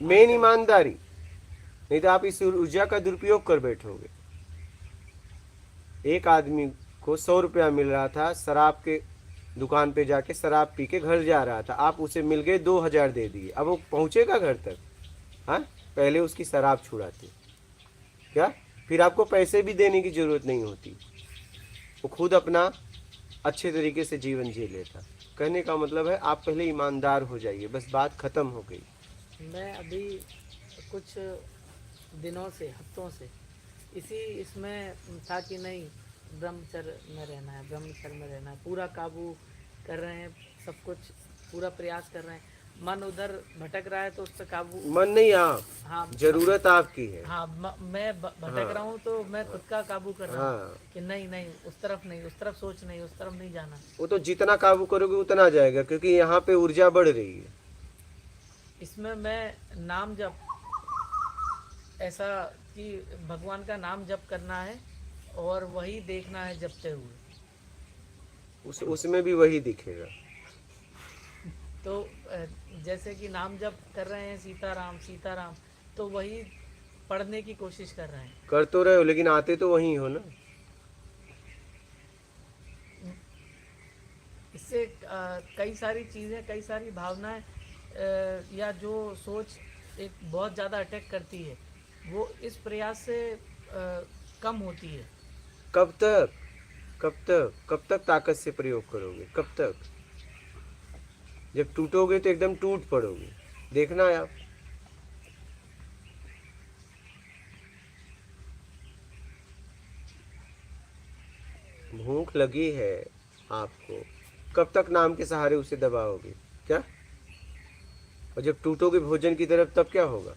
मेन ईमानदारी, नहीं तो आप इस ऊर्जा का दुरुपयोग कर बैठोगे। एक आदमी को 100 रुपया मिल रहा था, शराब के दुकान पे जाके शराब पी के घर जा रहा था, आप उसे मिल गए 2000 दे दिए, अब वो पहुंचेगा घर तक? हाँ, पहले उसकी शराब छुड़ाते क्या? फिर आपको पैसे भी देने की जरूरत नहीं होती, वो खुद अपना अच्छे तरीके से जीवन जी लेता। कहने का मतलब है आप पहले ईमानदार हो जाइए, बस बात खत्म हो गई। मैं अभी कुछ दिनों से, हफ्तों से इसमें था कि नहीं ब्रह्मचर्य में रहना है, ब्रह्मचर्य में रहना है, पूरा काबू कर रहे हैं, सब कुछ पूरा प्रयास कर रहे हैं। मन उधर भटक रहा है तो उस पर काबू। मन नहीं, आप हाँ, जरूरत आपकी है। हाँ, मैं भटक रहा हूँ तो मैं खुद का काबू कर रहा हूँ हाँ। कि नहीं नहीं उस तरफ नहीं, उस तरफ सोच नहीं, उस तरफ नहीं जाना। वो तो जितना काबू करोगे उतना जाएगा, क्योंकि यहाँ पे ऊर्जा बढ़ रही है। इसमें मैं नाम जप, ऐसा कि भगवान का नाम जप करना है और वही देखना है जपते हुए। उसमें भी वही दिखेगा। तो जैसे कि नाम जप कर रहे हैं सीताराम सीताराम, तो वही पढ़ने की कोशिश कर रहे हैं। कर तो रहे हो, लेकिन आते तो वही हो ना। इससे कई सारी चीज़ें, कई सारी भावनाएं या जो सोच एक बहुत ज़्यादा अटैक करती है, वो इस प्रयास से कम होती है। कब तक कब तक कब तक ताकत से प्रयोग करोगे? कब तक? जब टूटोगे तो एकदम टूट पड़ोगे। देखना है आप। भूख लगी है आपको, कब तक नाम के सहारे उसे दबाओगे? क्या? और जब टूटोगे भोजन की तरफ तब क्या होगा?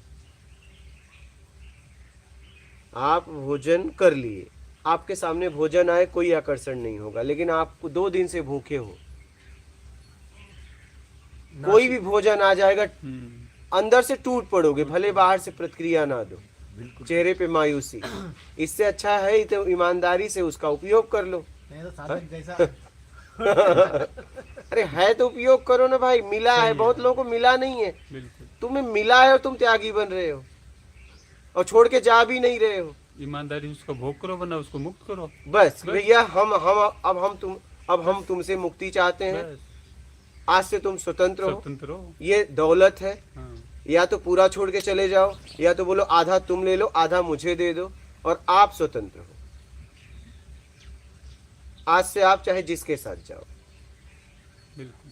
आप भोजन कर लिए, आपके सामने भोजन आए कोई आकर्षण नहीं होगा, लेकिन आप 2 दिन से भूखे हो, कोई भी भोजन आ जाएगा, अंदर से टूट पड़ोगे, भले बाहर से प्रतिक्रिया ना दो, चेहरे पे मायूसी। इससे अच्छा है तो ईमानदारी से उसका उपयोग कर लो। नहीं तो साधक जैसा अरे है तो उपयोग करो ना भाई। मिला है, बहुत लोगों को मिला नहीं है, तुम्हें मिला है और तुम त्यागी बन रहे हो और छोड़ के जा भी नहीं रहे हो। ईमानदारी उसका भोग करो, वरना उसको मुक्त करो। बस भैया, अब हम तुमसे मुक्ति चाहते हैं। आज से तुम स्वतंत्र हो। ये दौलत है। हाँ। या तो पूरा छोड़ के चले जाओ, या तो बोलो आधा तुम ले लो, आधा मुझे दे दो, और आप स्वतंत्र हो। आज से आप चाहे जिसके साथ जाओ। बिल्कुल,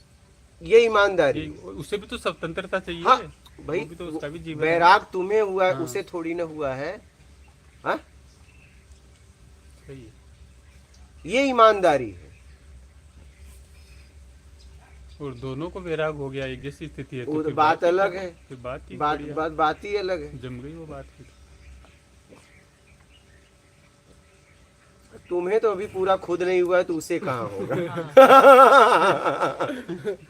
ये ईमानदारी। उसे भी तो स्वतंत्रता चाहिए। हाँ भाई, भी तो उसका भी जीवन वैराग तुम्हें हुआ है, हाँ। उसे थोड़ी ना हुआ है। हाँ, सही है। ये ईमानदारी है। और दोनों को वैराग हो गया, एक जैसी स्थिति है, वो फिर बात ही अलग खत्म। है। फिर बात ही बात बढ़िया। बात बात ही अलग है। जम गई वो बात फिर। तुम्हें तो अभी पूरा खुद नहीं हुआ है, तो उसे कहाँ होगा?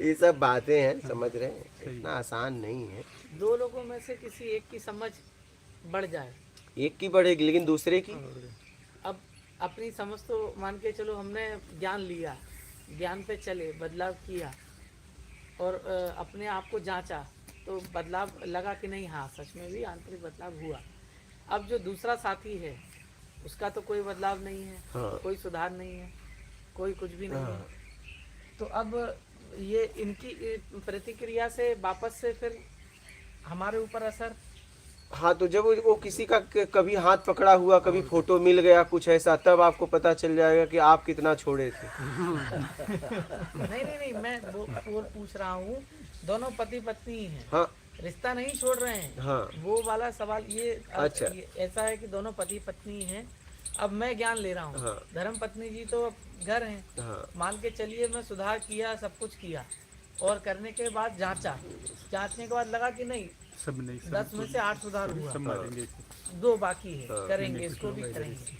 ये सब बातें हैं, समझ रहे हैं, इतना आसान नहीं है। दो लोगों में से किसी एक की समझ बढ़ जाए, एक की बढ़ेगी, लेकिन दूसरे की? अब अपनी समझ तो मान के चलो, हमने ज्ञान लिया, ज्ञान पे चले, बदलाव किया और अपने आप को जांचा, तो बदलाव लगा कि नहीं, हाँ सच में भी आंतरिक बदलाव हुआ। अब जो दूसरा साथी है उसका तो कोई बदलाव नहीं है। हाँ। कोई सुधार नहीं है, कोई कुछ भी नहीं हाँ। है। तो अब ये इनकी प्रतिक्रिया से वापस से फिर हमारे ऊपर असर। हाँ, तो जब वो किसी का कभी हाथ पकड़ा हुआ, कभी फोटो मिल गया कुछ ऐसा, तब आपको पता चल जाएगा कि आप कितना छोड़े थे। नहीं, मैं वो पूछ रहा हूँ, दोनों पति पत्नी हैं। हाँ। रिश्ता नहीं छोड़ रहे हैं। हाँ। वो वाला सवाल ये अच्छा। ये ऐसा है कि दोनों पति पत्नी हैं। अब मैं ज्ञान ले रहा हूँ। हाँ। धर्म पत्नी जी तो घर हैं, हाँ मान के चलिए मैं सुधार किया, सब कुछ किया, और करने के बाद जांचने के बाद लगा कि नहीं, सब नहीं, सब 10 में से 8 सुधार हुआ, सब मारेंगे इसे। 2 बाकी है, करेंगे, इसको भी करेंगे।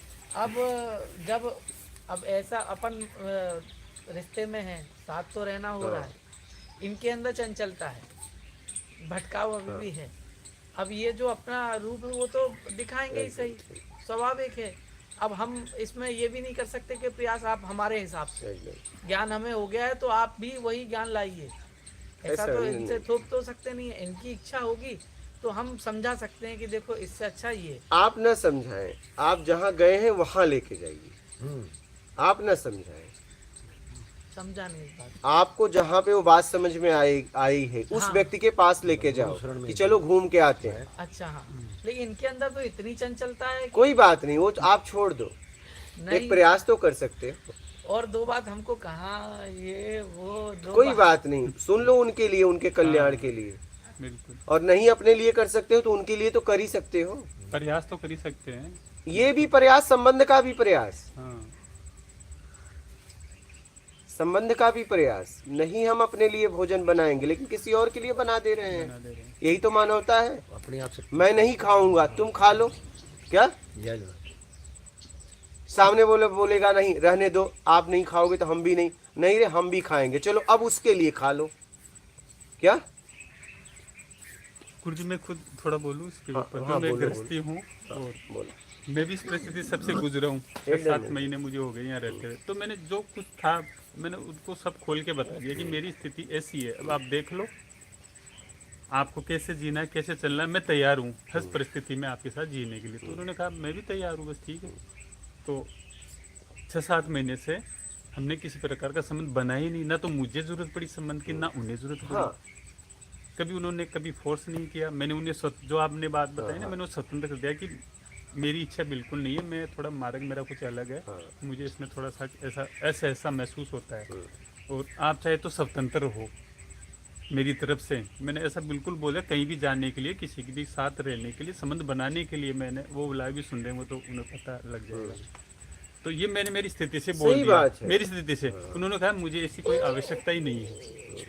अब ऐसा अपन रिश्ते में है, साथ तो रहना हो रहा है, इनके अंदर चंचलता है, भटकाव अभी भी है। अब ये जो अपना रूप है वो तो दिखाएंगे ही सही, स्वाभाविक है। अब हम इसमें ये भी नहीं कर सकते कि प्रयास आप हमारे हिसाब से, ज्ञान हमें हो गया है तो आप भी वही ज्ञान लाइए, ऐसा तो इनसे थोप तो सकते नहीं है। इनकी इच्छा होगी तो हम समझा सकते हैं कि देखो इससे अच्छा ये। आप न समझाएं, आप जहाँ गए हैं वहाँ लेके जाइए, आप न समझाएं। समझा नहीं इस बात। आपको जहाँ पे वो बात समझ में आई है उस हाँ। व्यक्ति के पास लेके जाओ कि चलो घूम के आते हैं। अच्छा हाँ, लेकिन इनके अंदर तो इतनी चंचलता है कि कोई बात नहीं, वो आप छोड़ दो, एक नहीं। प्रयास तो कर सकते हो। और 2 बात हमको कहा, ये वो 2 कोई बात नहीं, सुन लो, उनके लिए, उनके कल्याण के लिए। बिल्कुल, और नहीं अपने लिए कर सकते हो तो उनके लिए तो कर ही सकते हो। प्रयास तो कर ही सकते हैं। ये भी प्रयास, संबंध का भी प्रयास, हाँ, संबंध का भी प्रयास। नहीं हम अपने लिए भोजन बनाएंगे लेकिन किसी और के लिए बना दे रहे बना हैं, दे रहे हैं। यही तो मानवता है। अपने आप से मैं नहीं खाऊंगा, तुम खा लो, क्या जायज। सामने बोलेगा नहीं, रहने दो, आप नहीं खाओगे तो हम भी नहीं, नहीं रे हम भी खाएंगे, चलो अब उसके लिए खा लो, क्या? गुरुजी मैं खुद थोड़ा बोलूँ इसके हाँ, ऊपर। हाँ, मैं बोलो, गृहस्थी हूँ और बोलो। मैं भी इस परिस्थिति सबसे गुजरा हूँ। 7 महीने मुझे हो गए यहाँ रहते हुए, तो मैंने जो कुछ था मैंने उनको सब खोल के बता दिया कि मेरी स्थिति ऐसी है, अब आप देख लो आपको कैसे जीना है, कैसे चलना है, मैं तैयार हूँ हर परिस्थिति में आपके साथ जीने के लिए। तो उन्होंने कहा मैं भी तैयार हूँ, बस ठीक है। तो 6-7 महीने से हमने किसी प्रकार का संबंध बना ही नहीं, ना तो मुझे जरूरत पड़ी संबंध की, ना उन्हें जरूरत पड़ी। हाँ। कभी उन्होंने कभी फोर्स नहीं किया, मैंने उन्हें जो आपने बात बताई ना, मैंने वो स्वतंत्र कर दिया कि मेरी इच्छा बिल्कुल नहीं है, मैं थोड़ा मार्ग मेरा कुछ अलग है, मुझे इसमें थोड़ा सा ऐसा महसूस होता है, और आप चाहे तो स्वतंत्र हो मेरी तरफ से। मैंने ऐसा बिल्कुल बोला, कहीं भी जाने के लिए, किसी के भी साथ रहने के लिए, संबंध बनाने के लिए, मैंने वो बुलाए भी सुन रहे हैं वो तो उन्हें पता लग जाएगा। तो ये मैंने मेरी स्थिति से बोल सही दिया, बात है। मेरी स्थिति से। उन्होंने कहा मुझे ऐसी कोई आवश्यकता ही नहीं है,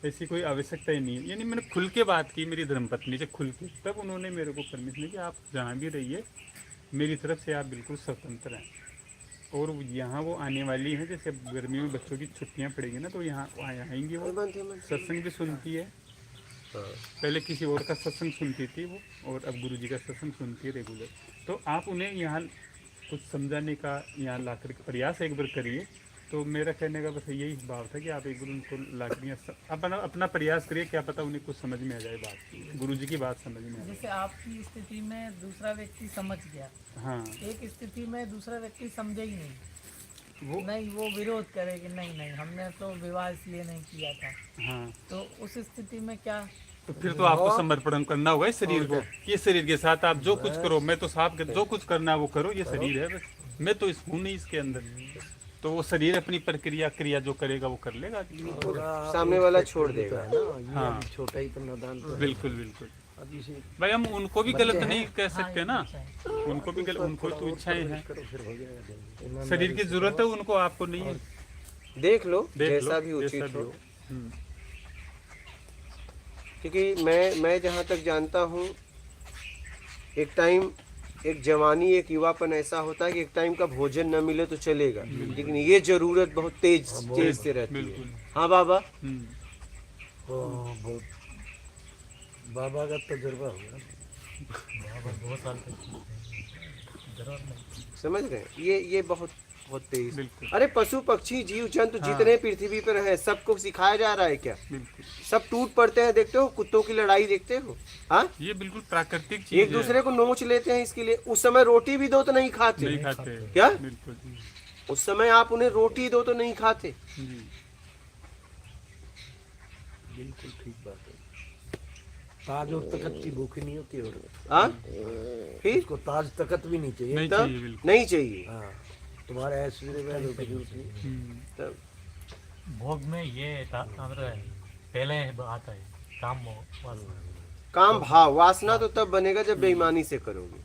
ऐसी कोई आवश्यकता ही नहीं है। यानी मैंने खुल के बात की मेरी धर्मपत्नी से, खुल के, तब उन्होंने मेरे को परमिशन दी कि आप जहाँ भी रहिए, मेरी तरफ से आप बिल्कुल स्वतंत्र हैं। और यहाँ वो आने वाली है, जैसे गर्मियों में बच्चों की छुट्टियाँ पड़ेंगी ना, तो यहाँ आएंगी, वो सत्संग भी सुनती है। पहले किसी और का सत्संग सुनती थी वो, और अब गुरुजी का सत्संग सुनती है रेगुलर। तो आप उन्हें यहाँ कुछ समझाने का, यहाँ ला कर प्रयास एक बार करिए। तो मेरा कहने का बस यही भाव था कि आप एक बार उनको ला कर अपना प्रयास करिए, क्या पता उन्हें कुछ समझ में आ जाए, बात गुरुजी की बात समझ में आ जाए। जैसे आपकी स्थिति में दूसरा व्यक्ति समझ गया, हाँ, एक स्थिति में दूसरा व्यक्ति समझे ही नहीं, वो वो विरोध करे कि नहीं हमने तो विवाह इसलिए नहीं किया था, हाँ, तो उस स्थिति में क्या? तो फिर तो आपको समर्पण करना होगा इस शरीर को। ये शरीर के साथ आप जो कुछ करो, मैं तो साफ जो कुछ करना है वो करो, ये शरीर है बस, मैं तो हूँ नहीं इसके अंदर। तो वो शरीर अपनी क्रिया जो करेगा वो कर लेगा, सामने वाला छोड़ देगा। हाँ, छोटा ही तो नादान तो है। बिल्कुल बिल्कुल। अब इसे भाई हम उनको भी गलत नहीं कह हाँ, सकते ये ना, अच्छा है। उनको भी गलत, उनको तो इच्छाएं हैं, करो फिर हो जाएगा। शरीर की जरूरत है उनको, आपको नहीं है। देख लो देख लो, जैसा भी जैसा उचित भी हो। हो। हम्म, क्योंकि मैं जहाँ तक जानता हूँ, एक टाइम, एक जवानी, एक युवापन ऐसा होता है कि एक टाइम का भोजन न मिले तो चलेगा, लेकिन ये जरूरत बहुत तेज से रहती है। बिल्कुल। हाँ बाबा, हम्म, बहुत बाबा का तजुर्बा हो गया। बहुत साल तक जरूर नहीं। समझ रहे हैं, ये बहुत तेज। बिल्कुल अरे पशु पक्षी जीव जंतु हाँ। जितने पृथ्वी पर हैं सबको सिखाया जा रहा है क्या? बिल्कुल, सब टूट पड़ते हैं, देखते हो कुत्तों की लड़ाई, देखते हो? हाँ, ये बिल्कुल प्राकृतिक चीज एक दूसरे को नोच लेते हैं इसके लिए। उस समय रोटी भी दो तो नहीं खाते, नहीं खाते, क्या? बिल्कुल उस समय आप उन्हें रोटी दो तो नहीं खाते। जी। बिल्कुल ठीक बात है। ताज और तकत की भूख नहीं होती, और हाँ, फिर इसको ताज तकत भी नहीं चाहिए। नहीं तब चाहिए, बिल्कुल। नहीं चाहिए। हाँ, तुम्हारे ऐश्वर्य में रोटी जरूरत नहीं। हम्म, तब भोग में ये पहले आता है काम वासना। काम भाव, वासना तो तब बनेगा जब बेईमानी से करोगे।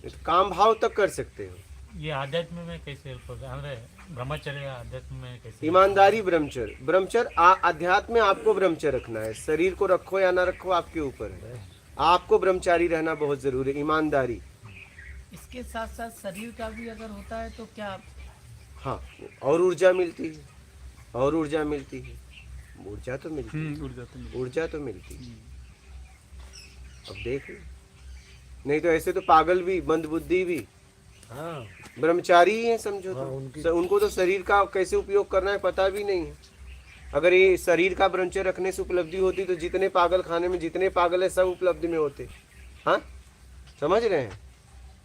तो काम भाव तब कर सकते हो। ये आध्यात्म में कैसे हेल्प होगा, ಅಂದ್ರೆ ब्रह्मचर्य आध्यात्म में कैसे? ईमानदारी ब्रह्मचर्य, ब्रह्मचर्य अध्यात्म में आपको ब्रह्मचर्य रखना है, शरीर को रखो या ना रखो आपके ऊपर है। आपको ब्रह्मचारी रहना बहुत जरूरी है, ईमानदारी। इसके साथ साथ शरीर का भी अगर होता है तो क्या? हाँ, और ऊर्जा मिलती है, और ऊर्जा मिलती है, ऊर्जा तो मिलती है, ऊर्जा तो मिली। ऊर्जा तो मिलती है। अब देख लो, नहीं तो ऐसे तो पागल भी, मंदबुद्धि भी हाँ ब्रह्मचारी ही है समझो हाँ, तो। उनको तो शरीर का कैसे उपयोग करना है पता भी नहीं है। अगर ये शरीर का ब्रह्मचर्य रखने से उपलब्धि होती तो जितने पागल खाने में जितने पागल है सब उपलब्धि में होते। हाँ, समझ रहे हैं?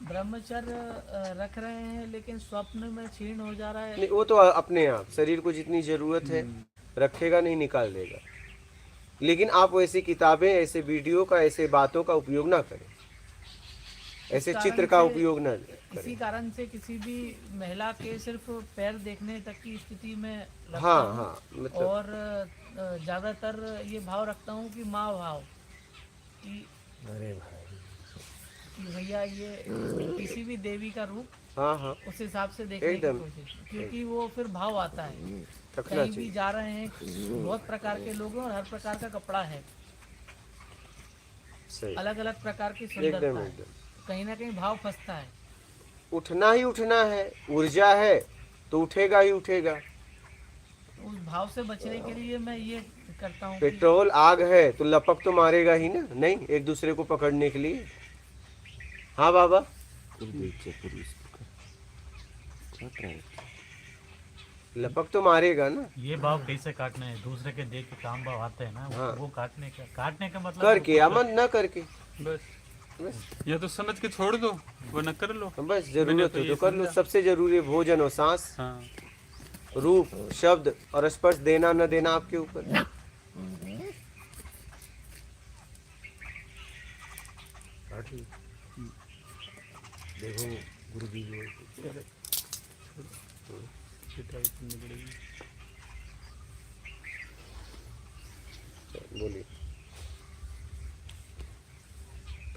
ब्रह्मचर्य रख रहे हैं लेकिन स्वप्न में क्षीण हो जा रहा है। नहीं, वो तो अपने आप शरीर को जितनी जरूरत है रखेगा, नहीं निकाल देगा। लेकिन आप ऐसी किताबें, ऐसे वीडियो का, ऐसे बातों का उपयोग ना करें, ऐसे इस चित्र कारण का से- उपयोग ना इसी करें। कारण से किसी भी महिला के सिर्फ पैर देखने तक की स्थिति में रखता हाँ हूँ। हाँ, मतलब और ज्यादातर ये भाव रखता हूँ कि माँ भाव कि अरे भाई भैया ये किसी भी देवी का रूप हाँ हाँ, उस हिसाब से देखने की एकदम। कोशिश, क्योंकि वो फिर भाव आता है। रखना कहीं भी चाहिए। जा रहे हैं, बहुत प्रकार के लोग हैं और हर प्रकार का कपड़ा है, सही, अलग अलग प्रकार की एकदम सुंदरता है, एकदम। कहीं ना कहीं भाव फंसता है। उठना ही उठना है, ऊर्जा है तो उठेगा ही उठेगा। उस भाव से बचने के लिए मैं ये करता हूँ कि पेट्रोल आग है तो लपक तो मारेगा ही ना, नहीं एक दूसरे को पकड़ने के लिए। हाँ बाबा, लपक तो मारेगा ना। ये भाव कैसे काटना है? दूसरे के देख के काम भाव आते हैं ना, हाँ। वो काटने का मतलब करके, अमन न करके, बस या तो समझ के छोड़ दो वरना कर लो। बस मैंने जरूरत तो हो ये तो कर लो। समझा। सबसे जरूरी है भोजन और सांस, हाँ, रूप, शब्द और स्पर्श देना न देना आपके ऊपर। हाँ, ठीक। देखो गुरु जी जो पिटाई करनी पड़ेगी। बोलिए,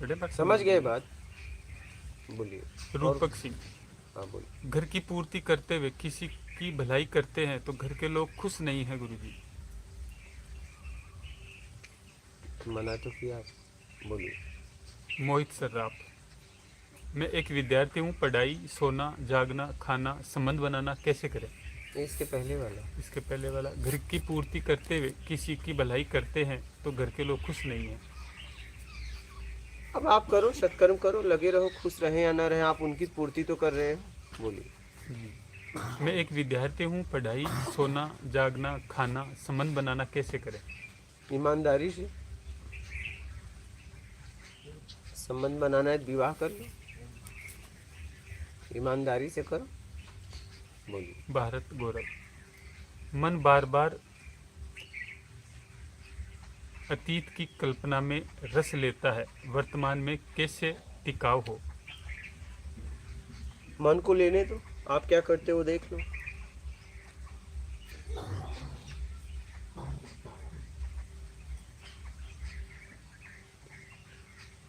बड़े बात समझ गए बात? बोलिए। रूपक सिंह, हाँ बोलिए। घर की पूर्ति करते हुए किसी की भलाई करते हैं तो घर के लोग खुश नहीं है गुरुजी। मना तो किया, बोलिए। मोहित सर्राफ, मैं एक विद्यार्थी हूँ, पढ़ाई, सोना, जागना, खाना, संबंध बनाना कैसे करें? इसके पहले वाला, इसके पहले वाला, घर की पूर्ति करते हुए किसी की भलाई करते हैं तो घर के लोग खुश नहीं हैं। अब आप करो, सत्कर्म करो, लगे रहो, खुश रहे या ना रहे, आप उनकी पूर्ति तो कर रहे हैं। बोलिए। मैं एक विद्यार्थी हूँ, पढ़ाई, सोना, जागना, खाना, संबंध बनाना कैसे करें? ईमानदारी से संबंध बनाना है, विवाह कर लो, ईमानदारी से करो। बोलिए। भारत गौरव, मन बार बार अतीत की कल्पना में रस लेता है, वर्तमान में कैसे टिकाऊ हो? मन को लेने दो, आप क्या करते हो देख लो।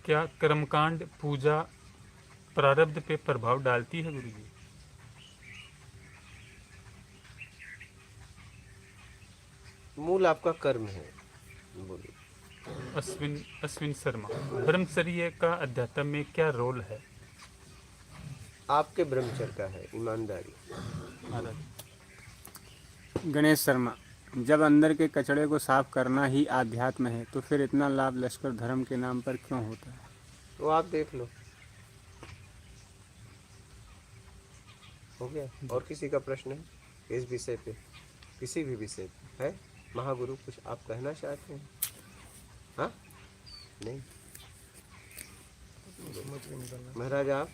क्या कर्मकांड पूजा प्रारब्ध पे प्रभाव डालती है गुरुजी? मूल आपका कर्म है। बोलिए। अश्विन शर्मा, ब्रह्मचर्य का अध्यात्म में क्या रोल है? आपके ब्रह्मचर्य का है, ईमानदारी। गणेश शर्मा, जब अंदर के कचड़े को साफ करना ही आध्यात्म है तो फिर इतना लाभ लश्कर धर्म के नाम पर क्यों होता है? वो आप देख लो। हो गया? और किसी का प्रश्न है इस विषय पे? किसी भी विषय पे है? महागुरु कुछ आप कहना चाहते हैं? हाँ, नहीं महाराज आप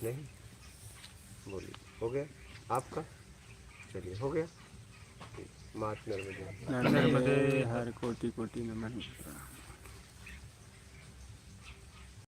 नहीं बोलिए। हो गया आपका? चलिए, हो गया। मात नर्मदे। नर्मदे हर कोटि कोटि नमन।